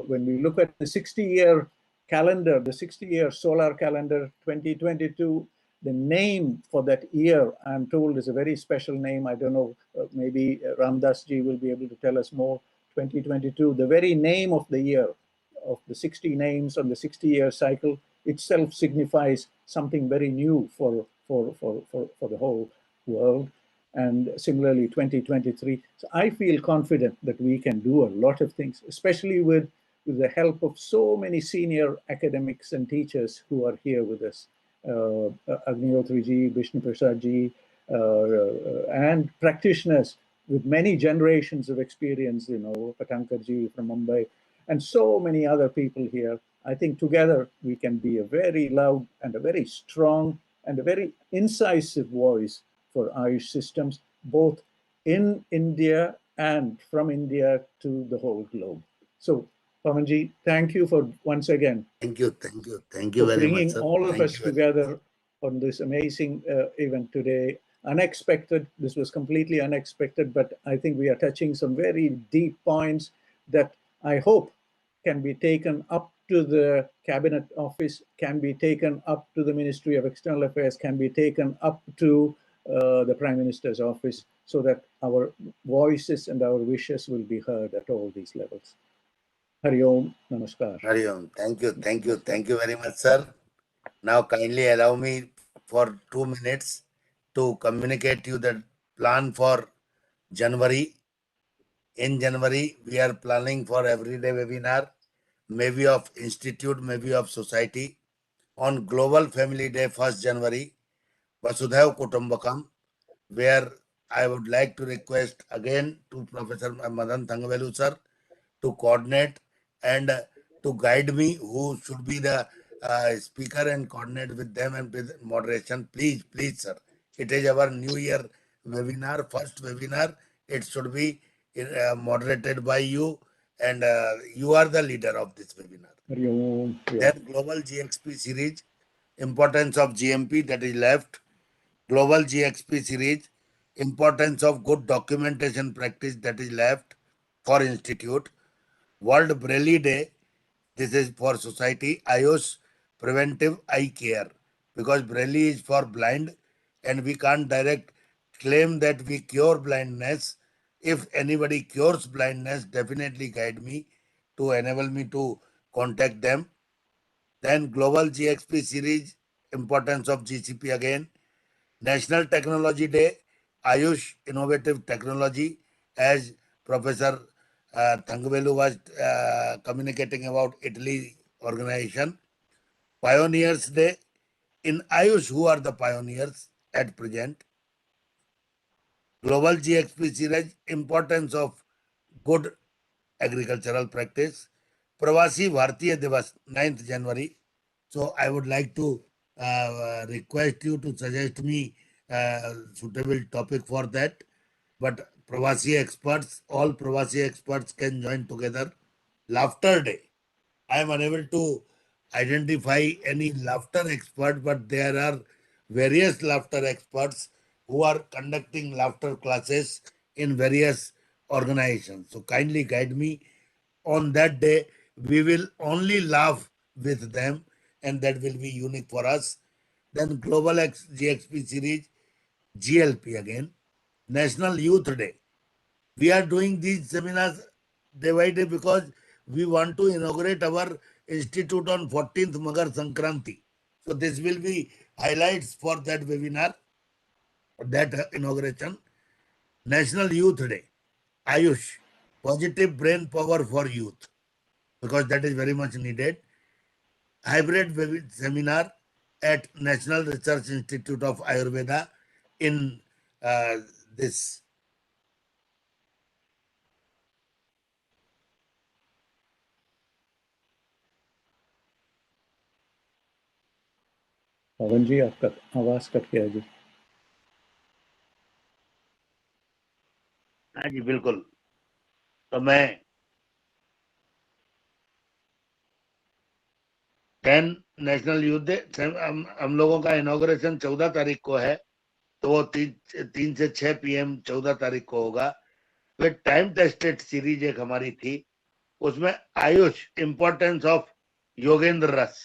When we look at the 60-year calendar, the 60-year solar calendar, 2022, the name for that year, I'm told, is a very special name. I don't know, maybe Ramdas ji will be able to tell us more. 2022, the very name of the year, of the 60 names on the 60-year cycle, itself signifies something very new for the whole world. And similarly, 2023. So I feel confident that we can do a lot of things, especially with the help of so many senior academics and teachers who are here with us. Agnihotri ji, Vishnu Prasad ji, and practitioners with many generations of experience, you know, Pawan ji from Mumbai, and so many other people here. I think together we can be a very loud and a very strong and a very incisive voice for Ayush systems, both in India and from India to the whole globe. So, Pawanji, thank you for once again. Thank you very much, bringing sir. all of Thank us you very together on this amazing event today. Unexpected. This was completely unexpected, but I think we are touching some very deep points that I hope can be taken up to the Cabinet Office, can be taken up to the Ministry of External Affairs, can be taken up to the Prime Minister's office, so that our voices and our wishes will be heard at all these levels. Hari Om, Namaskar. Hari Om. Thank you very much, sir. Now kindly allow me for 2 minutes to communicate you the plan for January. In January, we are planning for everyday webinar, maybe of institute, maybe of society. On Global Family Day, 1st January, Vasudhaiva Kutumbakam, where I would like to request again to Professor Madan Thangavelu sir to coordinate and to guide me who should be the speaker and coordinate with them and with moderation. Please, sir. It is our New Year webinar, first webinar. It should be moderated by you, and you are the leader of this webinar. Hari Om. Then Global GXP series, importance of GMP, that is left. Global GXP series, importance of good documentation practice, that is left for institute. World Braille Day, This is for society. Ayush preventive eye care, because Braille is for blind and we can't direct claim that we cure blindness. If anybody cures blindness, definitely guide me to enable me to contact them. Then Global GXP series, importance of GCP again. National Technology Day, Ayush Innovative Technology, as Professor Thangvelu was communicating about Italy organization. Pioneers Day, in Ayush, who are the pioneers at present? Global GXP series, importance of good agricultural practice. Pravasi Bharatiya Divas, 9th January. So I would like to request you to suggest me suitable topic for that. But Pravasi experts, all Pravasi experts can join together. Laughter Day. I am unable to identify any laughter expert, but there are various laughter experts who are conducting laughter classes in various organizations. So kindly guide me. On that day, we will only laugh with them, and that will be unique for us. Then Global GXP series, GLP again. National Youth Day. We are doing these seminars day by day because we want to inaugurate our institute on 14th Magar Sankranti. So this will be highlights for that webinar, that inauguration. National Youth Day, Ayush, positive brain power for youth, because that is very much needed. Hybrid seminar at National Research Institute of Ayurveda in this. पवन जी आपका आवाज cut गया जी। हाँ जी बिल्कुल। तो मैं 10 national youth day, हम लोगों का इनॉग्रेशन 14 तारीख को है, तो वो 3 से 6 PM 14 तारीख को होगा। फिर टाइम टेस्टेड सीरीज एक हमारी थी, उसमें आयुष इंपॉर्टेंस ऑफ योगेंद्र रस।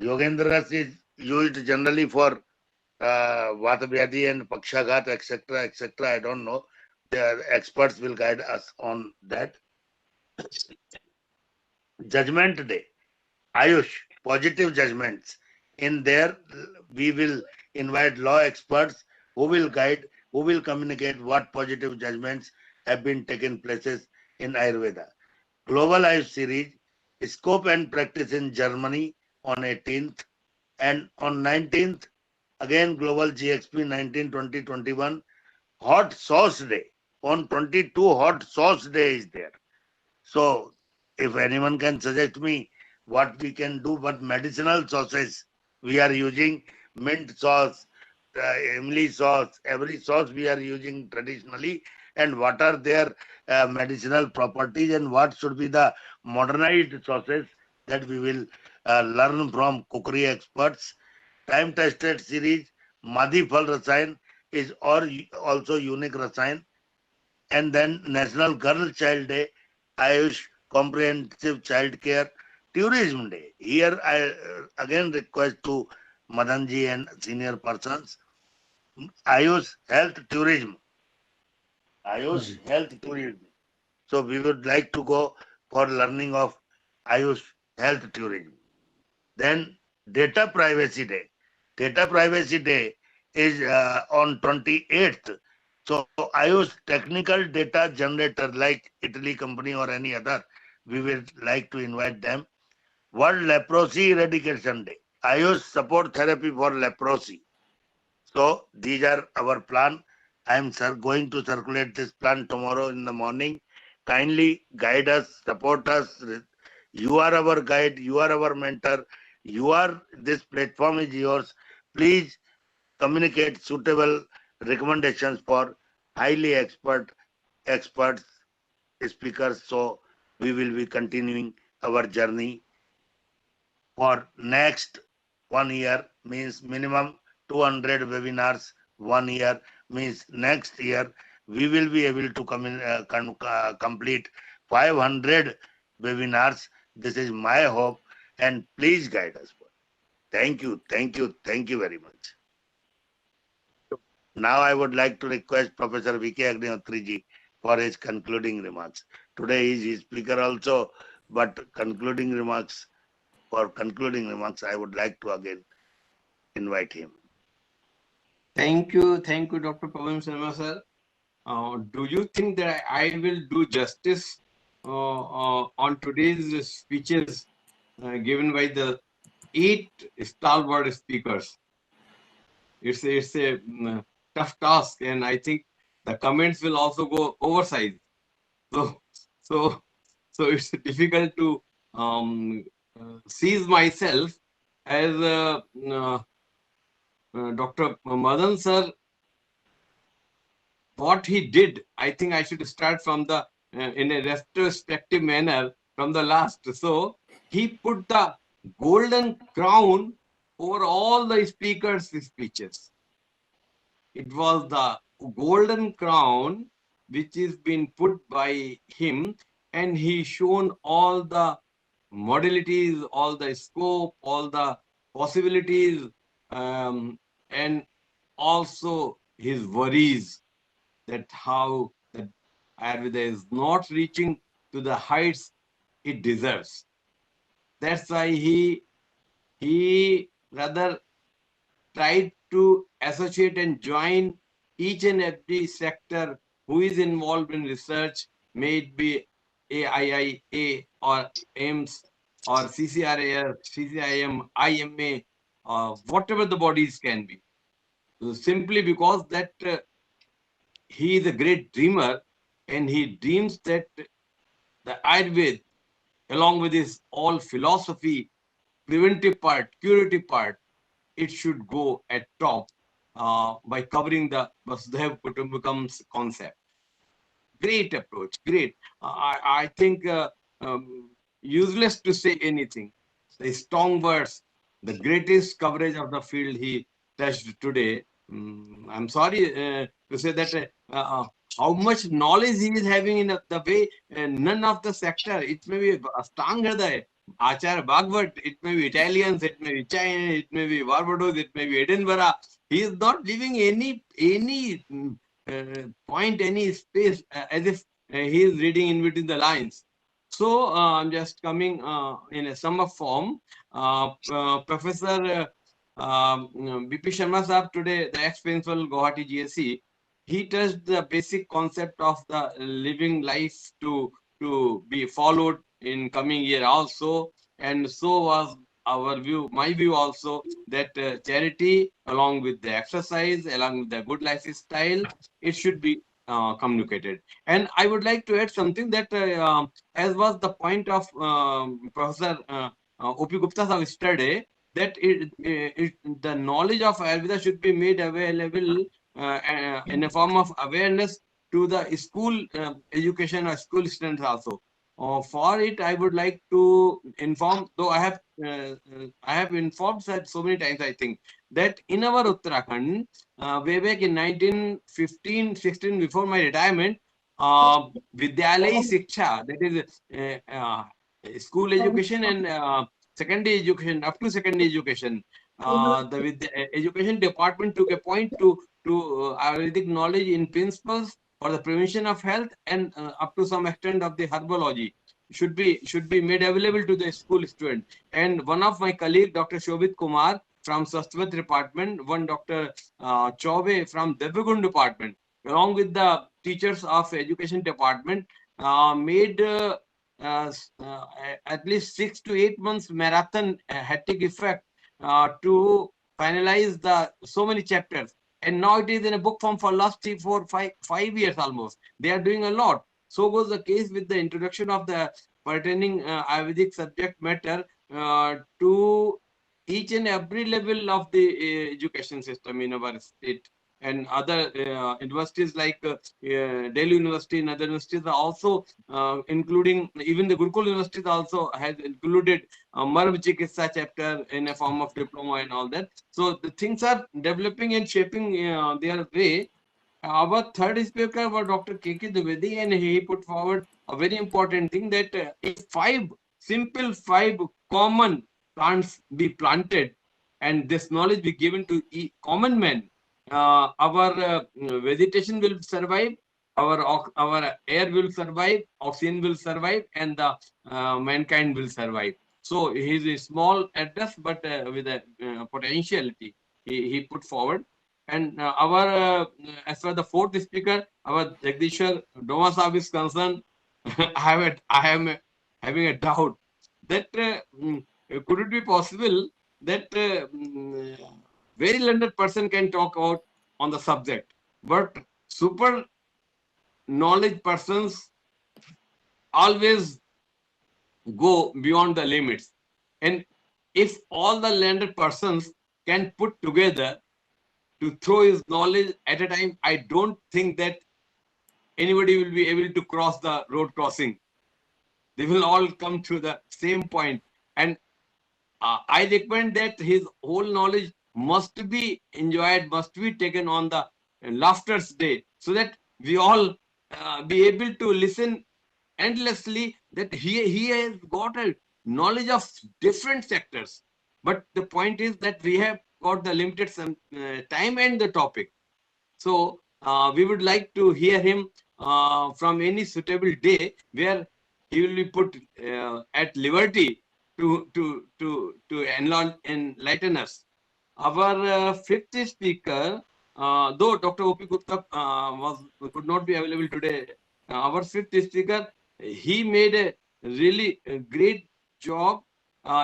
योगेंद्र रस इज यूज्ड जनरली फॉर वात व्याधि एंड पक्षाघात etcetera etcetera. I don't know, the experts will guide us on that. Judgment Day, Ayush, positive judgments. In there, we will invite law experts who will guide, who will communicate what positive judgments have been taken places in Ayurveda. Global Ayush series, scope and practice in Germany on 18th, and on 19th, again Global GXP 19, 20, 21, Hot Sauce Day. On 22, Hot Sauce Day is there. So if anyone can suggest me what we can do, what medicinal sauces we are using, mint sauce, Emily sauce, every sauce we are using traditionally, and what are their medicinal properties, and what should be the modernized sauces, that we will learn from cookery experts. Time tested series, Madhi Phal Rasayan is also unique rasayan. And then National Girl Child Day, Ayush Comprehensive Child Care, Tourism Day. Here I again request to Madanji and senior persons, Ayush Health Tourism. Ayush Health Tourism. So we would like to go for learning of Ayush Health Tourism. Then Data Privacy Day. Data Privacy Day is on 28th. So Ayush technical data generator like Italy company or any other, we will like to invite them. World Leprosy Eradication Day, Ayush support therapy for leprosy. So these are our plan. I am going to circulate this plan tomorrow in the morning. Kindly guide us, support us. You are our guide, you are our mentor, this platform is yours. Please communicate suitable recommendations for highly experts speakers. So we will be continuing our journey for next 1 year, means minimum 200 webinars. 1 year means next year we will be able to complete 500 webinars. This is my hope, and please guide us. Thank you, thank you, thank you very much. Now I would like to request Professor V.K. Agnihotri ji for his concluding remarks. Today he is his speaker also, but concluding remarks, I would like to again invite him. Thank you, Dr. Pawan Sharma sir. Do you think that I will do justice on today's speeches given by the 8 stalwart speakers? It's a tough task, and I think the comments will also go oversized. So it's difficult to seize myself as Dr. Madan sir. What he did, I think I should start from the in a retrospective manner from the last. So he put the golden crown over all the speakers' speeches. It was the golden crown which is been put by him, and he shown all the modalities, all the scope, all the possibilities, and also his worries that how the Ayurveda is not reaching to the heights it deserves. That's why he rather tried to associate and join each and every sector who is involved in research, may it be AIIA or AIMS or CCRAS, CCIM, IMA, whatever the bodies can be. So simply because that he is a great dreamer, and he dreams that the Ayurveda, along with his all philosophy, preventive part, curative part, it should go at top by covering the Vasudhaiva Kutumbakam concept. Great approach, great. I think useless to say anything. The strong words, the greatest coverage of the field he touched today. I'm sorry to say that how much knowledge he is having in the way none of the sector, it may be Stangada, Achar Bhagavad, it may be Italians, it may be China, it may be Barbados, it may be Edinburgh. He is not leaving any point, any space as if he is reading in between the lines. So I'm just coming in a sum of form. Professor P Sharma Sahab today, the ex-principal Guwahati GSC, he touched the basic concept of the living life to be followed in coming year also, and so was our view, my view also, that charity along with the exercise, along with the good lifestyle, it should be communicated. And I would like to add something that as was the point of Professor O.P. Gupta sahab yesterday, that the knowledge of Ayurveda should be made available in a form of awareness to the school education or school students also. For it, I would like to inform, though I have informed that so many times, I think, that in our Uttarakhand, way back in 1915-16, before my retirement, Vidyalaya Shiksha, that is school education and secondary education, up to secondary education, the education department took a point to Ayurvedic knowledge in principles for the prevention of health and up to some extent of the herbology should be made available to the school student. And one of my colleague, Dr. Shobhit Kumar from Swasthavritta department, one Dr. Chaube from Devagund department, along with the teachers of education department, made at least 6 to 8 months marathon hectic effect to finalize the so many chapters. And now it is in a book form for last 3, 4, 5 years almost. They are doing a lot. So was the case with the introduction of the pertaining Ayurvedic subject matter to each and every level of the education system in our state. And other universities like Delhi University and other universities are also including, even the Gurukul University also has included Marv Chikitsa chapter in a form of diploma and all that. So the things are developing and shaping their way. Our third speaker was Dr. K.K. Dwivedi, and he put forward a very important thing that if 5 simple 5 common plants be planted and this knowledge be given to common man, our vegetation will survive, our air will survive, oxygen will survive, and the mankind will survive. So he is a small address, but with a potentiality he put forward. And as far as the fourth speaker, our Jagadishwar Doma Sahib is concerned, I am having a doubt that could it be possible that very learned person can talk out on the subject, but super knowledge persons always go beyond the limits. And if all the learned persons can put together to throw his knowledge at a time, I don't think that anybody will be able to cross the road crossing. They will all come to the same point. And I recommend that his whole knowledge must be enjoyed, must be taken on the laughter's day, so that we all be able to listen endlessly, that he has got a knowledge of different sectors. But the point is that we have got the limited time and the topic. So we would like to hear him from any suitable day where he will be put at liberty to enlighten us. Our fifth speaker, though Dr. O.P. Gupta could not be available today, our fifth speaker, he made a really great job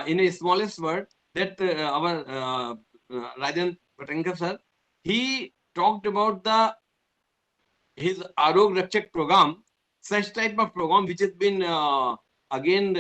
in a smallest word, that our Rajan Patanka sir, he talked about his Arog Rakshak program, such type of program which has been again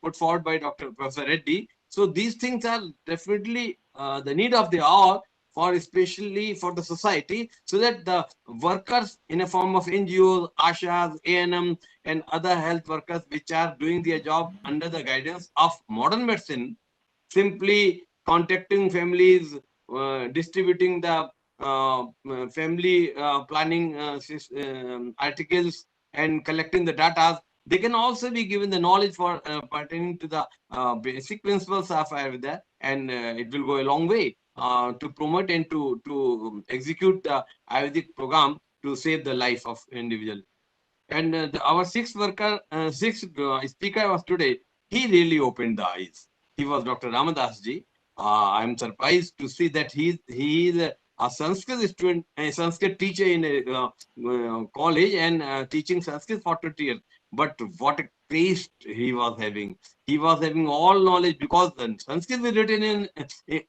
put forward by Dr. Professor Reddy. So these things are definitely the need of the hour, for especially for the society, so that the workers in a form of NGOs, ASHAs, ANM, and other health workers which are doing their job under the guidance of modern medicine, simply contacting families, distributing the family planning articles and collecting the data. They can also be given the knowledge for pertaining to the basic principles of Ayurveda, and it will go a long way to promote and to execute the Ayurvedic program to save the life of individual. And our sixth speaker was today, he really opened the eyes. He was Dr. Ramadas ji. I am surprised to see that he is a Sanskrit student, a Sanskrit teacher in a college, and teaching Sanskrit for 20 years. But what a taste he was having. He was having all knowledge, because the Sanskrit is written in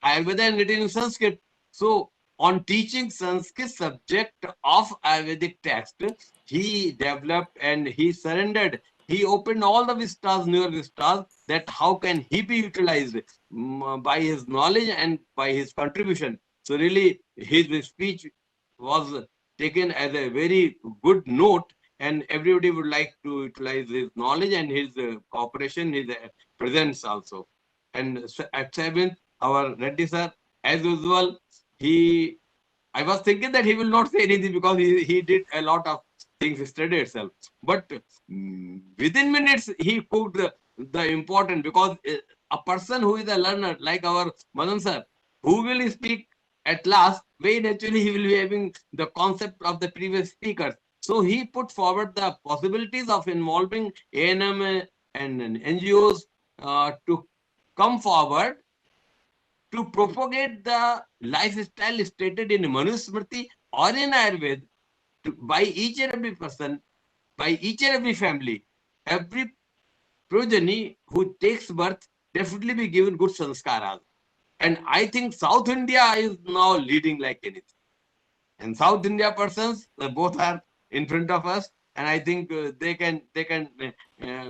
Ayurveda and written in Sanskrit. So on teaching Sanskrit subject of Ayurvedic text, he developed and he surrendered. He opened all the vistas, newer vistas, that how can he be utilized by his knowledge and by his contribution. So really, his speech was taken as a very good note, and everybody would like to utilize his knowledge and his cooperation, his presence also. And at 7th, our Reddy sir, as usual, I was thinking that he will not say anything, because he did a lot of things yesterday itself. But within minutes, he cooked the important, because a person who is a learner like our Madan sir, who will speak at last, very naturally he will be having the concept of the previous speakers. So he put forward the possibilities of involving ANM and NGOs to come forward to propagate the lifestyle stated in Manusmriti or in Ayurveda by each and every person, by each and every family. Every progeny who takes birth definitely be given good sanskaras. And I think South India is now leading like anything. And South India persons, both are in front of us, and I think they can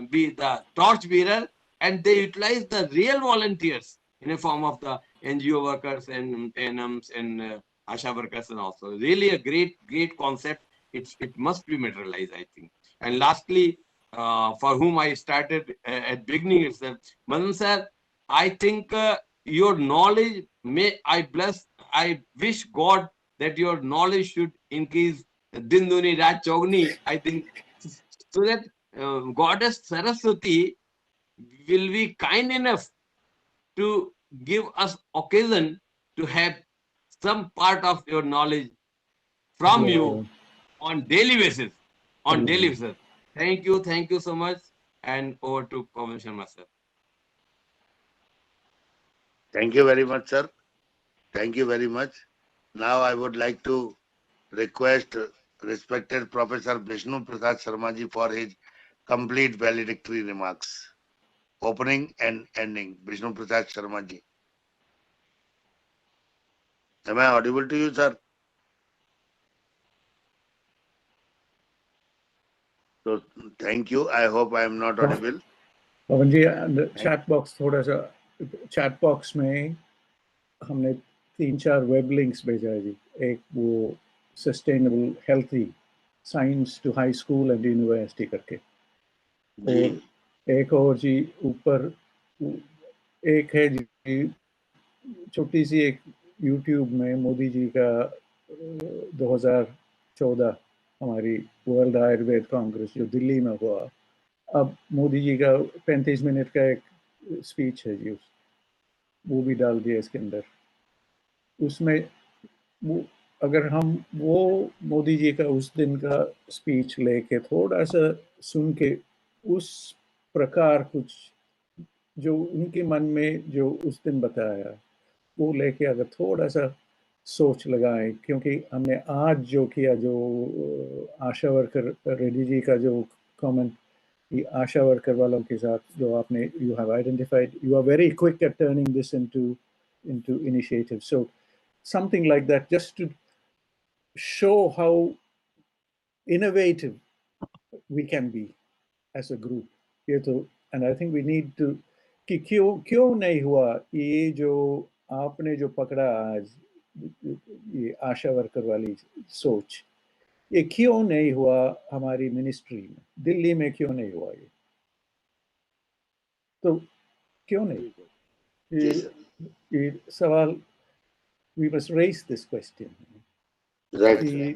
be the torch bearer, and they utilize the real volunteers in a form of the NGO workers and NMs and ASHA workers, and also really a great concept. It must be materialized, I think. And lastly, for whom I started at beginning itself, Madan sir, I think your knowledge, I wish God that your knowledge should increase Dinduni Raj Chogni, I think, so that Goddess Saraswati will be kind enough to give us occasion to have some part of your knowledge from you on daily basis. On daily basis. Thank you so much. And over to Pawan Sharma, sir. Thank you very much, sir. Thank you very much. Now I would like to request respected Professor Vishnu Prasad Sharma ji for his complete valedictory remarks. Opening and ending. Vishnu Prasad Sharma ji. Am I audible to you, sir? So thank you. I hope I am not audible. Pavan ji chat box थोड़ा सा chat box में हमने 3-4 web links भेजा है जी. एक वो sustainable healthy science to high school and university करके, और एक और जी ऊपर एक है जी छोटी सी एक यूट्यूब में मोदी जी का 2014 हमारी वर्ल्ड आयुर्वेद कांग्रेस जो दिल्ली में हुआ, अब मोदी जी का 35 मिनट का एक स्पीच है जी, वो भी डाल दिया इसके अंदर. उसमें वो अगर हम वो मोदी जी का उस दिन का स्पीच लेके थोड़ा सा सुन के उस प्रकार कुछ जो उनके मन में जो उस दिन बताया वो लेके अगर थोड़ा सा सोच लगाएं, क्योंकि हमने आज जो किया, जो आशा वर्कर रेड्डी जी का जो कमेंट, आशा वर्कर वालों के साथ जो आपने you have identified, you are very quick at turning this into initiative. So something like that, just to show how innovative we can be as a group. ये तो, and I think we need to कि क्यों नहीं हुआ ये जो आपने जो पकड़ा आज ये आशा वर्कर वाली सोच, ये क्यों नहीं हुआ हमारी मिनिस्ट्री में, दिल्ली में क्यों नहीं हुआ ये, तो क्यों नहीं ये सवाल, we must raise this question. कि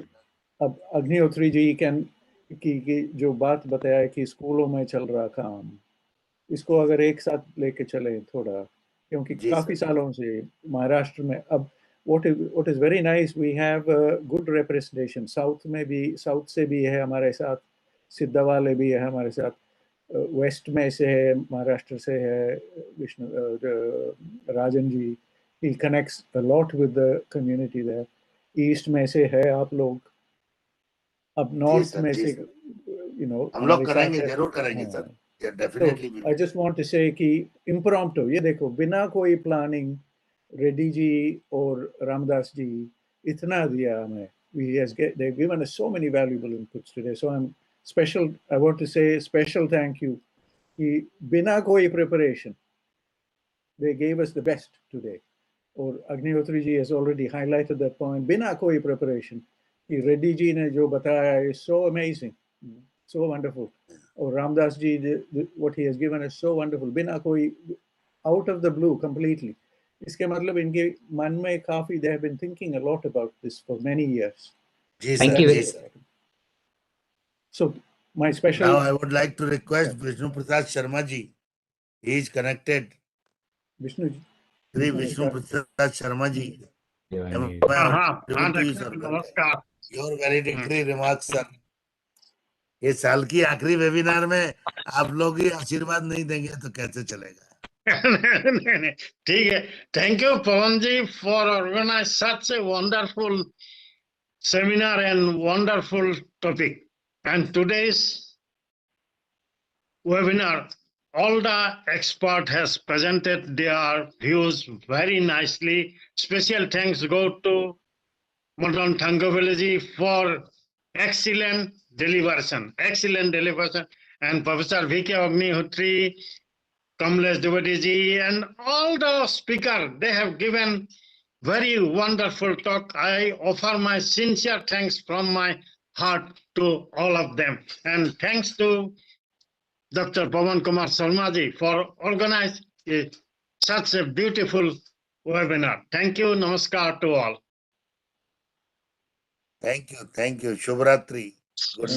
अब अग्निहोत्री जी की जो बात बताया कि स्कूलों में चल रहा काम, इसको अगर एक साथ लेके चले थोड़ा, क्योंकि काफी सालों से महाराष्ट्र में अब what is very nice, we have a good representation. South में भी, साउथ से भी है हमारे साथ, सिद्धा वाले भी है हमारे साथ, वेस्ट में से है, महाराष्ट्र से है Vishnu Rajan ji, he connects a lot with the community there. East में से है आप लोग, अब नॉर्थ में से, you know, हम लोग करेंगे, जरूर करेंगे sir. Definitely. So, I just want to say कि impromptu, ये देखो बिना कोई प्लानिंग रेड्डी जी और रामदास जी इतना दिया हमें. They've given us so many valuable inputs today. So I want to say special thank you कि बिना कोई preparation they gave us the best today. और Agnihotri ji has already highlighted that point. बिना कोई preparation कि रेड्डी जी ने जो बताया is so amazing, so wonderful. और Ramdas ji, what he has given is so wonderful. बिना कोई, out of the blue completely. इसके मतलब इनके मन में काफी, they have been thinking a lot about this for many years. Thank you. So my special. Now I would like to request Vishnu Prasad Sharma ji. He is connected. Vishnu ji. Sri Vishnu Prasad Sharma ji. नमस्कार. Your valedictory remarks, sir. ये साल की आखिरी webinar में आप लोग ही आशीर्वाद नहीं देंगे तो कैसे चलेगा? नहीं, ठीक है. Thank you, Pawan ji, for organizing such a wonderful seminar and wonderful topic. And today's webinar, all the expert has presented their views very nicely. Special thanks go to Madan Thangaveli ji for excellent deliveration, and Professor V.K. Agnihotri, Kamlesh Dwivedi ji, and all the speakers, they have given very wonderful talk. I offer my sincere thanks from my heart to all of them. And thanks to Dr. Pawan Kr Sharma ji for organizing such a beautiful webinar. Thank you. Namaskar to all. Thank you. Shubhratri. Good